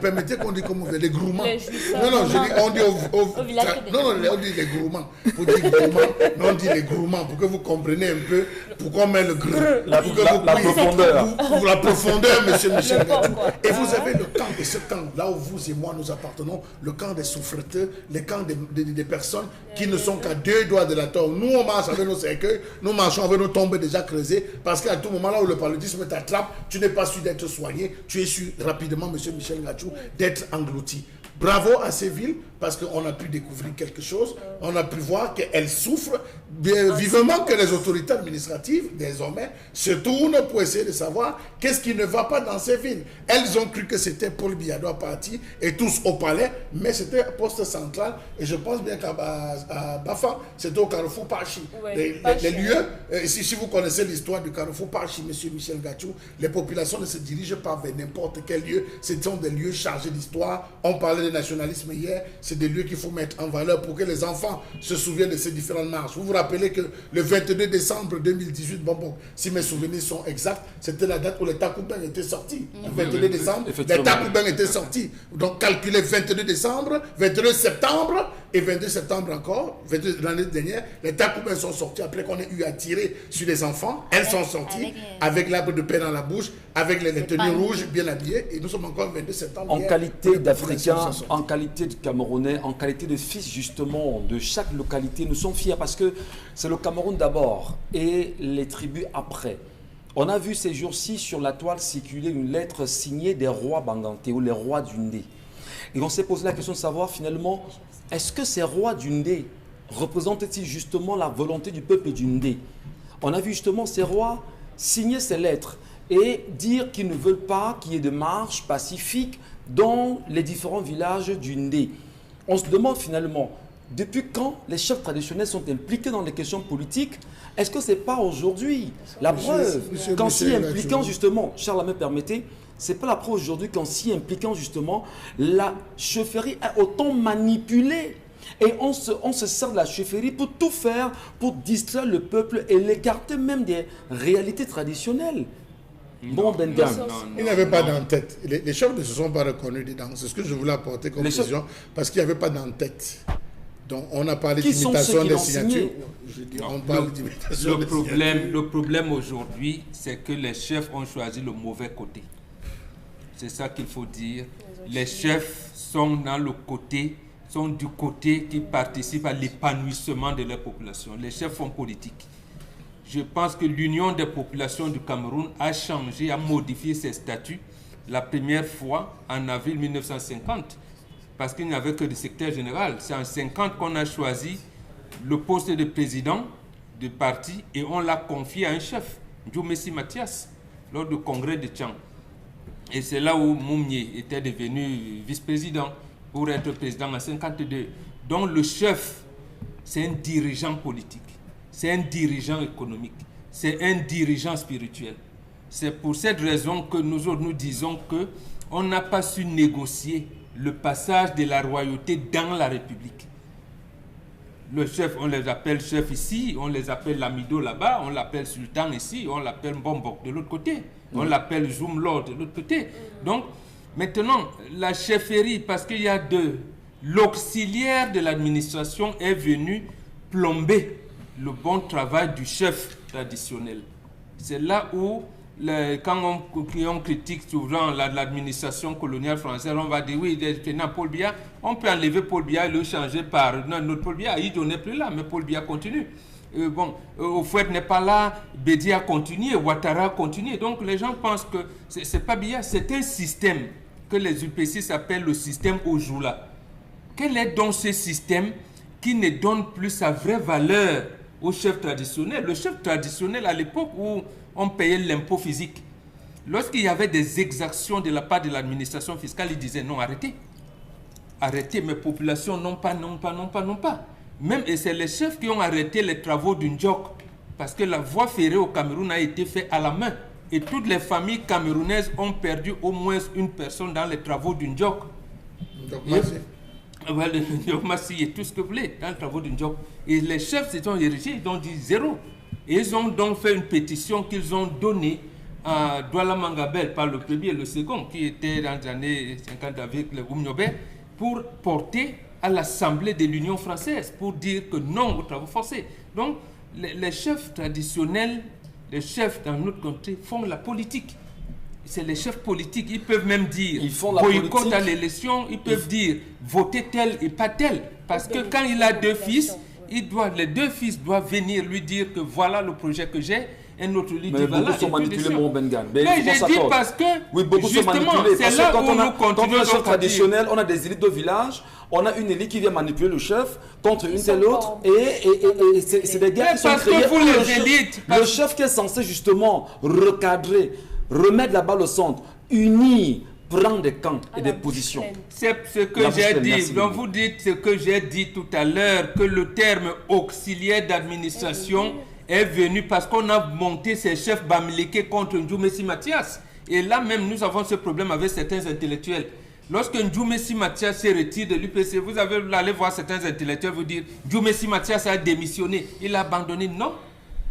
Permettez qu'on dise comme des gourmands. Non, on dit on dit les gourmands. Vous dites gourmands, non, on dit les gourmands, pour que vous compreniez un peu pourquoi on met le grue. La profondeur. La profondeur, M. Michel Ngatou. Et vous avez le camp de ce camp, là où vous et moi nous appartenons, le camp des souffreteurs, le camp des personnes qui ne sont qu'à 2 doigts de la tombe. Nous, on marche avec nos cercueils, nous marchons avec nos tombes déjà creusées. blessé, parce qu'à tout moment là où le paludisme t'attrape, tu n'es pas sûr d'être soigné, tu es sûr rapidement, monsieur Michel Gachou, d'être englouti. Bravo à ces villes, parce qu'on a pu découvrir quelque chose, on a pu voir qu'elles souffrent, vivement que les autorités administratives, désormais, se tournent pour essayer de savoir qu'est-ce qui ne va pas dans ces villes. Elles ont cru que c'était Paul Biya doit partir, et tous au palais, mais c'était poste central, et je pense bien qu'à Bafang, c'était au Carrefour Pachi. Oui, les lieux, si vous connaissez l'histoire du Carrefour Pachi, monsieur Michel Gachou, les populations ne se dirigent pas vers n'importe quel lieu, ce sont des lieux chargés d'histoire. On parlait de nationalisme hier, c'est des lieux qu'il faut mettre en valeur pour que les enfants se souviennent de ces différentes marches. Vous vous rappelez que le 22 décembre 2018, bon, si mes souvenirs sont exacts, c'était la date où les Takoubeng étaient sortis. Le 22 décembre, les Takoubeng étaient sortis. Donc calculez 22 décembre, 22 septembre et 22 septembre encore, l'année dernière, les Takoubeng sont sortis après qu'on ait eu à tirer sur les enfants. Elles sont sorties avec l'arbre de paix dans la bouche, avec les tenues rouges bien habillées, et nous sommes encore le 22 septembre. En qualité d'Africains, en qualité de Camerounais, en qualité de fils justement de chaque localité, nous sommes fiers parce que c'est le Cameroun d'abord et les tribus après. On a vu ces jours-ci sur la toile circuler une lettre signée des rois Banganté ou les rois du Ndé. Et on s'est posé la question de savoir finalement, est-ce que ces rois du Ndé représentent-ils justement la volonté du peuple du Ndé? On a vu justement ces rois signer ces lettres et dire qu'ils ne veulent pas qu'il y ait de marche pacifique dans les différents villages du Ndé. On se demande finalement, depuis quand les chefs traditionnels sont impliqués dans les questions politiques? Est-ce que ce n'est pas aujourd'hui? La preuve, qu'en s'y impliquant justement, Charles, me permettez, c'est pas la preuve aujourd'hui qu'en s'y impliquant justement, la chefferie a autant manipulé. Et on se sert de la chefferie pour tout faire, pour distraire le peuple et l'écarter même des réalités traditionnelles. Bon, Bengam. Il n'avait pas d'en-tête. Les chefs ne se sont pas reconnus dedans. C'est ce que je voulais apporter comme précision, parce qu'il n'y avait pas d'en-tête. Donc, on a parlé d'imitation des signatures. On parle d'imitation des signatures. Le problème aujourd'hui, c'est que les chefs ont choisi le mauvais côté. C'est ça qu'il faut dire. Les chefs sont du côté qui participe à l'épanouissement de la population. Les chefs font politique. Je pense que l'Union des populations du Cameroun a changé, a modifié ses statuts la première fois en avril 1950, parce qu'il n'y avait que le secrétaire général. C'est en 1950 qu'on a choisi le poste de président du parti et on l'a confié à un chef, Djoumessi Mathias, lors du congrès de Tchang. Et c'est là où Moumnier était devenu vice-président pour être président en 1952. Donc le chef, c'est un dirigeant politique. C'est un dirigeant économique, c'est un dirigeant spirituel. C'est pour cette raison que nous disons qu'on n'a pas su négocier le passage de la royauté dans la République. Le chef, on les appelle chef ici, on les appelle Lamido là-bas, on l'appelle sultan ici, on l'appelle Bombok de l'autre côté, on l'appelle Zoumlord de l'autre côté. Donc, maintenant, la chefferie, parce qu'il y a l'auxiliaire de l'administration est venu plomber le bon travail du chef traditionnel. C'est là où, quand on critique souvent l'administration coloniale française, on va dire oui, Paul Biya, on peut enlever Paul Biya et le changer par notre Paul Biya. Ido n'est plus là, mais Paul Biya continue. Houphouët n'est pas là, Bédia continue, Ouattara continue. Donc les gens pensent que c'est pas Biya, c'est un système que les UPC appellent le système Ojoula. Quel est donc ce système qui ne donne plus sa vraie valeur au chef traditionnel? Le chef traditionnel, à l'époque où on payait l'impôt physique, lorsqu'il y avait des exactions de la part de l'administration fiscale, il disait non, arrêtez. Arrêtez, mes populations non pas. Même, et c'est les chefs qui ont arrêté les travaux du Ndjok, parce que la voie ferrée au Cameroun a été faite à la main. Et toutes les familles camerounaises ont perdu au moins une personne dans les travaux du Ndjok. Et tout ce que vous voulez dans le travail d'une job. Et les chefs se sont érigés, ils ont dit zéro. Et ils ont donc fait une pétition qu'ils ont donnée à Douala Mangabel par le premier et le second, qui était dans les années 50 avec le Oumniobé, pour porter à l'Assemblée de l'Union française, pour dire que non aux travaux forcés. Donc, les chefs traditionnels, les chefs dans notre country font la politique. C'est les chefs politiques, ils peuvent même dire boycott à l'élection, ils peuvent dire voter tel et pas tel. Parce que quand il a deux fils, les deux fils doivent venir lui dire que voilà le projet que j'ai. un autre lit Mais beaucoup sont manipulés, mon Bengan. Mais j'ai dit parce que, oui, beaucoup sont manipulés. c'est là où nous continuons. Quand on a un chef traditionnel, on a des élites de village, on a une élite qui vient manipuler le chef contre une telle autre, et c'est des gars qui sont créés. Pour les élites, le chef qui est censé justement recadrer, remettre la balle au centre, unir, prendre des camps et des positions. C'est ce que j'ai dit. Donc vous dites ce que j'ai dit tout à l'heure, que le terme auxiliaire d'administration est venu parce qu'on a monté ces chefs bamileke contre Ndjoumessi Mathias. Et là même, nous avons ce problème avec certains intellectuels. Lorsque Ndjoumessi Mathias se retire de l'UPC, vous allez voir certains intellectuels vous dire Ndjoumessi Mathias a démissionné, il a abandonné. Non.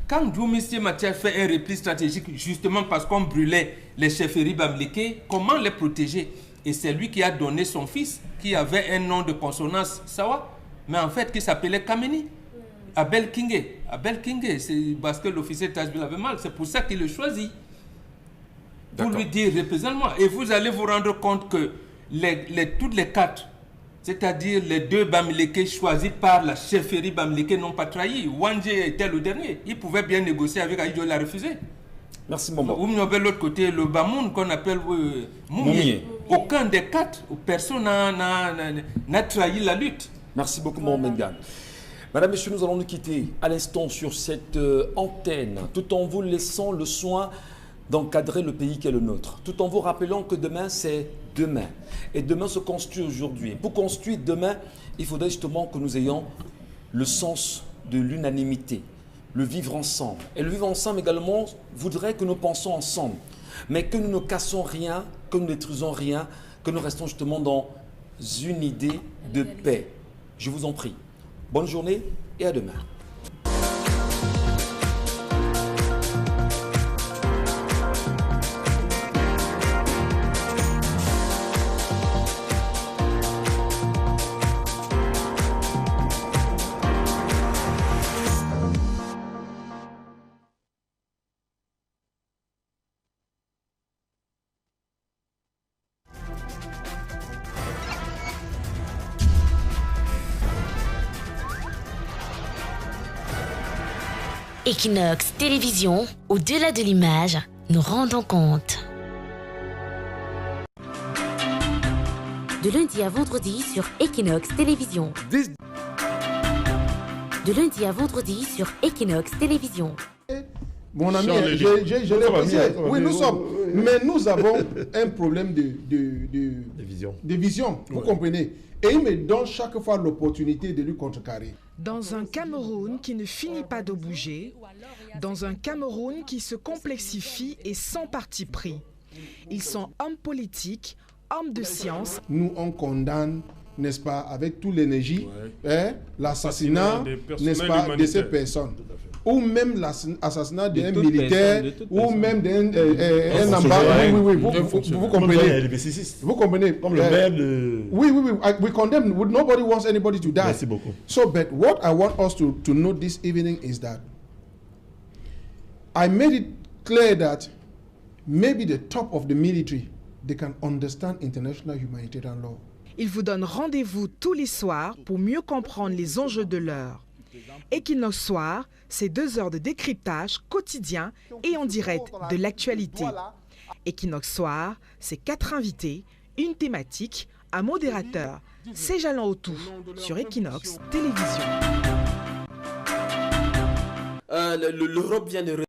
Quand Ndjoumessi Mathias fait un repli stratégique, justement parce qu'on brûlait les chefferies bamileke, comment les protéger? Et c'est lui qui a donné son fils, qui avait un nom de consonance Sawa, mais en fait qui s'appelait Kameni. Abel Kingé. Abel Kingé, c'est parce que l'officier Tajbil avait mal. C'est pour ça qu'il le choisit. Pour lui dire, représente-moi. Et vous allez vous rendre compte que toutes les quatre, c'est-à-dire les deux bamileke choisis par la chefferie bamileke n'ont pas trahi. Wanje était le dernier. Il pouvait bien négocier avec Aïdjo, il a refusé. Merci, Momba. Ou de l'autre côté, le Bamoun qu'on appelle Mounier. Aucun des quatre, personne n'a trahi la lutte. Merci beaucoup, mon Bengan. Madame, Messieurs, nous allons nous quitter à l'instant sur cette antenne, tout en vous laissant le soin d'encadrer le pays qui est le nôtre, tout en vous rappelant que demain, c'est demain. Et demain se construit aujourd'hui. Pour construire demain, il faudrait justement que nous ayons le sens de l'unanimité, le vivre ensemble. Et le vivre ensemble également voudrait que nous pensions ensemble, mais que nous ne cassons rien, que nous ne détruisons rien, que nous restons justement dans une idée de paix. Je vous en prie. Bonne journée et à demain. Equinox Télévision, au-delà de l'image, nous rendons compte. De lundi à vendredi sur Equinox Télévision. De lundi à vendredi sur Equinox Télévision. Mon ami, je l'ai précisé. Oui, nous sommes. Mais nous avons un problème de vision. Vous comprenez? Et il me donne chaque fois l'opportunité de lui contrecarrer. Dans un Cameroun qui ne finit pas de bouger, dans un Cameroun qui se complexifie et sans parti pris, ils sont hommes politiques, hommes de science. Nous, on condamne, n'est-ce pas, avec toute l'énergie, l'assassinat, n'est-ce pas, de ces personnes. Ou même l'assassinat d'un militaire, ou même d'un ambassade. Oui, vous comprenez. Vous comprenez. Comme le maire de... Oui, we condemn. Nobody wants anybody to die. Merci beaucoup. So, but what I want us to note this evening is that I made it clear that maybe the top of the military, they can understand international humanitarian law. Ils vous donnent rendez-vous tous les soirs pour mieux comprendre les enjeux de l'heure. Equinox Soir, c'est 2 heures de décryptage quotidien et en direct de l'actualité. Equinox Soir, c'est 4 invités, une thématique, un modérateur. C'est Jalan Otou sur Equinox Télévision. L'Europe vient de